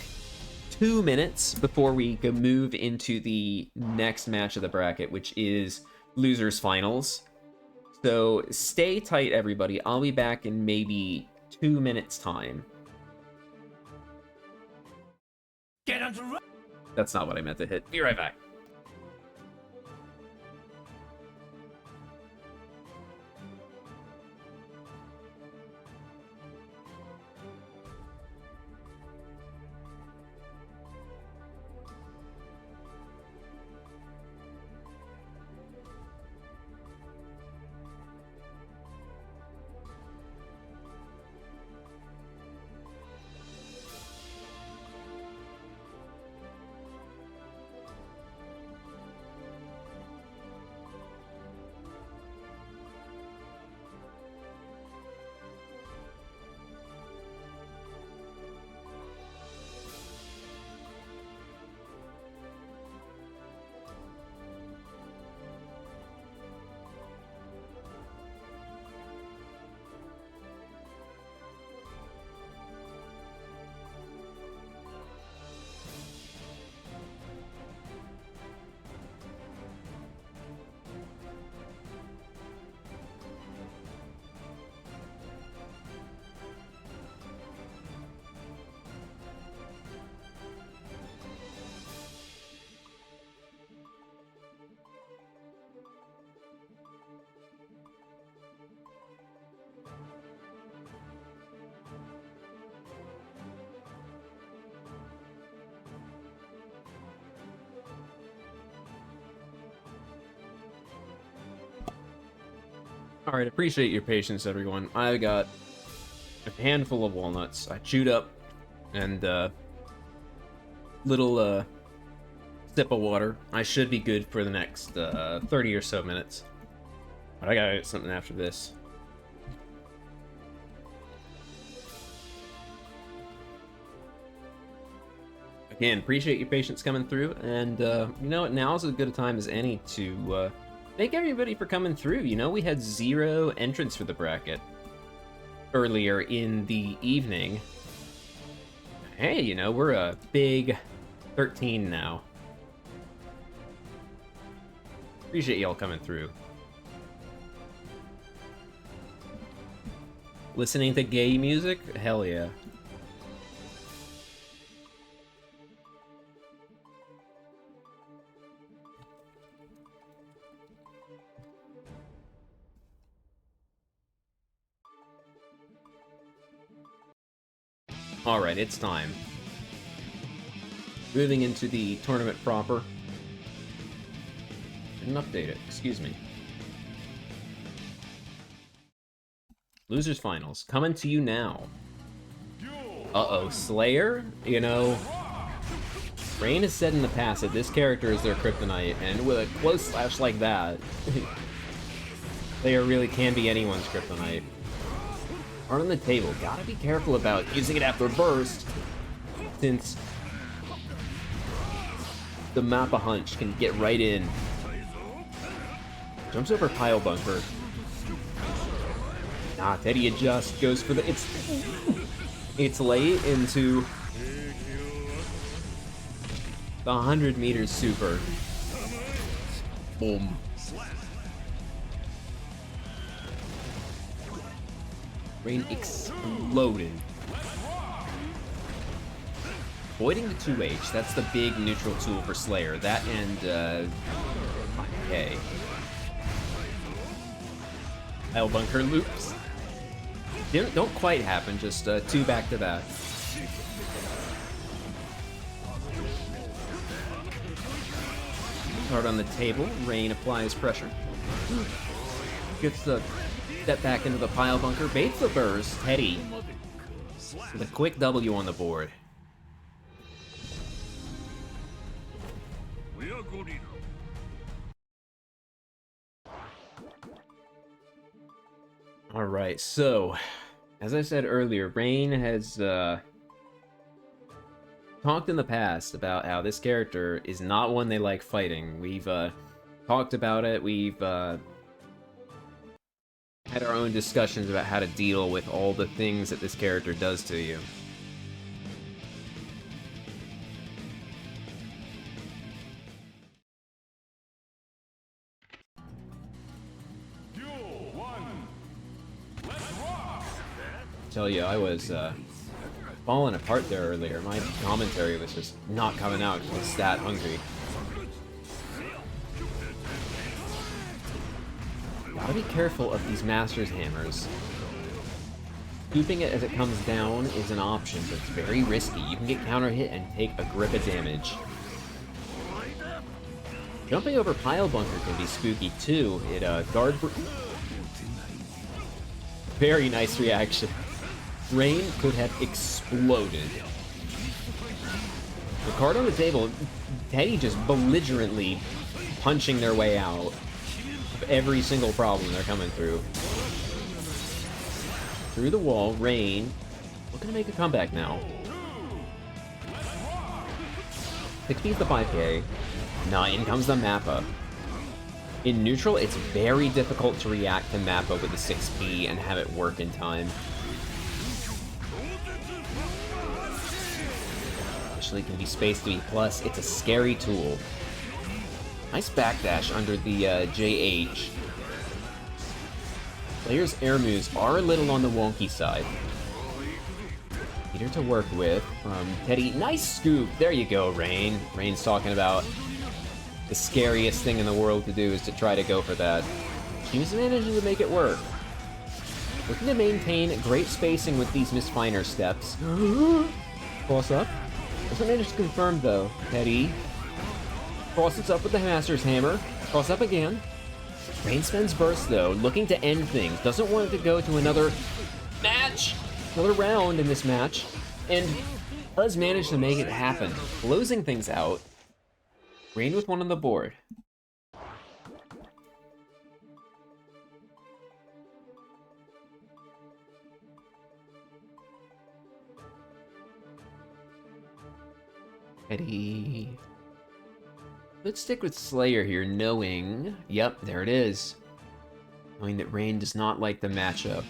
2 minutes before we move into the next match of the bracket, which is Losers Finals. So stay tight, everybody. I'll be back in maybe 2 minutes time.
Get on the
That's not what I meant to hit. Be right back. Alright, appreciate your patience, everyone. I got a handful of walnuts. I chewed up, and little sip of water. I should be good for the next 30 or so minutes. But I gotta get something after this. Again, appreciate your patience coming through, and you know what, now's as good a time as any to thank everybody for coming through. You know, we had 0 entrants for the bracket earlier in the evening. Hey, you know, we're a big 13 now. Appreciate y'all coming through. Listening to gay music? Hell yeah. Alright, it's time. Moving into the tournament proper. Didn't update it, excuse me. Losers Finals, coming to you now. Uh-oh, Slayer? You know, Rain has said in the past that this character is their kryptonite, and with a close slash like that, Slayer really can be anyone's kryptonite. Heart on the table, gotta be careful about using it after burst, since the Mappa Hunch can get right in. Jumps over Pile Bunker. Nah, Teddy adjusts, goes for the... It's late into the 100 meters super. Boom. Rain exploded. Avoiding the 2H, that's the big neutral tool for Slayer. That and, 5K. Pile Bunker loops. Don't quite happen, just 2 back-to-back. Hard on the table, Rain applies pressure. Gets the step back into the Pile Bunker, baits the burst, Teddy with a quick W on the board. Alright, so, as I said earlier, Rain has talked in the past about how this character is not one they like fighting. We've talked about it, we've had our own discussions about how to deal with all the things that this character does to you. Tell you, I was falling apart there earlier. My commentary was just not coming out because I was stat hungry. Gotta be careful of these Master's Hammers. Scooping it as it comes down is an option, but it's very risky. You can get counter hit and take a grip of damage. Jumping over Pile Bunker can be spooky too. It guard. Very nice reaction. Rain could have exploded. The card on the table, Teddy just belligerently punching their way out of every single problem they're coming through. Through the wall, Rain looking to make a comeback now. 6P's the 5K. 9 comes the Mappa. In neutral, it's very difficult to react to Mappa with the 6P and have it work in time. Especially can be spaced to B+, it's a scary tool. Nice backdash under the JH. Players' air moves are a little on the wonky side. Peter to work with from Teddy. Nice scoop! There you go, Rain. Rain's talking about the scariest thing in the world to do is to try to go for that. Team's managing to make it work. Looking to maintain great spacing with these Miss Finer steps. Cross up. Doesn't manage to confirm though. Teddy crosses up with the Master's Hammer. Cross up again. Rain spends burst though, looking to end things. Doesn't want it to go to another match, another round in this match, and does manage to make it happen. Closing things out. Rain with 1 on the board. Eddie. Let's stick with Slayer here, knowing... Yep, there it is. Knowing that Rain does not like the matchup.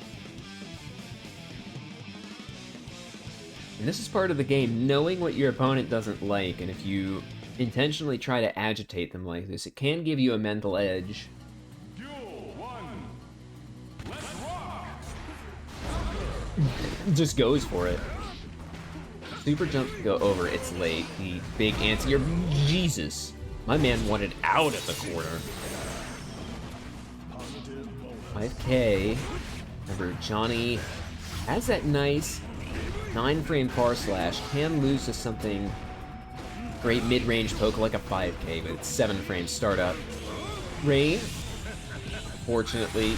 And this is part of the game, knowing what your opponent doesn't like, and if you intentionally try to agitate them like this, it can give you a mental edge. Just goes for it. Super jump to go over, it's late. The big anti-air, Jesus! My man wanted out of the corner. 5K. Remember, Johnny has that nice 9-frame far slash, can lose to something great mid-range poke like a 5K, but it's 7 frames startup. Rain, fortunately,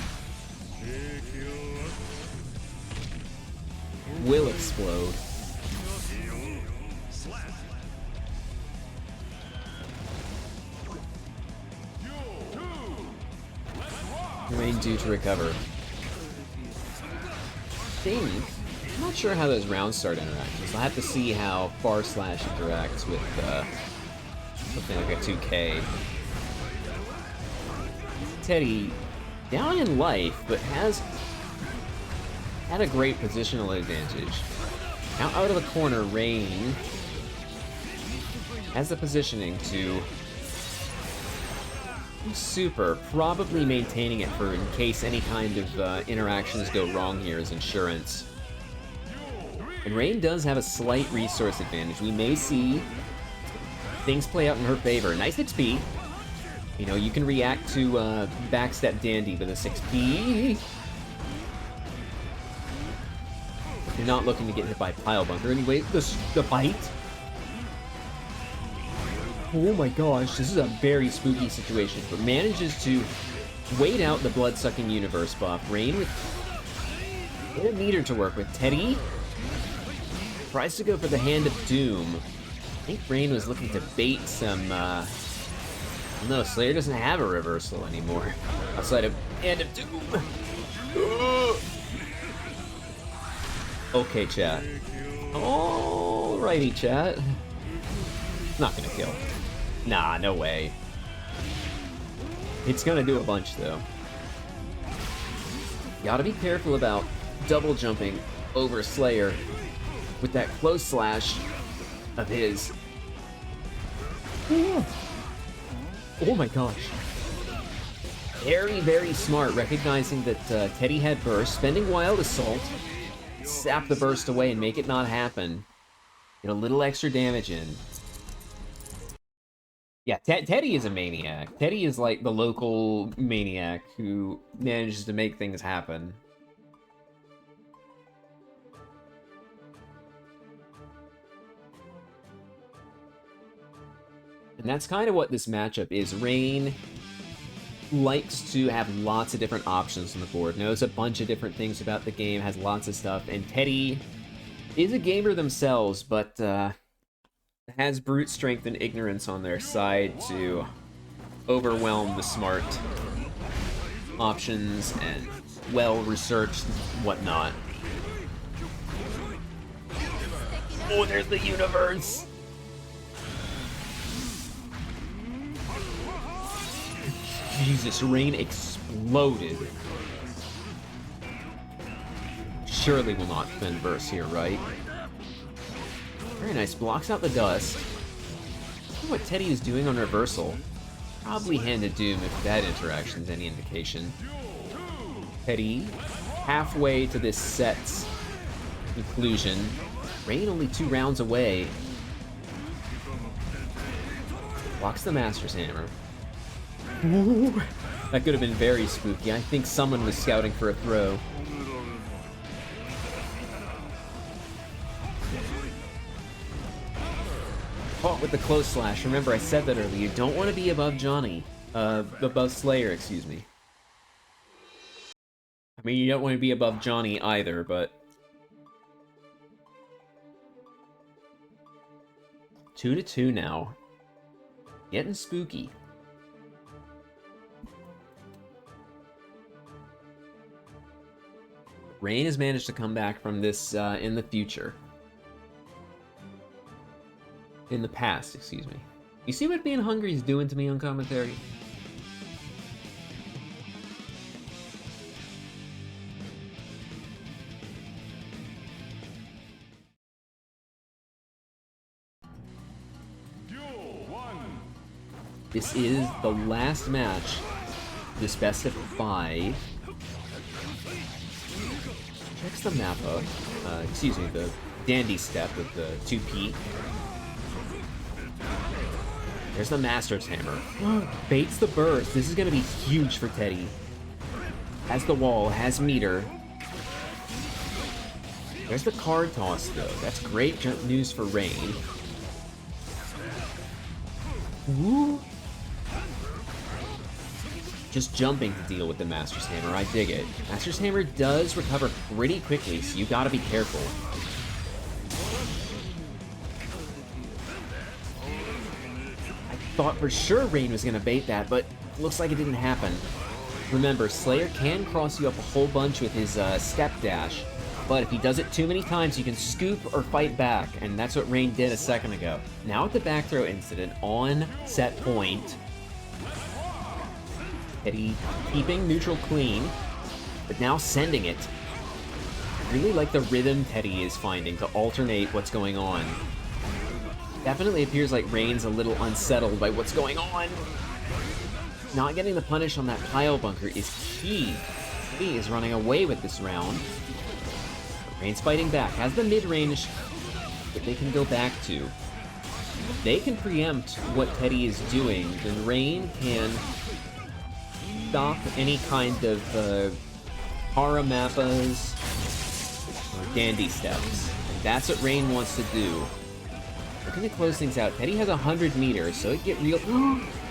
will explode. Rain due to recover. I'm not sure how those round start interactions. I'll have to see how far slash interacts with something like a 2K. Teddy, down in life, but has had a great positional advantage. Now out of the corner, Rain has the positioning to super, probably maintaining it for in case any kind of interactions go wrong here as insurance. And Rain does have a slight resource advantage. We may see things play out in her favor. Nice XP. You know, you can react to backstep Dandy with a 6P. You're not looking to get hit by Pile Bunker. Anyway, the bite. Oh my gosh, this is a very spooky situation, but manages to wait out the blood-sucking universe buff. Rain with a meter to work with. Teddy tries to go for the Hand of Doom. I think Rain was looking to bait some, no, Slayer doesn't have a reversal anymore. Outside of Hand of Doom. Okay, chat. Alrighty, chat. Not gonna kill. Nah, no way. It's gonna do a bunch, though. You gotta be careful about double jumping over Slayer with that close slash of his. Ooh. Oh my gosh. Very, very smart, recognizing that Teddy had burst, spending Wild Assault, sap the burst away and make it not happen. Get a little extra damage in. Yeah, Teddy is a maniac. Teddy is like the local maniac who manages to make things happen. And that's kind of what this matchup is. Rain likes to have lots of different options on the board, knows a bunch of different things about the game, has lots of stuff, and Teddy is a gamer themselves, but has brute strength and ignorance on their side to overwhelm the smart options and well-researched whatnot. Oh, there's the universe! Jesus, Rain exploded. Surely will not defend burst here, right? Very nice, blocks out the dust. I don't know what Teddy is doing on reversal. Probably Hand of Doom if that interaction's any indication. Teddy, halfway to this set's conclusion. Rain only 2 rounds away. Blocks the Master's Hammer. Ooh, that could have been very spooky. I think someone was scouting for a throw. Caught with the close slash. Remember, I said that earlier. You don't want to be above Johnny. Above Slayer, excuse me. I mean, you don't want to be above Johnny either, but... 2-2 now. Getting spooky. Rain has managed to come back from this in the future. In the past, excuse me. You see what being hungry is doing to me on commentary? This is the last match, this best of 5. Checks the map up. Excuse me, the dandy step with the 2P. There's the Master's Hammer. Baits the burst. This is going to be huge for Teddy. Has the wall, has meter. There's the card toss, though. That's great news for Rain. Ooh. Just jumping to deal with the Master's Hammer. I dig it. Master's Hammer does recover pretty quickly, so you gotta be careful. I thought for sure Rain was gonna bait that, but looks like it didn't happen. Remember, Slayer can cross you up a whole bunch with his step dash, but if he does it too many times, you can scoop or fight back, and that's what Rain did a second ago. Now with the back throw incident on set point, Teddy keeping neutral clean, but now sending it. I really like the rhythm Teddy is finding to alternate what's going on. Definitely appears like Rain's a little unsettled by what's going on. Not getting the punish on that pile bunker is key. Teddy is running away with this round. Rain's fighting back, has the mid-range that they can go back to. If they can preempt what Teddy is doing, then Rain can stop any kind of Haramappas or dandy steps. And that's what Rain wants to do. Looking to close things out. Teddy has 100 meters, so it get real.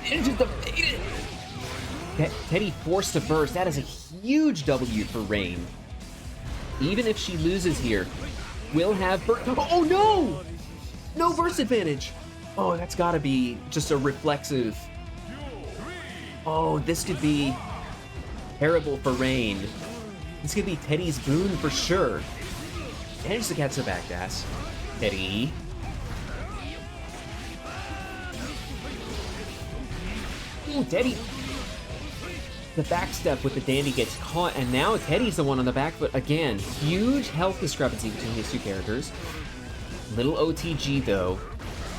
It just evaded. Teddy forced to burst. That is a huge W for Rain. Even if she loses here, will have burst. Oh no! No burst advantage. Oh, that's gotta be just a reflexive. Oh, this could be terrible for Rain. This could be Teddy's boon for sure. Managed to catch the backdash. Teddy. Ooh, Teddy. The backstep with the dandy gets caught, and now Teddy's the one on the back foot again. Huge health discrepancy between these two characters. Little OTG, though,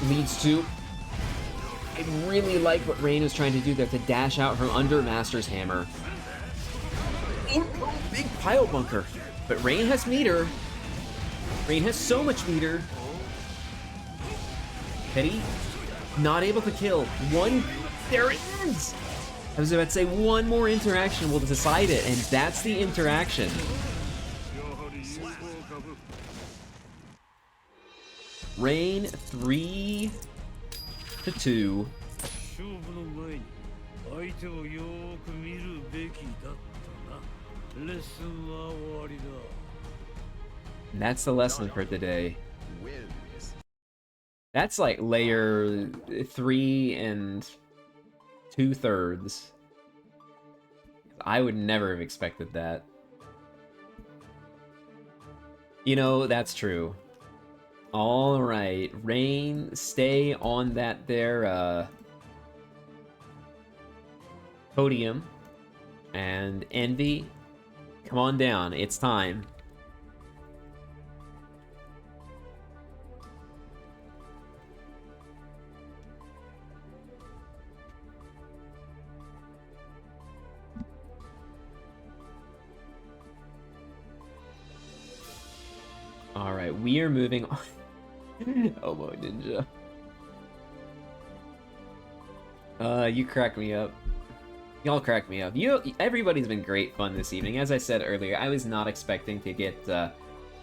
leads to... I really like what Rain is trying to do there to dash out from under Master's Hammer. Oh, big pile bunker. But Rain has meter. Rain has so much meter. Teddy, not able to kill. One, there it is! I was about to say one more interaction will decide it, and that's the interaction. Rain 3-2. And that's the lesson for today. That's like layer 3 2/3. I would never have expected that. You know, that's true. All right, Rain, stay on that there podium, and Envy, come on down. It's time. All right, we are moving on. HoboNinja. You crack me up. Y'all crack me up. Everybody's been great fun this evening. As I said earlier, I was not expecting to get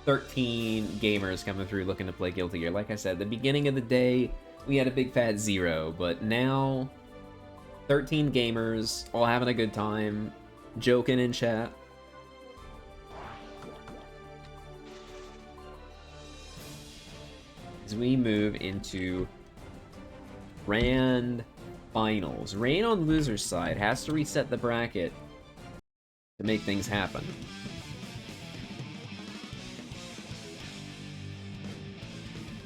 13 gamers coming through looking to play Guilty Gear. Like I said, the beginning of the day, we had a big fat 0, but now 13 gamers, all having a good time, joking in chat. As we move into Grand Finals. Rain on loser's side has to reset the bracket to make things happen.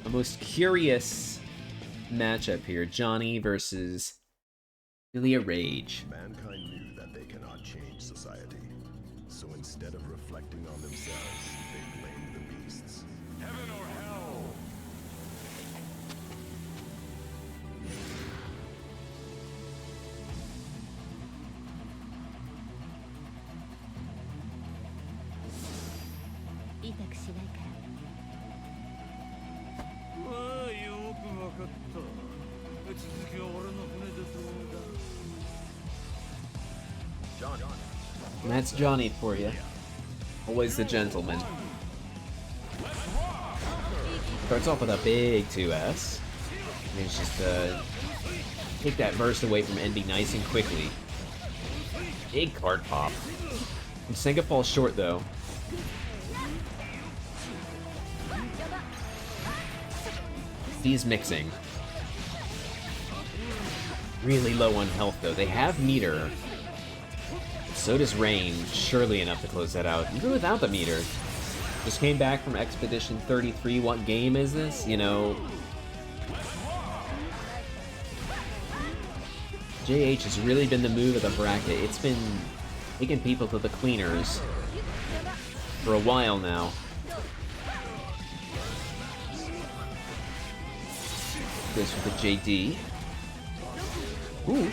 The most curious matchup here. Johnny versus Julia Rage.
Mankind knew that they cannot change society. So instead of reflecting on themselves, they blamed the beasts.
Heaven or hell?
And that's Johnny for you. Always the gentleman. Starts off with a big 2S. And it's just take that burst away from Envy nice and quickly. Big card pop. And Senga falls short though. He's mixing. Really low on health though. They have meter. So does Rain, surely enough to close that out. Even without the meter. Just came back from Expedition 33. What game is this? You know... JH has really been the move of the bracket. It's been taking people to the cleaners for a while now. Goes for the JD. Ooh.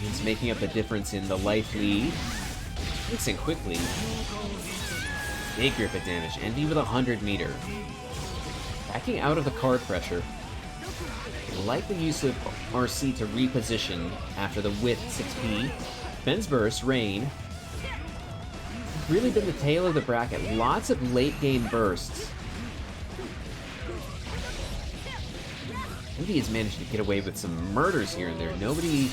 He's making up the difference in the life lead. Mixing quickly. Big grip of damage. Envy with 100 meter. Backing out of the card pressure. I like the use of RC to reposition after the width 6P. Ben's burst, Rain. Really been the tail of the bracket. Lots of late game bursts. Envy has managed to get away with some murders here and there. Nobody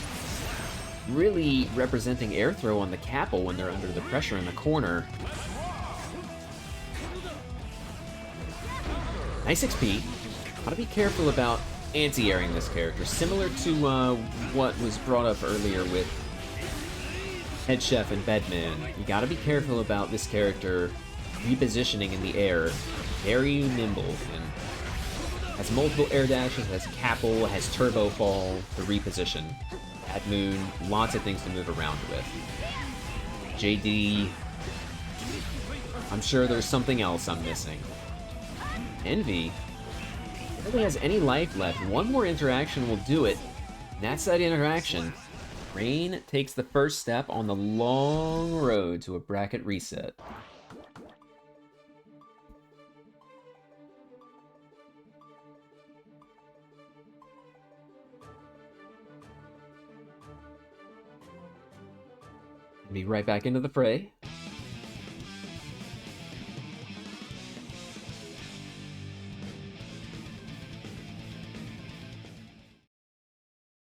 really representing air throw on the Capel when they're under the pressure in the corner. Nice XP. Gotta be careful about anti-airing this character. Similar to what was brought up earlier with Head Chef and Bedman. You gotta be careful about this character repositioning in the air. Very nimble and has multiple air dashes, has Capel, has Turbo Fall to reposition. Bad Moon, lots of things to move around with. JD, I'm sure there's something else I'm missing. Envy, barely has any life left. One more interaction will do it. And that's that interaction. Rain takes the first step on the long road to a bracket reset. Be right back into the fray.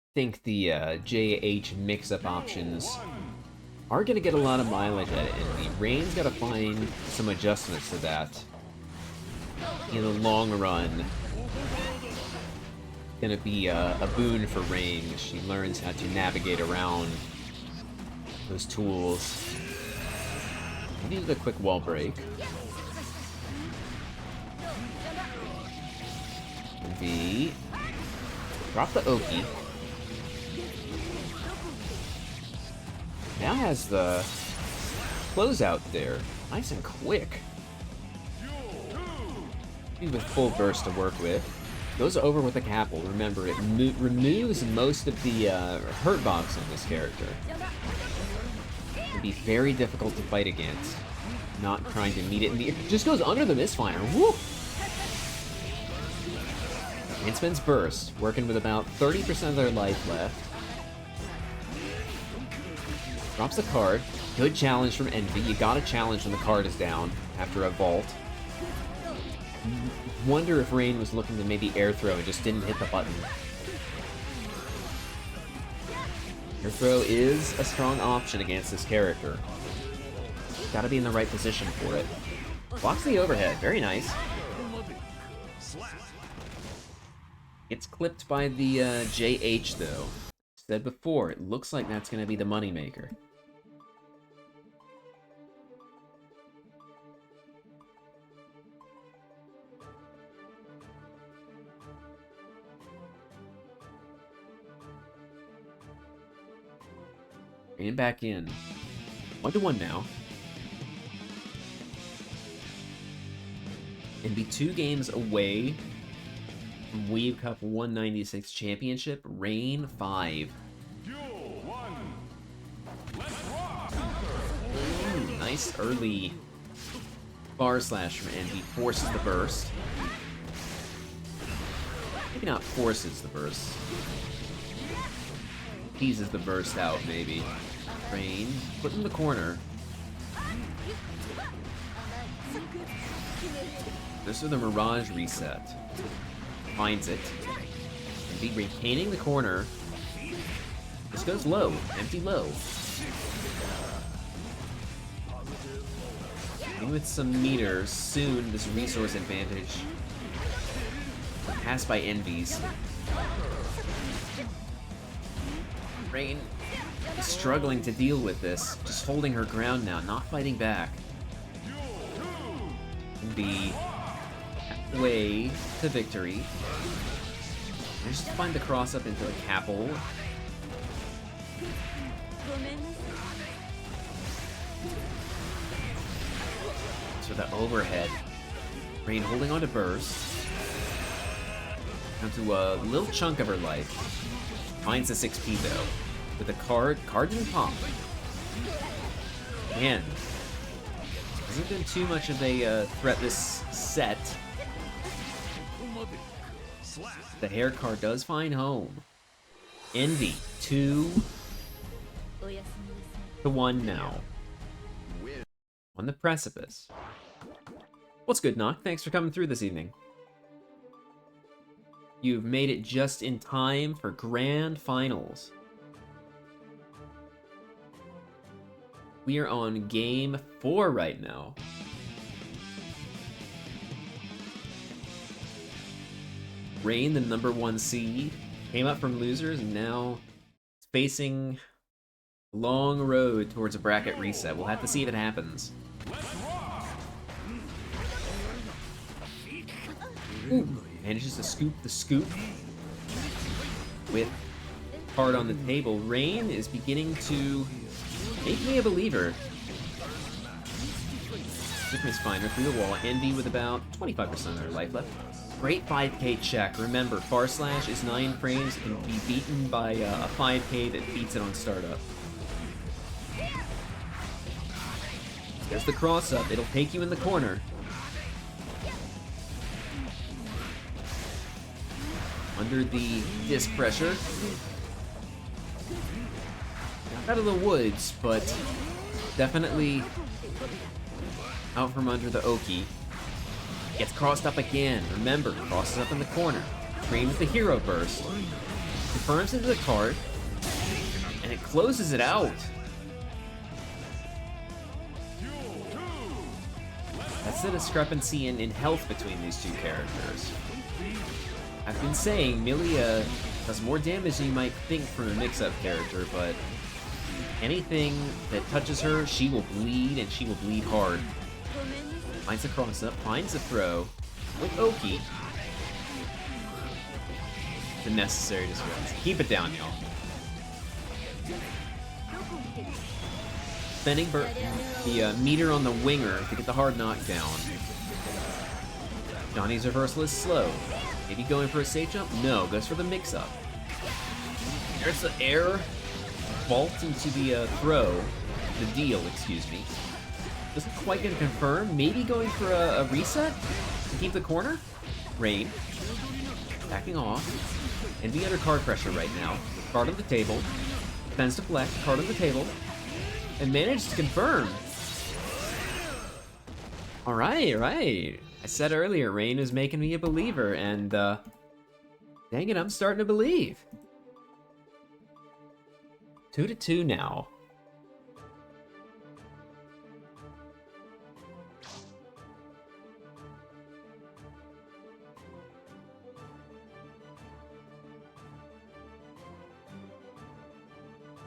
I think the JH mix-up options are going to get a lot of mileage at it, and the Rain's got to find some adjustments to that in the long run. Going to be a boon for Rain as she learns how to navigate around those tools. Need a quick wall break. V. Drop the Oki. Now has the closeout there. Nice and quick. With full burst to work with. Goes over with the Capel. Remember, it removes most of the hurt box on this character. Can be very difficult to fight against. Not trying to meet it in the... It just goes under the misfire. Woo! Inspin's burst, working with about 30% of their life left. Drops the card. Good challenge from Envy. You gotta challenge when the card is down after a vault. Wonder if Rain was looking to maybe air throw and just didn't hit the button. Air throw is a strong option against this character. Gotta be in the right position for it. Blocks the overhead. Very nice. Gets clipped by the JH, though. Said before, it looks like that's going to be the moneymaker. Rain back in. 1-1 now. And be 2 games away from WeebCup 196 Championship. Rain 5. Ooh, nice early bar slash from Envy. Forces the burst. Maybe not forces the burst. Teases the burst out, maybe. Rain, put in the corner. This is the Mirage reset. Finds it. Envy retaining the corner. This goes low. Empty low. And with some meters, soon this resource advantage. Passed by Envy's. Rain is struggling to deal with this. Just holding her ground now, not fighting back. Envy halfway to victory. Managed to find the cross up into the Capel. So the overhead. Rain holding on to burst. Down to a little chunk of her life. Finds the 6p though. With a card. Card didn't pop. Man. Hasn't been too much of a threat this set. The hair card does find home. Envy. 2-1 now. On the precipice. What's good, Knock? Thanks for coming through this evening. You've made it just in time for grand finals. We are on game 4 right now. Rain, the #1 seed, came up from losers and now is facing a long road towards a bracket reset. We'll have to see if it happens. Ooh, manages to scoop the scoop with card on the table. Rain is beginning to make me a believer. Sickness Finder through the wall. Envy with about 25% of their life left. Great 5k check. Remember, far slash is 9 frames. It can be beaten by a 5k that beats it on startup. There's the cross up. It'll take you in the corner. Under the disc pressure. Not out of the woods, but definitely out from under the Oki. Gets crossed up again. Remember, crosses up in the corner. Rain with the hero burst. Confirms into the card. And it closes it out. That's the discrepancy in health between these two characters. I've been saying Milia does more damage than you might think from a mix-up character, but anything that touches her, she will bleed, and she will bleed hard. Finds the cross-up, finds the throw with Oki. The necessary discrepancy. Keep it down, y'all. Spending the meter on the winger to get the hard knockdown. Johnny's reversal is slow. Maybe going for a safe jump? No, goes for the mix-up. There's the air vault into the throw. The deal, excuse me. Doesn't quite get a confirm. Maybe going for a reset to keep the corner? Rain. Backing off. Envy under card pressure right now. Card on the table. Defends deflect. Card on the table. And managed to confirm. Alright, right. I said earlier, Rain is making me a believer, and dang it, I'm starting to believe. 2-2 now.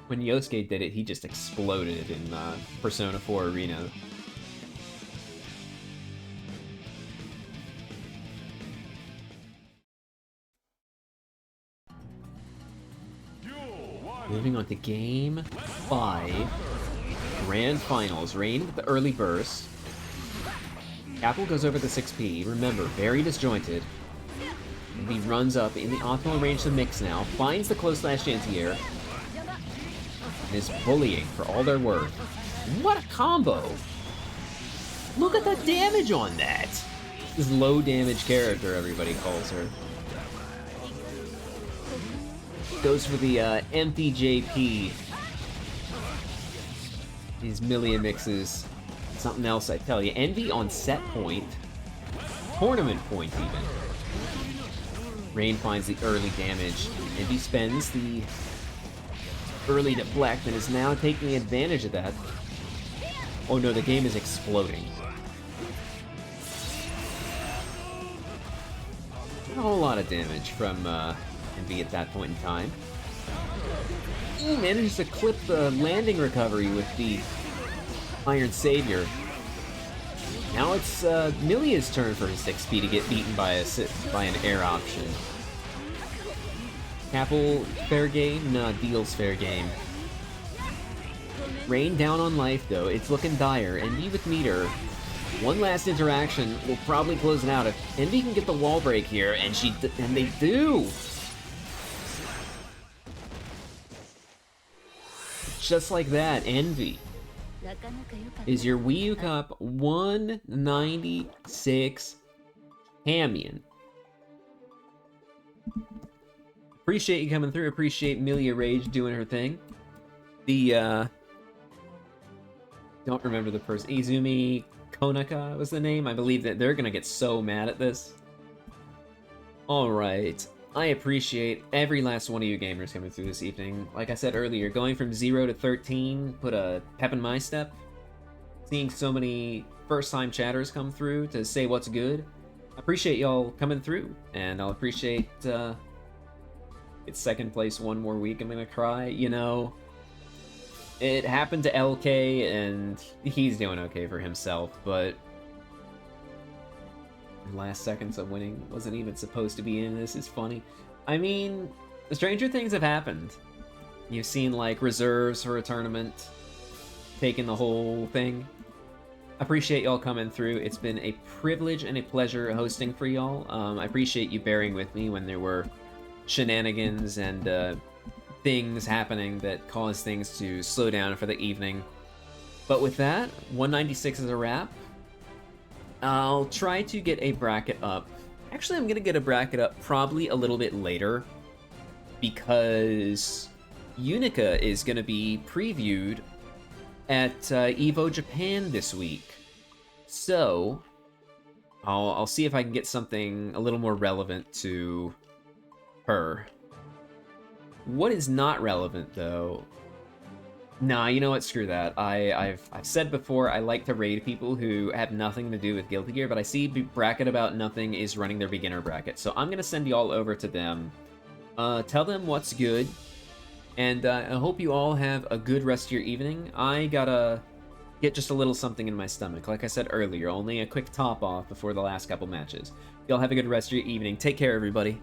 When Yosuke did it, he just exploded in Persona 4 Arena.
Duel 1.
Moving on to Game 5. Grand Finals. Rain with the early burst. Apple goes over the 6P. Remember, very disjointed. He runs up in the optimal range to mix now. Finds the close slash anti-air. And is bullying for all they're worth. What a combo! Look at the damage on that! This low damage character, everybody calls her. Goes for the empty JP. These million mixes. Something else, I tell you. Envy on set point. Tournament point, even. Rain finds the early damage. Envy spends the early deflect and is now taking advantage of that. Oh no, the game is exploding. Not a whole lot of damage from Envy at that point in time. He manages to clip the landing recovery with the Iron Savior. Now it's Milia's turn for his 6P to get beaten by an air option. Capel, fair game? Nah, Deal's fair game. Rain down on life though, it's looking dire. Envy with meter. One last interaction will probably close it out if Envy can get the wall break here, and they do! Just like that, Envy is your WeebCup 196 champion. Appreciate you coming through. Appreciate Milia Rage doing her thing. The don't remember the person. Izumi Konaka was the name. I believe that they're gonna get so mad at this. Alright. I appreciate every last one of you gamers coming through this evening. Like I said earlier, going from 0 to 13 put a pep in my step. Seeing so many first-time chatters come through to say what's good. I appreciate y'all coming through, and I'll appreciate it's second place one more week. I'm gonna cry, you know. It happened to LK, and he's doing okay for himself, but last seconds of winning wasn't even supposed to be in this is funny. I mean, stranger things have happened. You've seen, like, reserves for a tournament taking the whole thing. Appreciate y'all coming through. It's been a privilege and a pleasure hosting for y'all. I appreciate you bearing with me when there were shenanigans and things happening that caused things to slow down for the evening. But with that, 196 is a wrap. I'll try to get a bracket up. Actually, I'm gonna get a bracket up probably a little bit later because Unica is gonna be previewed at EVO Japan this week. So I'll see if I can get something a little more relevant to her. What is not relevant though? Nah, you know what? Screw that. I've said before, I like to raid people who have nothing to do with Guilty Gear, but I see Bracket About Nothing is running their beginner bracket, so I'm gonna send y'all over to them. Tell them what's good, and I hope you all have a good rest of your evening. I gotta get just a little something in my stomach. Like I said earlier, only a quick top off before the last couple matches. Y'all have a good rest of your evening. Take care, everybody.